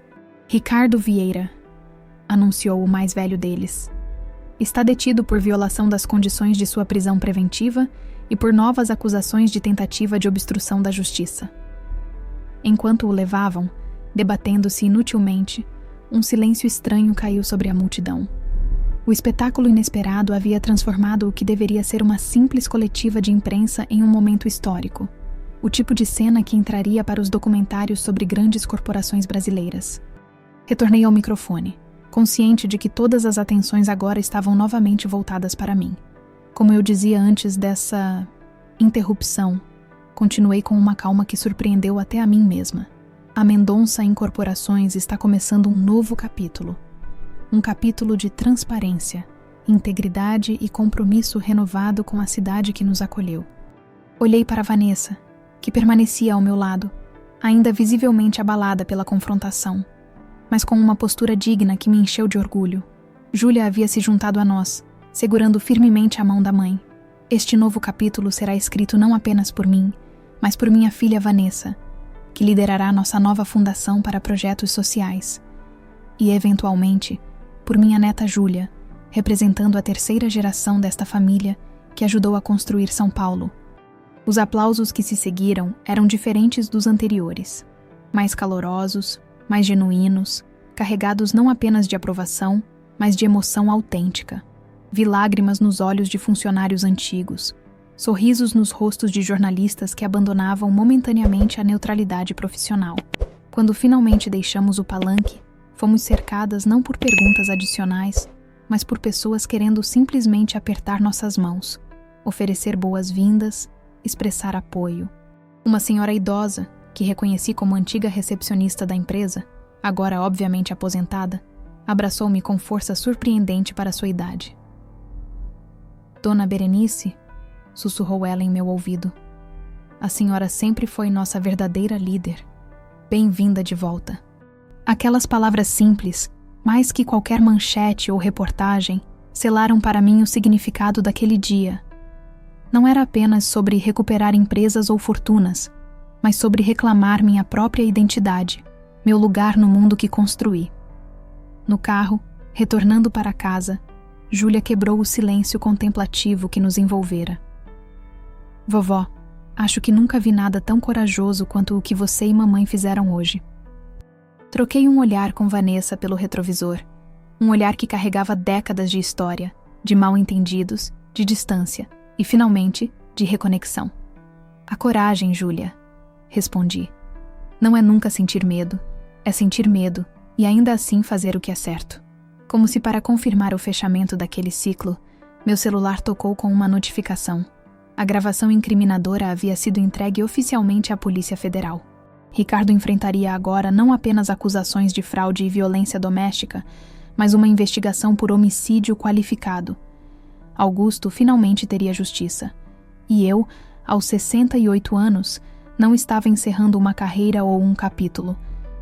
"Ricardo Vieira", anunciou o mais velho deles. "Está detido por violação das condições de sua prisão preventiva e por novas acusações de tentativa de obstrução da justiça." Enquanto o levavam, debatendo-se inutilmente, um silêncio estranho caiu sobre a multidão. O espetáculo inesperado havia transformado o que deveria ser uma simples coletiva de imprensa em um momento histórico, o tipo de cena que entraria para os documentários sobre grandes corporações brasileiras. Retornei ao microfone, consciente de que todas as atenções agora estavam novamente voltadas para mim. Como eu dizia antes dessa interrupção, continuei com uma calma que surpreendeu até a mim mesma. A Mendonça Incorporações está começando um novo capítulo. Um capítulo de transparência, integridade e compromisso renovado com a cidade que nos acolheu. Olhei para Vanessa, que permanecia ao meu lado, ainda visivelmente abalada pela confrontação, mas com uma postura digna que me encheu de orgulho. Júlia havia se juntado a nós, segurando firmemente a mão da mãe. Este novo capítulo será escrito não apenas por mim, mas por minha filha Vanessa, que liderará nossa nova fundação para projetos sociais, e, eventualmente, por minha neta Júlia, representando a terceira geração desta família que ajudou a construir São Paulo. Os aplausos que se seguiram eram diferentes dos anteriores, mais calorosos, mais genuínos, carregados não apenas de aprovação, mas de emoção autêntica. Vi lágrimas nos olhos de funcionários antigos, sorrisos nos rostos de jornalistas que abandonavam momentaneamente a neutralidade profissional. Quando finalmente deixamos o palanque, fomos cercadas não por perguntas adicionais, mas por pessoas querendo simplesmente apertar nossas mãos, oferecer boas-vindas, expressar apoio. Uma senhora idosa, que reconheci como antiga recepcionista da empresa, agora obviamente aposentada, abraçou-me com força surpreendente para sua idade. Dona Berenice, sussurrou ela em meu ouvido. A senhora sempre foi nossa verdadeira líder. Bem-vinda de volta. Aquelas palavras simples, mais que qualquer manchete ou reportagem, selaram para mim o significado daquele dia. Não era apenas sobre recuperar empresas ou fortunas, mas sobre reclamar minha própria identidade, meu lugar no mundo que construí. No carro, retornando para casa, Júlia quebrou o silêncio contemplativo que nos envolvera. Vovó, acho que nunca vi nada tão corajoso quanto o que você e mamãe fizeram hoje. Troquei um olhar com Vanessa pelo retrovisor, um olhar que carregava décadas de história, de mal-entendidos, de distância e, finalmente, de reconexão. A coragem, Júlia, respondi. Não é nunca sentir medo, é sentir medo e ainda assim fazer o que é certo. Como se para confirmar o fechamento daquele ciclo, meu celular tocou com uma notificação. A gravação incriminadora havia sido entregue oficialmente à Polícia Federal. Ricardo enfrentaria agora não apenas acusações de fraude e violência doméstica, mas uma investigação por homicídio qualificado. Augusto finalmente teria justiça. E eu, aos 68 anos, não estava encerrando uma carreira ou um capítulo.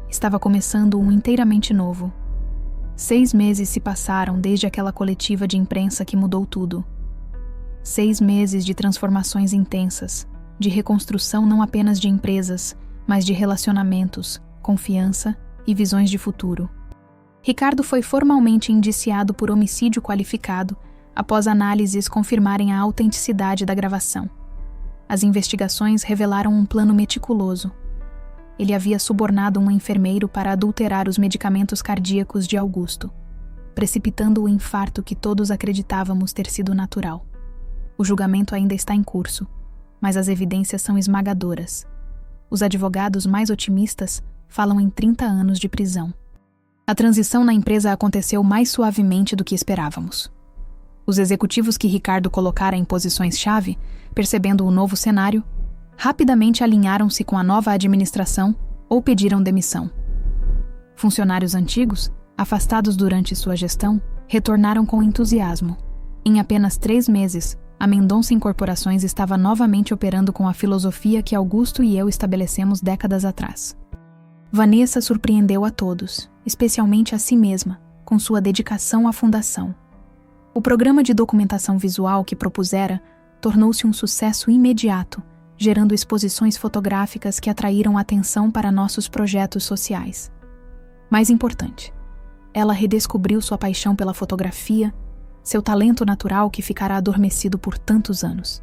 Estava começando um inteiramente novo. 6 meses se passaram desde aquela coletiva de imprensa que mudou tudo. 6 meses de transformações intensas, de reconstrução não apenas de empresas, mas de relacionamentos, confiança e visões de futuro. Ricardo foi formalmente indiciado por homicídio qualificado após análises confirmarem a autenticidade da gravação. As investigações revelaram um plano meticuloso. Ele havia subornado um enfermeiro para adulterar os medicamentos cardíacos de Augusto, precipitando o infarto que todos acreditávamos ter sido natural. O julgamento ainda está em curso, mas as evidências são esmagadoras. Os advogados mais otimistas falam em 30 anos de prisão. A transição na empresa aconteceu mais suavemente do que esperávamos. Os executivos que Ricardo colocara em posições-chave, percebendo o novo cenário, rapidamente alinharam-se com a nova administração ou pediram demissão. Funcionários antigos, afastados durante sua gestão, retornaram com entusiasmo. Em apenas 3 meses, a Mendonça Incorporações estava novamente operando com a filosofia que Augusto e eu estabelecemos décadas atrás. Vanessa surpreendeu a todos, especialmente a si mesma, com sua dedicação à fundação. O programa de documentação visual que propusera tornou-se um sucesso imediato, gerando exposições fotográficas que atraíram atenção para nossos projetos sociais. Mais importante, ela redescobriu sua paixão pela fotografia, seu talento natural que ficara adormecido por tantos anos.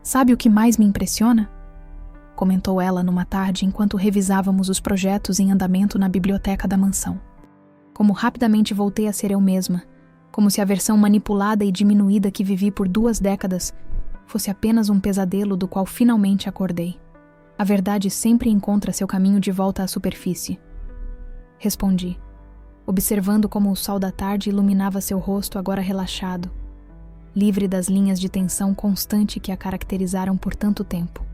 Sabe o que mais me impressiona? Comentou ela numa tarde enquanto revisávamos os projetos em andamento na biblioteca da mansão. Como rapidamente voltei a ser eu mesma, como se a versão manipulada e diminuída que vivi por 2 décadas fosse apenas um pesadelo do qual finalmente acordei. A verdade sempre encontra seu caminho de volta à superfície. Respondi. observando como o sol da tarde iluminava seu rosto agora relaxado, livre das linhas de tensão constante que a caracterizaram por tanto tempo.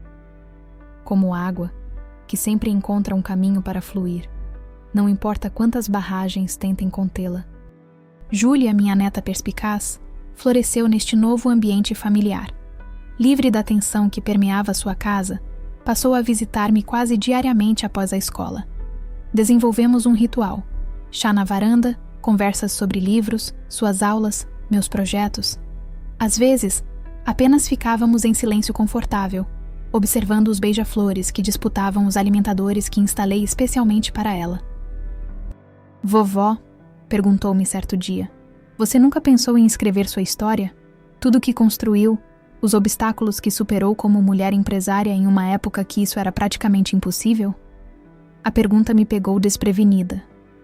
Como água, que sempre encontra um caminho para fluir, não importa quantas barragens tentem contê-la. Júlia, minha neta perspicaz, floresceu neste novo ambiente familiar. Livre da tensão que permeava sua casa, passou a visitar-me quase diariamente após a escola. Desenvolvemos um ritual: chá na varanda, conversas sobre livros, suas aulas, meus projetos. Às vezes, apenas ficávamos em silêncio confortável, observando os beija-flores que disputavam os alimentadores que instalei especialmente para ela. Vovó, perguntou-me certo dia, você nunca pensou em escrever sua história? Tudo o que construiu, os obstáculos que superou como mulher empresária em uma época que isso era praticamente impossível? A pergunta me pegou desprevenida.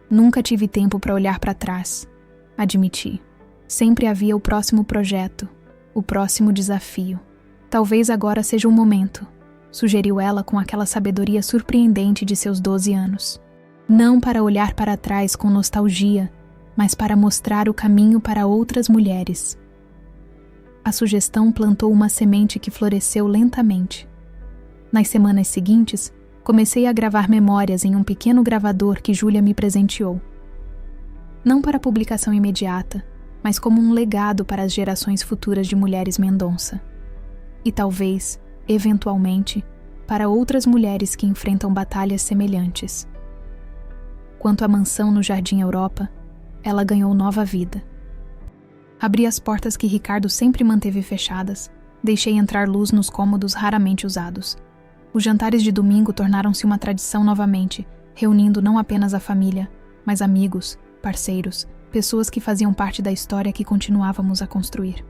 Nunca tive tempo para olhar para trás. Admiti. Sempre havia o próximo projeto, o próximo desafio. Talvez agora seja o momento, sugeriu ela com aquela sabedoria surpreendente de seus 12 anos. Não para olhar para trás com nostalgia, mas para mostrar o caminho para outras mulheres. A sugestão plantou uma semente que floresceu lentamente. Nas semanas seguintes, comecei a gravar memórias em um pequeno gravador que Júlia me presenteou. Não para publicação imediata, mas como um legado para as gerações futuras de mulheres Mendonça. E talvez, eventualmente, para outras mulheres que enfrentam batalhas semelhantes. Quanto à mansão no Jardim Europa, ela ganhou nova vida. Abri as portas que Ricardo sempre manteve fechadas, deixei entrar luz nos cômodos raramente usados. Os jantares de domingo tornaram-se uma tradição novamente, reunindo não apenas a família, mas amigos, parceiros, pessoas que faziam parte da história que continuávamos a construir.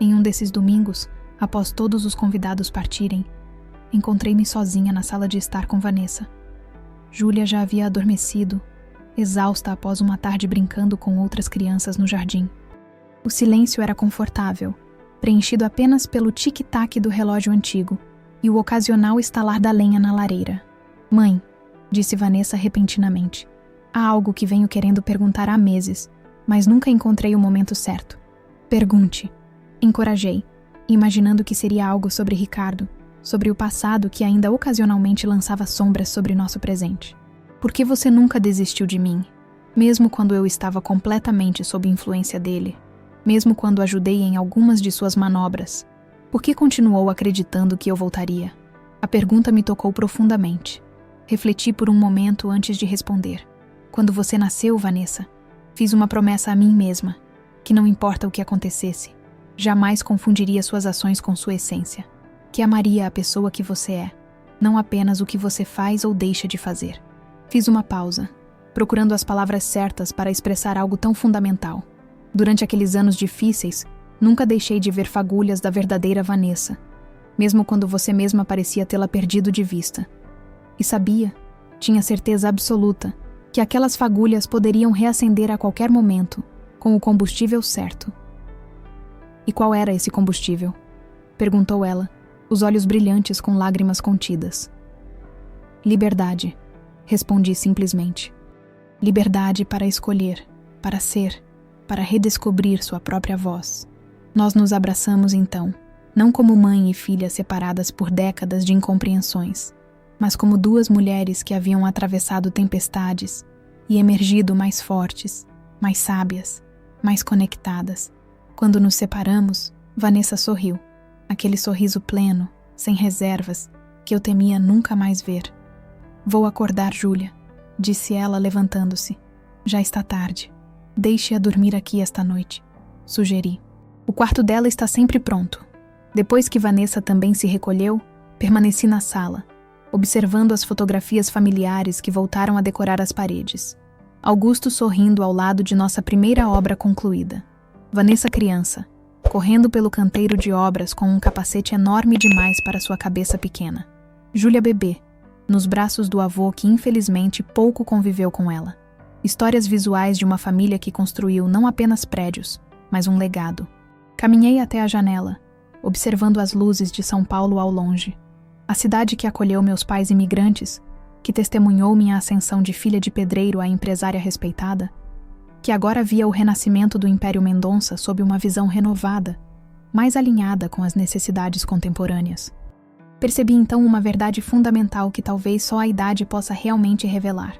Em um desses domingos, após todos os convidados partirem, encontrei-me sozinha na sala de estar com Vanessa. Júlia já havia adormecido, exausta após uma tarde brincando com outras crianças no jardim. O silêncio era confortável, preenchido apenas pelo tic-tac do relógio antigo e o ocasional estalar da lenha na lareira. Mãe, disse Vanessa repentinamente, há algo que venho querendo perguntar há meses, mas nunca encontrei o momento certo. Pergunte. Encorajei, imaginando que seria algo sobre Ricardo, sobre o passado que ainda ocasionalmente lançava sombras sobre nosso presente. Por que você nunca desistiu de mim? Mesmo quando eu estava completamente sob influência dele, mesmo quando ajudei em algumas de suas manobras, por que continuou acreditando que eu voltaria? A pergunta me tocou profundamente. Refleti por um momento antes de responder. Quando você nasceu, Vanessa, fiz uma promessa a mim mesma, que não importa o que acontecesse, jamais confundiria suas ações com sua essência, que amaria a pessoa que você é, não apenas o que você faz ou deixa de fazer. Fiz uma pausa, procurando as palavras certas para expressar algo tão fundamental. Durante aqueles anos difíceis, nunca deixei de ver fagulhas da verdadeira Vanessa, mesmo quando você mesma parecia tê-la perdido de vista. E sabia, tinha certeza absoluta, que aquelas fagulhas poderiam reacender a qualquer momento, com o combustível certo. E qual era esse combustível? Perguntou ela, os olhos brilhantes com lágrimas contidas. Liberdade, respondi simplesmente. Liberdade para escolher, para ser, para redescobrir sua própria voz. Nós nos abraçamos então, não como mãe e filha separadas por décadas de incompreensões, mas como duas mulheres que haviam atravessado tempestades e emergido mais fortes, mais sábias, mais conectadas. Quando nos separamos, Vanessa sorriu, aquele sorriso pleno, sem reservas, que eu temia nunca mais ver. Vou acordar Júlia, disse ela levantando-se. Já está tarde. Deixe-a dormir aqui esta noite, sugeri. O quarto dela está sempre pronto. Depois que Vanessa também se recolheu, permaneci na sala, observando as fotografias familiares que voltaram a decorar as paredes. Augusto sorrindo ao lado de nossa primeira obra concluída. Vanessa criança, correndo pelo canteiro de obras com um capacete enorme demais para sua cabeça pequena. Júlia bebê, nos braços do avô que infelizmente pouco conviveu com ela. Histórias visuais de uma família que construiu não apenas prédios, mas um legado. Caminhei até a janela, observando as luzes de São Paulo ao longe. A cidade que acolheu meus pais imigrantes, que testemunhou minha ascensão de filha de pedreiro a empresária respeitada, que agora via o renascimento do Império Mendonça sob uma visão renovada, mais alinhada com as necessidades contemporâneas. Percebi então uma verdade fundamental que talvez só a idade possa realmente revelar.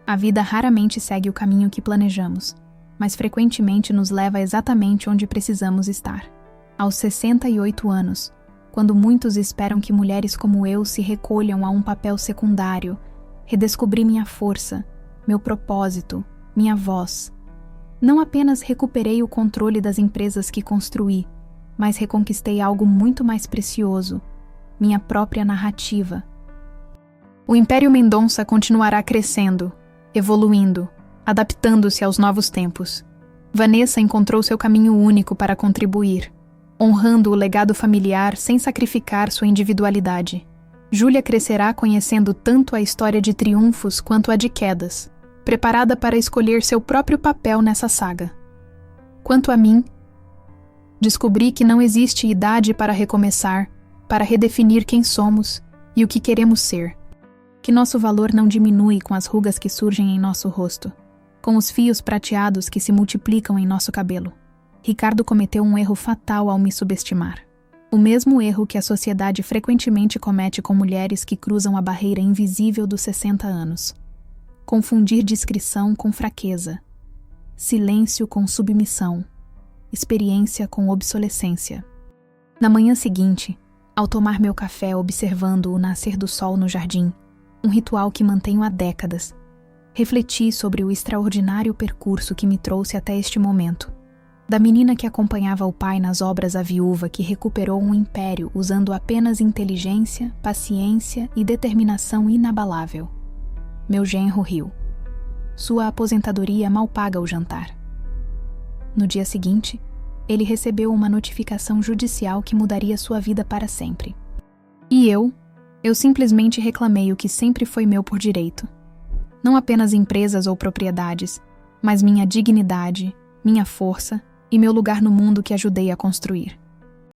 A vida raramente segue o caminho que planejamos, mas frequentemente nos leva exatamente onde precisamos estar. Aos 68 anos, quando muitos esperam que mulheres como eu se recolham a um papel secundário, redescobri minha força, meu propósito, minha voz. Não apenas recuperei o controle das empresas que construí, mas reconquistei algo muito mais precioso, minha própria narrativa. O Império Mendonça continuará crescendo, evoluindo, adaptando-se aos novos tempos. Vanessa encontrou seu caminho único para contribuir, honrando o legado familiar sem sacrificar sua individualidade. Júlia crescerá conhecendo tanto a história de triunfos quanto a de quedas, preparada para escolher seu próprio papel nessa saga. Quanto a mim, descobri que não existe idade para recomeçar, para redefinir quem somos e o que queremos ser. Que nosso valor não diminui com as rugas que surgem em nosso rosto, com os fios prateados que se multiplicam em nosso cabelo. Ricardo cometeu um erro fatal ao me subestimar. O mesmo erro que a sociedade frequentemente comete com mulheres que cruzam a barreira invisível dos 60 anos. Confundir discrição com fraqueza, silêncio com submissão, experiência com obsolescência. Na manhã seguinte, ao tomar meu café observando o nascer do sol no jardim, um ritual que mantenho há décadas, refleti sobre o extraordinário percurso que me trouxe até este momento. Da menina que acompanhava o pai nas obras à viúva que recuperou um império usando apenas inteligência, paciência e determinação inabalável. Meu genro riu. Sua aposentadoria mal paga o jantar. No dia seguinte, ele recebeu uma notificação judicial que mudaria sua vida para sempre. E eu simplesmente reclamei o que sempre foi meu por direito. Não apenas empresas ou propriedades, mas minha dignidade, minha força e meu lugar no mundo que ajudei a construir.